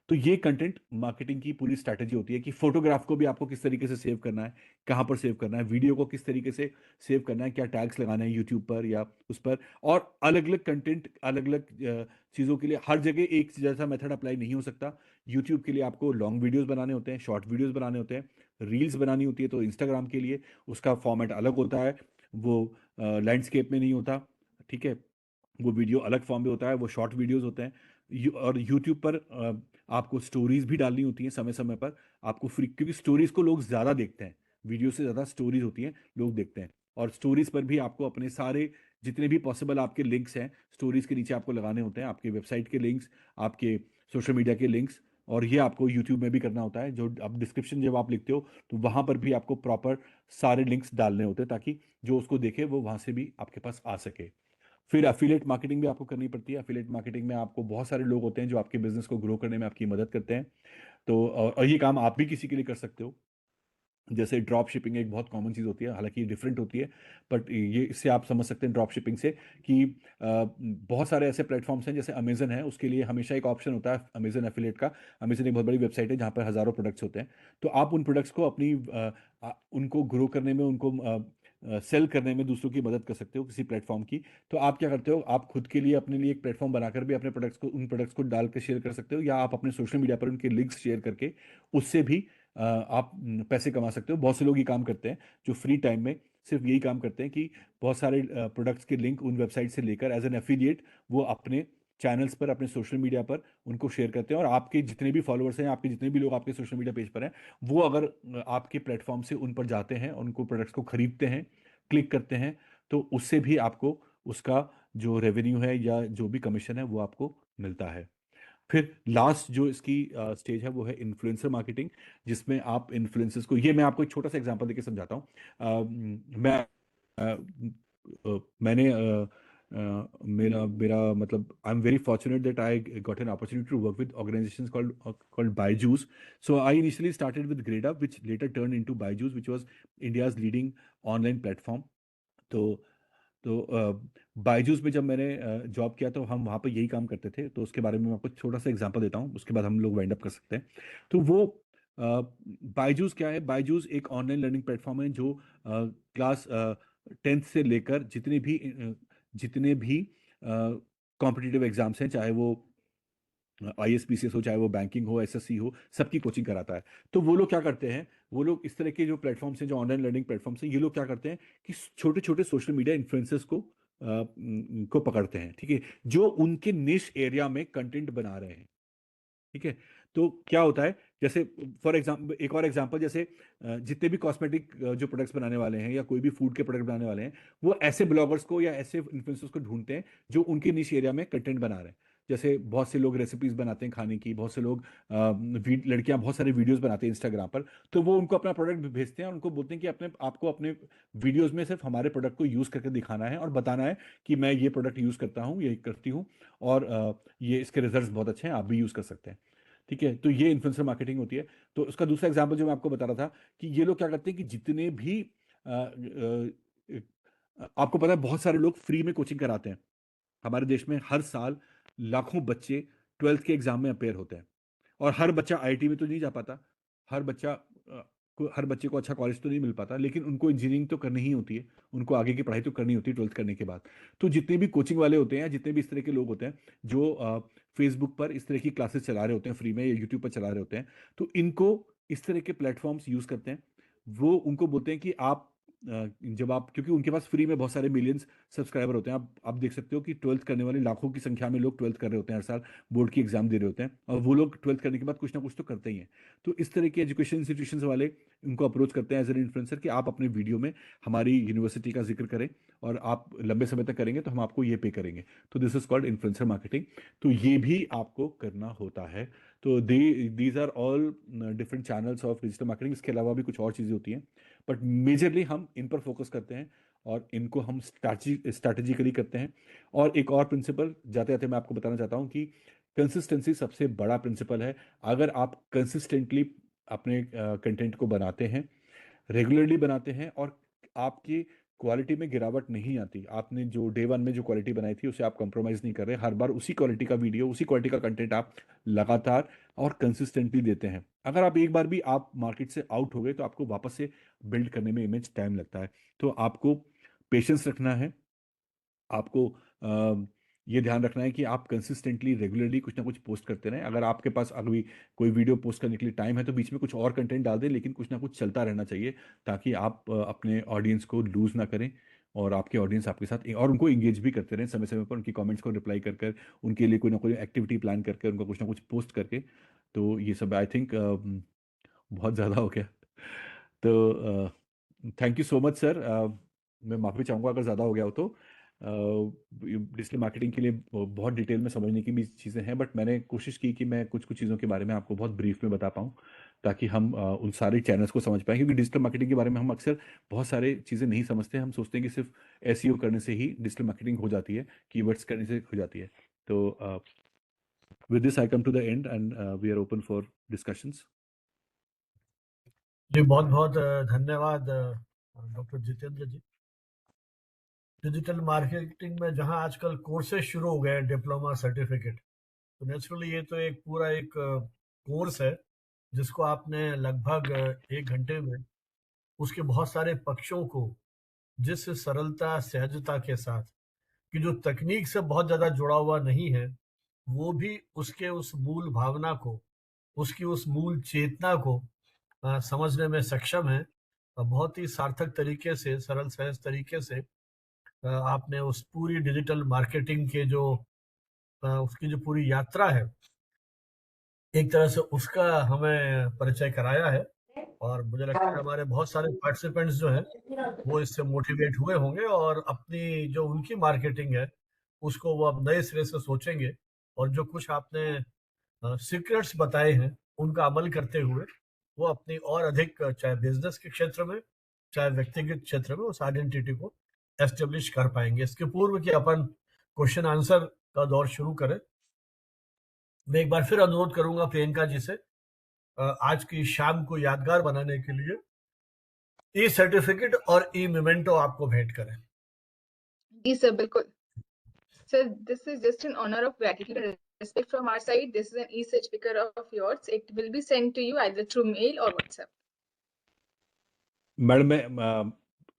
तो ये कंटेंट मार्केटिंग की पूरी स्ट्रैटेजी होती है कि फोटोग्राफ को भी आपको किस तरीके से सेव करना है, कहाँ पर सेव करना है, वीडियो को किस तरीके से सेव करना है, क्या टैग्स लगाना है यूट्यूब पर या उस पर, और अलग अलग कंटेंट अलग अलग चीज़ों के लिए हर जगह एक जैसा मेथड अप्लाई नहीं हो सकता। यूट्यूब के लिए आपको लॉन्ग वीडियोस बनाने होते हैं, शॉर्ट वीडियोस बनाने होते हैं, रील्स बनानी होती है तो इंस्टाग्राम के लिए उसका फॉर्मेट अलग होता है, वो लैंडस्केप में नहीं होता, ठीक है, वो वीडियो अलग फॉर्म में होता है, वो शॉर्ट वीडियोस होते हैं। और यूट्यूब पर आपको स्टोरीज भी डालनी होती हैं समय समय पर, आपको फ्री, क्योंकि स्टोरीज को लोग ज़्यादा देखते हैं, वीडियो से ज़्यादा स्टोरीज होती हैं लोग देखते हैं। और स्टोरीज पर भी आपको अपने सारे जितने भी पॉसिबल आपके लिंक्स हैं स्टोरीज के नीचे आपको लगाने होते हैं, आपके वेबसाइट के लिंक्स, आपके सोशल मीडिया के लिंक्स, और ये आपको यूट्यूब में भी करना होता है। जो आप डिस्क्रिप्शन जब आप लिखते हो तो वहाँ पर भी आपको प्रॉपर सारे लिंक्स डालने होते हैं ताकि जो उसको देखे वो वहाँ से भी आपके पास आ सके। फिर अफिलिएट मार्केटिंग भी आपको करनी पड़ती है। अफिलिएट मार्केटिंग में आपको बहुत सारे लोग होते हैं जो आपके बिजनेस को ग्रो करने में आपकी मदद करते हैं। तो और ये काम आप भी किसी के लिए कर सकते हो। जैसे ड्रॉप शिपिंग एक बहुत कॉमन चीज़ होती है, हालांकि ये डिफरेंट होती है, बट ये इससे आप समझ सकते हैं ड्रॉप शिपिंग से कि बहुत सारे ऐसे प्लेटफॉर्म्स हैं जैसे अमेजन है, उसके लिए हमेशा एक ऑप्शन होता है अमेजन एफिलिएट का। अमेजन एक बहुत बड़ी वेबसाइट है जहाँ पर हज़ारों प्रोडक्ट्स होते हैं, तो आप उन प्रोडक्ट्स को अपनी उनको ग्रो करने में, उनको सेल करने में दूसरों की मदद कर सकते हो किसी प्लेटफॉर्म की। तो आप क्या करते हो, आप खुद के लिए अपने लिए एक प्लेटफॉर्म बनाकर भी अपने प्रोडक्ट्स को, उन प्रोडक्ट्स को डाल कर शेयर कर सकते हो, या आप अपने सोशल मीडिया पर उनके लिंक्स शेयर करके उससे भी आप पैसे कमा सकते हो। बहुत से लोग ये काम करते हैं जो फ्री टाइम में सिर्फ यही काम करते हैं कि बहुत सारे प्रोडक्ट्स के लिंक उन वेबसाइट से लेकर एज एन एफिलिएट वो अपने चैनल्स पर, अपने सोशल मीडिया पर उनको शेयर करते हैं, और आपके जितने भी फॉलोअर्स हैं, आपके जितने भी लोग आपके सोशल मीडिया पेज पर हैं, वो अगर आपके प्लेटफॉर्म से उन पर जाते हैं, उनको प्रोडक्ट्स को खरीदते हैं, क्लिक करते हैं, तो उससे भी आपको उसका जो रेवेन्यू है या जो भी कमीशन है वो आपको मिलता है। फिर लास्ट जो इसकी स्टेज है वो है इन्फ्लुएंसर मार्केटिंग, जिसमें आप इन्फ्लुएंसर्स को, ये मैं आपको एक छोटा सा एग्जांपल देके समझाता हूँ। मैं मैंने मेरा मेरा मतलब I am very fortunate that I got an opportunity to work with organisations called Byju's. So I initially started with Gradeup which later turn into Byju's which was India's leading online platform. तो बायजूस में जब मैंने जॉब किया तो हम वहाँ पर यही काम करते थे, तो उसके बारे में मैं आपको छोटा सा एग्जांपल देता हूँ, उसके बाद हम लोग वाइंड अप कर सकते हैं। तो वो बायजूस क्या है, बायजूस एक ऑनलाइन लर्निंग प्लेटफॉर्म है जो क्लास 10th से लेकर जितने भी कॉम्पिटिटिव एग्जाम्स हैं, चाहे वो ISPCS हो, चाहे वो बैंकिंग हो, SSC हो, सबकी कोचिंग कराता है। तो वो लोग क्या करते हैं, वो लोग इस तरह के जो प्लेटफॉर्म्स हैं, जो ऑनलाइन लर्निंग प्लेटफॉर्म्स हैं, ये लोग क्या करते हैं कि छोटे छोटे सोशल मीडिया इन्फ्लुएंसर्स को पकड़ते हैं, ठीक है, जो उनके निश एरिया में कंटेंट बना रहे हैं, ठीक है। तो क्या होता है, जैसे फॉर एग्जाम्पल, एक और एग्जांपल, जैसे जितने भी कॉस्मेटिक जो प्रोडक्ट्स बनाने वाले हैं या कोई भी फूड के प्रोडक्ट बनाने वाले हैं, वो ऐसे ब्लॉगर्स को या ऐसे इन्फ्लुएंसर्स को ढूंढते हैं जो उनके निश एरिया में कंटेंट बना रहे हैं। जैसे बहुत से लोग रेसिपीज बनाते हैं खाने की, बहुत से लोग लड़कियां बहुत सारे वीडियोस बनाते हैं इंस्टाग्राम पर, तो वो उनको अपना प्रोडक्ट भेजते हैं और उनको बोलते हैं कि आपको अपने वीडियोस में सिर्फ हमारे प्रोडक्ट को यूज करके दिखाना है और बताना है कि मैं ये प्रोडक्ट यूज करता हूँ, ये करती हूँ, और ये इसके रिजल्ट्स बहुत अच्छे हैं, आप भी यूज कर सकते हैं, ठीक है। तो ये इन्फ्लुएंसर मार्केटिंग होती है। तो उसका दूसरा एग्जांपल जो मैं आपको बता रहा था कि ये लोग क्या करते हैं कि जितने भी आपको पता है बहुत सारे लोग फ्री में कोचिंग कराते हैं। हमारे देश में हर साल लाखों बच्चे 12th के एग्जाम में अपेयर होते हैं, और हर बच्चा IIT में तो नहीं जा पाता, हर बच्चा हर बच्चे को अच्छा कॉलेज तो नहीं मिल पाता, लेकिन उनको इंजीनियरिंग तो करनी ही होती है, उनको आगे की पढ़ाई तो करनी होती है 12th करने के बाद। तो जितने भी कोचिंग वाले होते हैं, जितने भी इस तरह के लोग होते हैं जो फेसबुक पर इस तरह की क्लासेस चला रहे होते हैं फ्री में, या यूट्यूब पर चला रहे होते हैं, तो इनको इस तरह के प्लेटफॉर्म्स यूज करते हैं। वो उनको बोलते हैं कि आप जब आप, क्योंकि उनके पास फ्री में बहुत सारे मिलियंस सब्सक्राइबर होते हैं, आप देख सकते हो कि 12th करने वाले लाखों की संख्या में लोग 12th कर रहे होते हैं हर साल, बोर्ड की एग्जाम दे रहे होते हैं, और वो लोग 12th करने के बाद कुछ ना कुछ तो करते ही हैं। तो इस तरह के एजुकेशन इंस्टीट्यूशन वाले उनको अप्रोच करते हैं एज एन इन्फ्लुएंसर कि आप अपने वीडियो में हमारी यूनिवर्सिटी का जिक्र करें, और आप लंबे समय तक करेंगे तो हम आपको ये पे करेंगे। तो this is called influencer marketing. तो ये भी आपको करना होता है। तो these are all different channels of digital marketing. इसके अलावा भी कुछ और चीज़ें होती हैं, बट मेजरली हम इन पर फोकस करते हैं और इनको हम स्ट्रैटेजिकली करते हैं। और एक और प्रिंसिपल जाते जाते मैं आपको बताना चाहता हूँ कि कंसिस्टेंसी सबसे बड़ा प्रिंसिपल है। अगर आप कंसिस्टेंटली अपने कंटेंट को बनाते हैं, रेगुलरली बनाते हैं, और आपकी क्वालिटी में गिरावट नहीं आती, आपने जो डे वन में जो क्वालिटी बनाई थी उसे आप कंप्रोमाइज़ नहीं कर रहे, हर बार उसी क्वालिटी का वीडियो, उसी क्वालिटी का कंटेंट आप लगातार और कंसिस्टेंटली देते हैं। अगर आप एक बार भी आप मार्केट से आउट हो गए तो आपको वापस से बिल्ड करने में इमेज टाइम लगता है। तो आपको पेशेंस रखना है, आपको ये ध्यान रखना है कि आप कंसिस्टेंटली रेगुलरली कुछ ना कुछ पोस्ट करते रहें। अगर आपके पास अभी कोई वीडियो पोस्ट करने के लिए टाइम है तो बीच में कुछ और कंटेंट डाल दें, लेकिन कुछ ना कुछ चलता रहना चाहिए ताकि आप अपने ऑडियंस को लूज ना करें और आपके ऑडियंस आपके साथ और उनको इंगेज भी करते रहें समय समय पर, उनकी कमेंट्स को रिप्लाई कर कर, उनके लिए कोई ना कोई एक्टिविटी प्लान करके, उनका कुछ ना कुछ पोस्ट करके। तो ये सब आई थिंक बहुत ज़्यादा हो गया। तो thank you so much sir. मैं माफ़ी चाहूँगा अगर ज़्यादा हो गया हो तो। डिजिटल मार्केटिंग के लिए बहुत डिटेल में समझने की भी चीज़ें हैं, बट मैंने कोशिश की कि मैं कुछ कुछ चीज़ों के बारे में आपको बहुत ब्रीफ में बता पाऊँ ताकि हम उन सारे चैनल्स को समझ पाएँ, क्योंकि डिजिटल मार्केटिंग के बारे में हम अक्सर बहुत सारे चीज़ें नहीं समझते। हम सोचते हैं कि सिर्फ एसईओ करने से ही डिजिटल मार्केटिंग हो जाती है, कीवर्ड्स करने से हो जाती है। तो with this I come to the end and we are open for discussions. जी बहुत बहुत धन्यवाद doctor Jitendra ji. Digital marketing में जहां आजकल कोर्सेज शुरू हो गए हैं, डिप्लोमा सर्टिफिकेट, तो नेचुरली ये तो एक पूरा एक कोर्स है जिसको आपने लगभग 1 घंटे में उसके बहुत सारे पक्षों को जिस सरलता सहजता के साथ, कि जो तकनीक से बहुत ज्यादा जुड़ा हुआ नहीं है, वो भी उसके उस मूल भावना को, उसकी उस मूल चेतना को समझने में सक्षम है। बहुत ही सार्थक तरीके से, सरल सहज तरीके से आपने उस पूरी डिजिटल मार्केटिंग के जो उसकी जो पूरी यात्रा है, एक तरह से उसका हमें परिचय कराया है। और मुझे लगता है हमारे बहुत सारे पार्टिसिपेंट्स जो हैं वो इससे मोटिवेट हुए होंगे और अपनी जो उनकी मार्केटिंग है उसको वो अब नए सिरे से सोचेंगे, और जो कुछ आपने सीक्रेट्स बताए हैं उनका अमल करते हुए वो अपनी और अधिक चाहे बिजनेस के क्षेत्र में चाहे व्यक्तिगत क्षेत्र में उस आइडेंटिटी को एस्टेब्लिश कर पाएंगे। इसके पूर्व कि अपन क्वेश्चन आंसर का दौर शुरू करें, मैं एक बार फिर अनुरोध करूंगा प्रियंका जी से आज की शाम को यादगार बनाने के लिए ई सर्टिफिकेट और ई मेमेंटो आपको भेंट करें। जी सर, बिल्कुल sir. This is just an honour of gratitude and respect from our side. This is an e-certificate of yours. It will be sent to you either through mail or WhatsApp. Madam मैं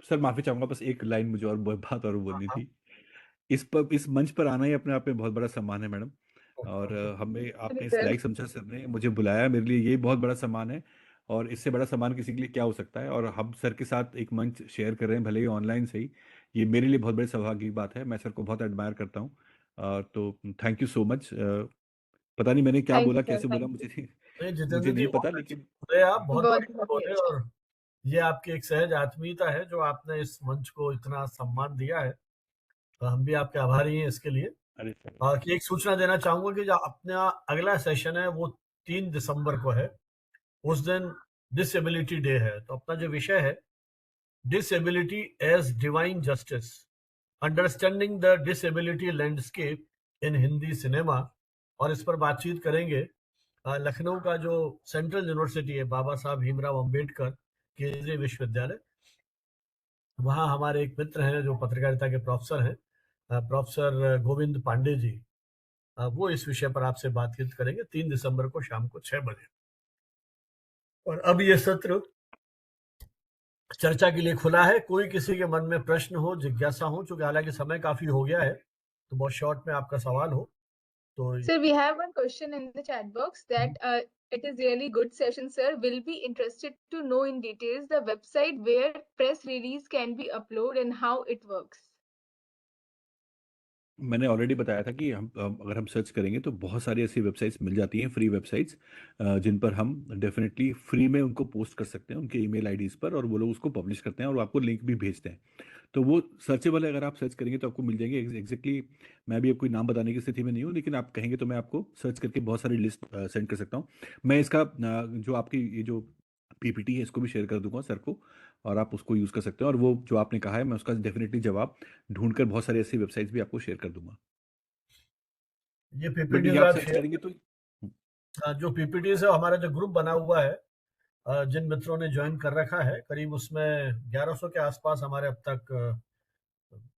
sir माफी चाहूंगा, बस एक line मुझे और बात और बोलनी हाँ, थी। इस मंच पर आना ही अपने आप में बहुत बड़ा सम्मान है मैडम। और हमें आपने इस सर, लायक समझा, सर ने मुझे बुलाया, मेरे लिए ये बहुत बड़ा सम्मान है। और इससे बड़ा सम्मान किसी के लिए क्या हो सकता है। और हम सर के साथ एक मंच शेयर कर रहे हैं, भले ही ऑनलाइन से ही। ये मेरे लिए बहुत बड़ी सौभाग्य की बात है। मैं सर को बहुत एडमायर करता हूँ। तो थैंक यू सो मच। पता नहीं मैंने क्या थैंक बोला, यू सर, कैसे बोला, थैंक यू। मुझे नहीं मुझे जितेंद्र जी नहीं पता, बहुत अच्छे लेकिन बोले, आप बहुत बहुत बढ़िया बहुत ही बोले। अच्छा। और ये आपकी एक सहज आत्मीयता है जो आपने इस मंच को इतना सम्मान दिया है, तो हम भी आपके आभारी हैं इसके लिए। अरे सर, कि एक सूचना देना चाहूंगा कि जो अपना अगला सेशन है वो 3 दिसंबर को है। उस दिन डिसेबिलिटी डे है, तो अपना जो विषय है disability as divine justice, understanding the disability landscape in Hindi cinema. और इस पर बातचीत करेंगे लखनऊ का जो सेंट्रल यूनिवर्सिटी है, बाबा साहब भीमराव अंबेडकर केंद्रीय विश्वविद्यालय, वहाँ हमारे एक मित्र हैं जो पत्रकारिता के प्रोफेसर हैं, प्रोफेसर गोविंद पांडे जी। वो इस विषय पर आपसे बातचीत करेंगे 3 दिसंबर को शाम को 6 बजे। और अब ये सत्र चर्चा के लिए खुला है। कोई किसी के मन में प्रश्न हो, जिज्ञासा हो, चूंकि हालांकि समय काफी हो गया है तो बहुत शॉर्ट में आपका सवाल हो तो। Sir, we have one question in the chat box that it is really good session, sir. Will be interested to know in details the website where press release can be uploaded and how it works. मैंने already बताया था कि अगर हम search करेंगे तो बहुत सारी ऐसी वेबसाइट्स मिल जाती हैं, फ्री वेबसाइट्स, जिन पर हम डेफिनेटली फ्री में उनको पोस्ट कर सकते हैं उनके ईमेल आईडीज़ पर, और वो लोग उसको पब्लिश करते हैं और आपको लिंक भी भेजते हैं। तो वो सर्चेबल है, अगर आप सर्च करेंगे तो आपको मिल जाएंगे। एग्जैक्टली मैं भी अब कोई नाम बताने की स्थिति में नहीं हूँ, लेकिन आप कहेंगे तो मैं आपको सर्च करके बहुत सारी लिस्ट सेंड कर सकता हूँ। मैं इसका जो आपकी ये जो पीपीटी है इसको भी शेयर कर दूंगा सर को, और आप उसको यूज़ कर सकते हैं। और वो जो आपने कहा है मैं उसका डेफिनेटली जवाब ढूंढकर बहुत सारी ऐसी वेबसाइट्स भी आपको शेयर कर दूंगा। ये बट ये पीपीटीज आप आप सर्च शेयर, करेंगे तो जो पीपीटीज है हमारा जो ग्रुप बना हुआ है, जिन मित्रों ने ज्वाइन कर रखा है, करीब उसमें 1100 के आसपास हमारे अब तक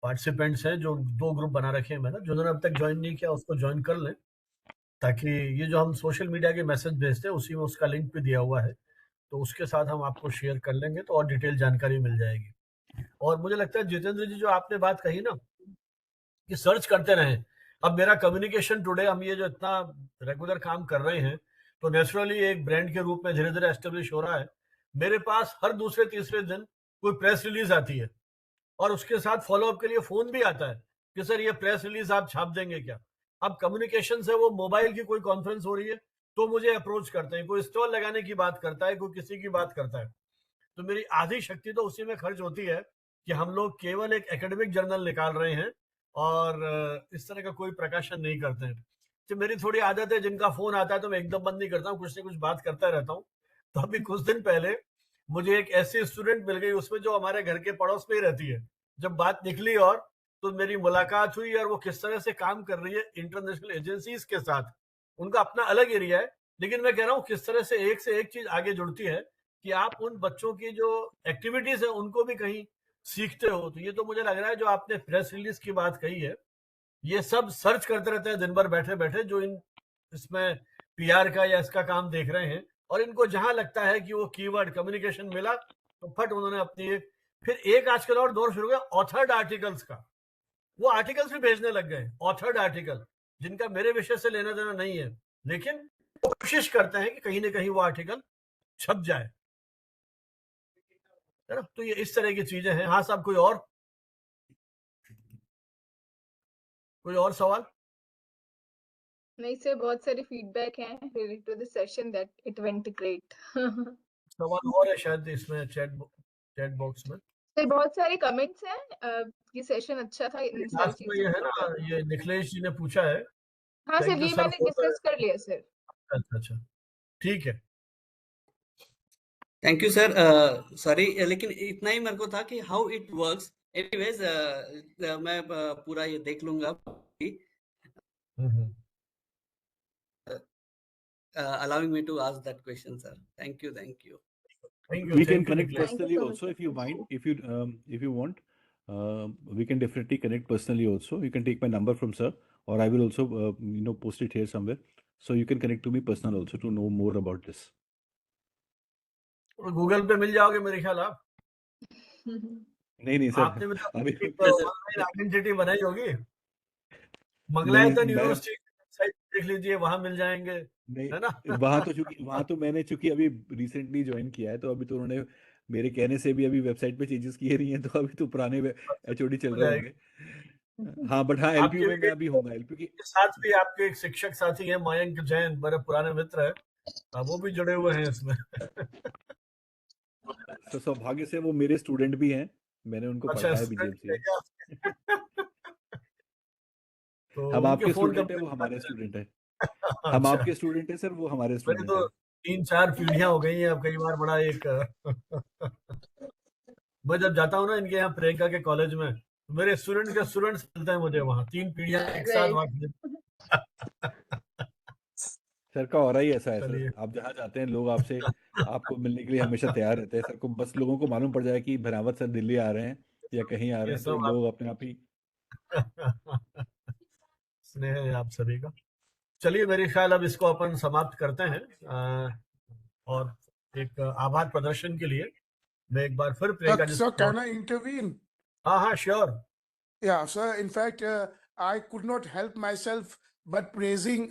पार्टिसिपेंट्स हैं। जो 2 ग्रुप बना रखे हैं मैंने, जिन्होंने अब तक ज्वाइन नहीं किया उसको ज्वाइन कर लें। ताकि ये जो हम सोशल मीडिया के मैसेज भेजते हैं उसी में उसका लिंक भी दिया हुआ है, तो उसके साथ हम आपको शेयर कर लेंगे तो और डिटेल जानकारी मिल जाएगी। और मुझे लगता है जितेंद्र जी जो आपने बात कही ना कि सर्च करते रहें, अब मेरा कम्युनिकेशन टुडे हम ये जो इतना रेगुलर काम कर रहे हैं तो नेचुरली एक ब्रांड के रूप में धीरे धीरे एस्टेब्लिश हो रहा है। मेरे पास हर दूसरे तीसरे दिन कोई प्रेस रिलीज आती है और उसके साथ फॉलोअप के लिए फोन भी आता है कि सर ये प्रेस रिलीज आप छाप देंगे क्या। अब कम्युनिकेशन से वो मोबाइल की कोई कॉन्फ्रेंस हो रही है तो मुझे अप्रोच करते हैं, कोई स्टॉल लगाने की बात करता है, कोई किसी की बात करता है। तो मेरी आधी शक्ति तो उसी में खर्च होती है कि हम लोग केवल एक एकेडमिक जर्नल निकाल रहे हैं और इस तरह का कोई प्रकाशन नहीं करते हैं। तो मेरी थोड़ी आदत है, जिनका फोन आता है तो मैं एकदम बंद नहीं करता हूँ, कुछ ना कुछ बात करता रहता हूँ। तो अभी कुछ दिन पहले मुझे एक ऐसी स्टूडेंट मिल गई उसमें जो हमारे घर के पड़ोस में ही रहती है। जब बात निकली और तो मेरी मुलाकात हुई और वो किस तरह से काम कर रही है इंटरनेशनल एजेंसीज के साथ। उनका अपना अलग एरिया है, लेकिन मैं कह रहा हूँ किस तरह से एक चीज आगे जुड़ती है कि आप उन बच्चों की जो एक्टिविटीज है उनको भी कहीं सीखते हो। तो ये तो मुझे लग रहा है जो आपने प्रेस रिलीज की बात कही है, ये सब सर्च करते रहते हैं दिन भर बैठे बैठे जो इन इसमें पीआर का या इसका काम देख रहे हैं, और इनको जहां लगता है कि वो कीवर्ड कम्युनिकेशन मिला तो फट उन्होंने अपनी फिर एक आजकल और दौर शुरू हो गया ऑथर्ड आर्टिकल्स का। वो आर्टिकल्स भी भेजने लग गए, ऑथर्ड आर्टिकल जिनका मेरे विषय से लेना देना नहीं है, लेकिन कोशिश करते हैं कि कहीं ना कहीं वो आर्टिकल छप जाए, है ना। तो ये इस तरह की चीजें हैं। हाँ साहब, कोई और सवाल? नहीं सर, बहुत सारे फीडबैक हैं related to the session that it went great. सवाल और है शायद इसमें चैट बॉक्स में। सर बहुत सारे कमेंट्स हैं, ये सेशन अच्छा था इन सारी लास्ट में ये है ना, ये निखिलेश जी ने पूछा है। हाँ सर, थैंक यू ये सर मैंने डिस्कस कर लिया सर। अच्छा ठीक है। Thank you sir. सॉरी लेकिन इतना ही मेरे को था कि हाउ इट वर्क्स। एनीवेज मैं पूरा ये देख लूंगा। allowing me to ask that question, sir. Thank you. We can connect Nikhil. personally also if you mind. If you want, we can definitely connect personally also. You can take my number from sir, or I will also post it here somewhere. So you can connect to me personal also to know more about this. Google पे मिल जाओगे मेरे ख्याल आप। नहीं sir, आपने भी तो अभी एक ऑनलाइन आइडेंटिटी बनाई होगी। मंगलायतन यूनिवर्सिटी की वेबसाइट देख लीजिए, वहां मिल जाएंगे, है ना। वहां तो मैंने चूंकि अभी रिसेंटली ज्वाइन किया है, तो अभी तो उन्होंने मेरे कहने से भी अभी वेबसाइट पे चेंजेस किए नहीं है, तो अभी तो पुराने एचओडी चल रहे होंगे। हाँ बट हाँ, एलपीयू में मैं अभी होऊंगा। एलपीयू के साथ भी आपके एक शिक्षक साथी है मयंक जैन, बड़े पुराने मित्र है, वो भी जुड़े हुए हैं इसमें। तो सौभाग्य से वो मेरे स्टूडेंट भी हैं, मैंने उनको पढ़ाया है बीजेपी। तो हम आपके स्टूडेंट है, वो हमारे स्टूडेंट है। हम आपके स्टूडेंट है सर, वो हमारे स्टूडेंट तो है। 3-4 पीढ़ियां हो गई हैं अब। कई बार बड़ा एक मैं जब जाता हूँ ना इनके यहाँ प्रियंका के कॉलेज में, तो मेरे स्टूडेंट्स मिलते हैं मुझे वहाँ, 3 पीढ़ियां एक साथ वहाँ। सर का और ही ऐसा है सर, आप जहाँ जाते हैं लोग आपको मिलने के लिए हमेशा तैयार रहते हैं सर। को बस लोगों को मालूम पड़ जाए कि भरावत सर दिल्ली आ रहे हैं या कहीं आ रहे हैं, तो लोग अपने आप ही स्नेह है आप सभी का। चलिए मेरे ख्याल अब इसको अपन समाप्त करते हैं, और एक आभार प्रदर्शन के लिए मैं एक बार फिर Priyanka ji. Sir, can I intervene? हाँ sure. Yeah, sir. In fact, I could not help myself but praising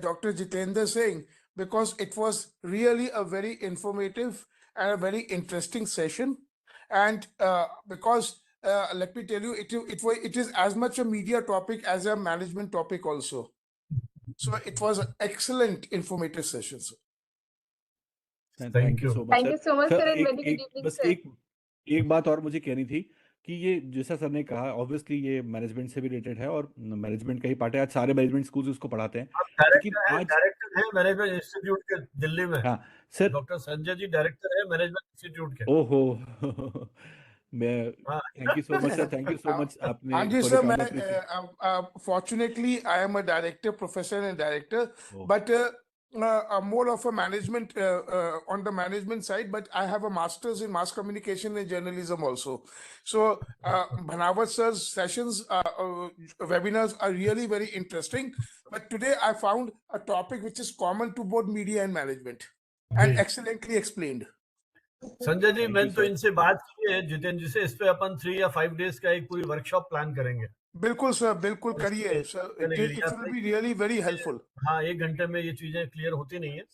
Dr. Jitendra Singh, because it was really a very informative and a very interesting session. And because let me tell you, it is as much a media topic as a management topic also. So it was an excellent informative session, sir. Thank you so much Thank you so much, sir, and very good evening, बस sir. एक बात और मुझे कहनी थी कि ये जैसा सर ने कहा, ऑब्वियसली ये मैनेजमेंट से भी रिलेटेड है और मैनेजमेंट का ही पार्ट है। आज सारे मैनेजमेंट स्कूल्स उसको पढ़ाते हैं, लेकिन आज डायरेक्टर है मैनेजमेंट इंस्टीट्यूट के दिल्ली में। हाँ sir, doctor Sanjay ji director है मैनेजमेंट इंस्टीट्यूट के। ओहो मैं thank you so much sir, thank you so much. आपने हाँ जी सर, मैं fortunately I am a director, professor and director, but more of a management on the management side, but I have a master's in mass communication and journalism also. So Bhanawat sir's sessions, webinars are really very interesting. But today I found a topic which is common to both media and management, and जी excellently explained. Sanjay ji, Thank you, मैंने तो sir. इनसे बात की है जितेंद्र जी से, इस पे अपन 3 या 5 डेज का एक पूरी वर्कशॉप प्लान करेंगे। बिल्कुल सर, बिल्कुल और करिए इसमें सर, चलेंगे it या will फिर be really very helpful. हाँ, 1 घंटे में ये चीजें क्लियर होती नहीं है,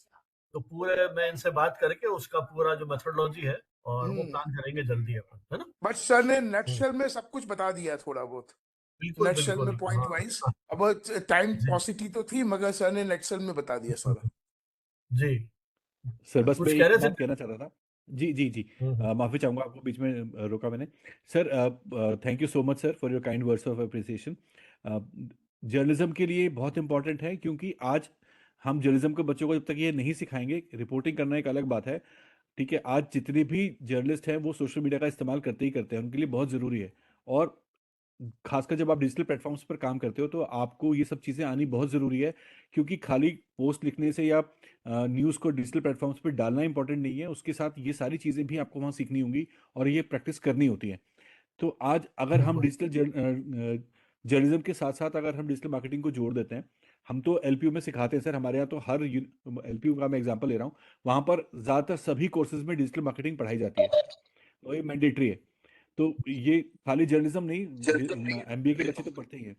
तो पूरे मैं इनसे बात करके उसका पूरा जो मेथोडोलॉजी है और वो प्लान करेंगे जल्दी अपन, है ना? बट सर ने नटशेल में सब कुछ बता दिया थोड़ा बहुत, बिल्कुल नटशेल में बिल्कुल पॉइंट हाँ वाइज। अब टाइम जी पॉसिटी तो थी, मगर सर ने नटशेल में बता दिया सारा। जी सर बस मैं कुछ कह एक रहे थे? बात कहना चाह रहा था। जी जी जी हम्म। माफी चाहूंगा, आपको बीच में रोका मैंने। Sir thank you so much sir for your kind words of appreciation. Journalism के लिए बहुत इंपॉर्टेंट है, क्योंकि आज हम जर्नलिज्म के बच्चों को जब तक ये नहीं सिखाएंगे, रिपोर्टिंग करना एक अलग बात है, ठीक है, आज जितने भी जर्नलिस्ट हैं वो सोशल मीडिया का इस्तेमाल करते ही करते हैं, उनके लिए बहुत ज़रूरी है। और खासकर जब आप डिजिटल प्लेटफॉर्म्स पर काम करते हो तो आपको ये सब चीज़ें आनी बहुत ज़रूरी है, क्योंकि खाली पोस्ट लिखने से या न्यूज़ को डिजिटल प्लेटफॉर्म्स पर डालना इंपॉर्टेंट नहीं है, उसके साथ ये सारी चीज़ें भी आपको वहाँ सीखनी होंगी और ये प्रैक्टिस करनी होती है। तो आज अगर हम बिल्कुल डिजिटल जर्नलिज्म के साथ साथ अगर हम डिजिटल मार्केटिंग को जोड़ देते हैं, हम तो एलपीयू में सिखाते हैं सर, हमारे यहाँ तो हर एलपीयू का मैं एग्जांपल ले रहा हूँ, वहाँ पर ज़्यादातर सभी कोर्सेज में डिजिटल मार्केटिंग पढ़ाई जाती है, तो ये मैंडेटरी है। तो ये खाली जर्नलिज्म नहीं, एमबीए के बच्चे तो पढ़ते ही हैं।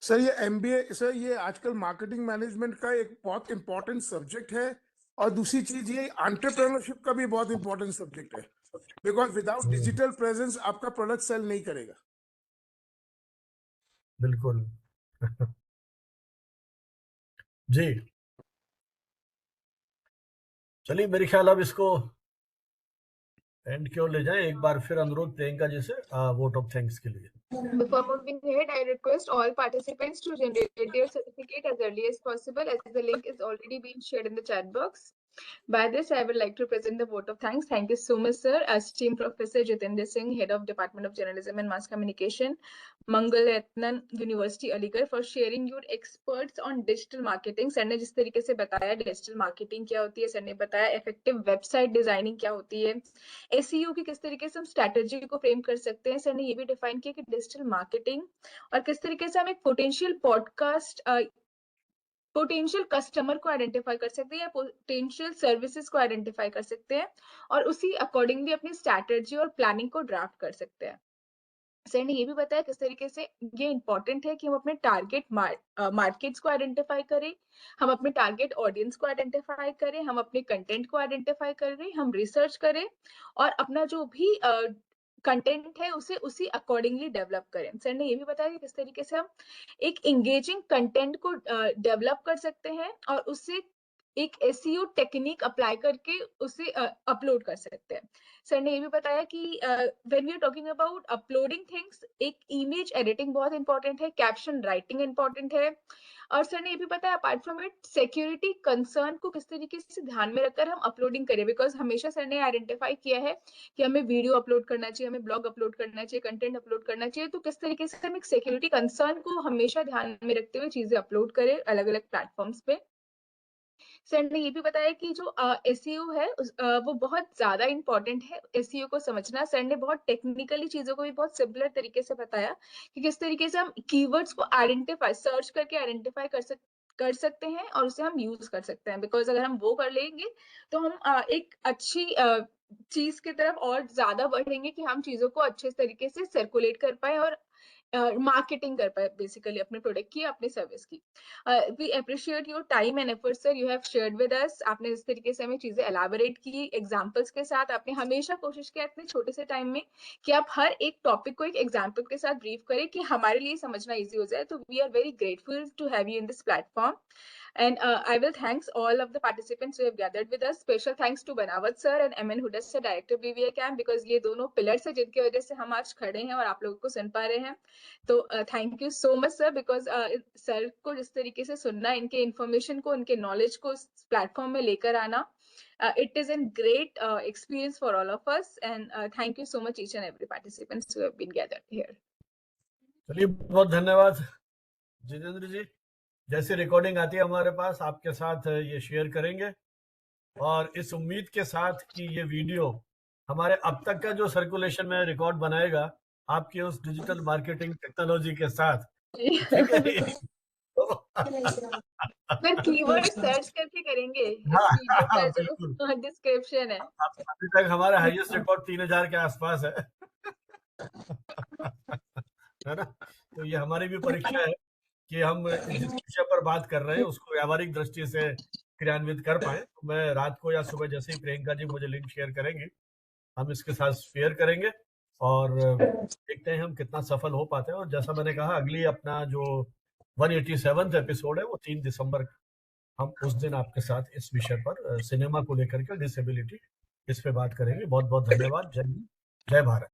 सर ये एमबीए, सर ये आजकल मार्केटिंग मैनेजमेंट का एक बहुत इंपॉर्टेंट सब्जेक्ट है, और दूसरी चीज ये एंटरप्रेन्योरशिप का भी बहुत इंपॉर्टेंट सब्जेक्ट है, बिकॉज विदाउट डिजिटल प्रेजेंस आपका प्रोडक्ट सेल नहीं करेगा। बिल्कुल जी चलिए, मेरे ख्याल अब इसको एंड क्यों ले जाएं, एक बार फिर अनुरोध प्रियंका जी से वोट ऑफ थैंक्स के लिए। Before moving ahead, I request all participants to generate their certificate as early as possible, as the link is already being shared in the chat box. By this, I would like to present the vote of thanks. Thank you so much, sir. Esteemed Professor Jitendra Singh, Head of Department of Journalism and Mass Communication, Mangal Yatnan University, Aligarh, for sharing your experts on digital marketing. Sir ने जिस तरीके से बताया digital marketing क्या होती है, sir ने बताया इफेक्टिव वेबसाइट डिजाइनिंग क्या होती है, एसईओ की किस तरीके से हम स्ट्रैटेजी को फ्रेम कर सकते हैं, सर ने ये भी डिफाइन किया कि डिजिटल मार्केटिंग और किस तरीके से हम एक पोटेंशियल पॉडकास्ट पोटेंशियल कस्टमर को आइडेंटिफाई कर सकते हैं या पोटेंशियल सर्विसेज को आइडेंटिफाई कर सकते हैं और उसी अकॉर्डिंगली अपनी स्ट्रैटेजी और प्लानिंग को ड्राफ्ट कर सकते हैं। सर ने ये भी बताया किस तरीके से ये इंपॉर्टेंट है कि हम अपने टारगेट मार्केट्स को आइडेंटिफाई करें, हम अपने टारगेट ऑडियंस को आइडेंटिफाई करें, हम अपने कंटेंट को आइडेंटिफाई करें, हम रिसर्च करें और अपना जो भी कंटेंट है उसे उसी अकॉर्डिंगली डेवलप करें। सर ने ये भी बताया कि किस तरीके से हम एक एंगेजिंग कंटेंट को डेवलप कर सकते हैं और उससे एक एसईओ टेक्निक अप्लाई करके उसे अपलोड कर सकते हैं। सर ने ये भी बताया कि when we are talking about uploading things, एक इमेज एडिटिंग बहुत इंपॉर्टेंट है, कैप्शन राइटिंग इंपॉर्टेंट है, और सर ने ये भी बताया apart from it security concern को किस तरीके से ध्यान में रखकर हम अपलोडिंग करें, बिकॉज हमेशा सर ने आइडेंटिफाई किया है कि हमें वीडियो अपलोड करना चाहिए, हमें ब्लॉग अपलोड करना चाहिए, कंटेंट अपलोड करना चाहिए, तो किस तरीके से हम एक सिक्योरिटी कंसर्न को हमेशा ध्यान में रखते हुए चीजें अपलोड करें अलग अलग प्लेटफॉर्म्स पे। सर ने ये भी बताया कि जो एसईओ है वो बहुत ज्यादा इंपॉर्टेंट है एसईओ को समझना। सर ने बहुत टेक्निकली चीजों को भी बहुत सिंपलर तरीके से बताया कि किस तरीके से हम कीवर्ड्स को आइडेंटिफाई सर्च करके आइडेंटिफाई कर सकते हैं और उसे हम यूज कर सकते हैं, बिकॉज अगर हम वो कर लेंगे तो हम एक अच्छी चीज की तरफ और ज्यादा बढ़ेंगे कि हम चीजों को अच्छे तरीके से सर्कुलेट कर पाए और मार्केटिंग कर पाए बेसिकली अपने प्रोडक्ट की, अपने सर्विस की। We appreciate your time and effort sir, you have shared with us. आपने इस तरीके से हमें चीजें एलाबोरेट की एग्जांपल्स के साथ। आपने हमेशा कोशिश किया इतने छोटे से टाइम में कि आप हर एक टॉपिक को एक एग्जांपल के साथ ब्रीफ करें कि हमारे लिए समझना इजी हो जाए। तो we are very grateful to have you in this platform. And I will thanks all of the participants who have gathered with us. Special thanks to Banawat sir and MN Huda sir, Director BVA Camp, because ये दोनों pillars है जिनकी वजह से हम आज खड़े हैं और आप लोगों को सुन पा रहे हैं। तो thank you so much sir, because sir को जिस तरीके से सुनना, इनके इन्फॉर्मेशन को, इनके नॉलेज को प्लेटफॉर्म में लेकर आना, it is a great experience for all of us, and thank you so much each and every participants who have been gathered here. चलिए, बहुत धन्यवाद जितेंद्र जी, जैसे रिकॉर्डिंग आती है हमारे पास आपके साथ ये शेयर करेंगे, और इस उम्मीद के साथ कि ये वीडियो हमारे अब तक का जो सर्कुलेशन में रिकॉर्ड बनाएगा आपकी उस डिजिटल मार्केटिंग टेक्नोलॉजी के साथ, ठीक है। फिर कीवर्ड सर्च करके करेंगे इस हाँ, वीडियो का बिल्कुल। जो डिस्क्रिप्शन है। अभी तक हमारा हाईएस्ट रिकॉर्ड 3000 के आसपास है। है ना? तो ये हमारी भी परीक्षा है कि हम जिस विषय पर बात कर रहे हैं उसको व्यावहारिक दृष्टि से क्रियान्वित कर पाए। तो मैं रात को या सुबह जैसे ही प्रियंका जी मुझे लिंक शेयर करेंगे, हम इसके साथ शेयर करेंगे और देखते हैं हम कितना सफल हो पाते हैं। और जैसा मैंने कहा, अगली अपना जो 187th एपिसोड है वो 3 दिसंबर, हम उस दिन आपके साथ इस विषय पर सिनेमा को लेकर के डिसेबिलिटी, इस पे बात करेंगे। बहुत बहुत धन्यवाद। जय हिंद, जय भारत।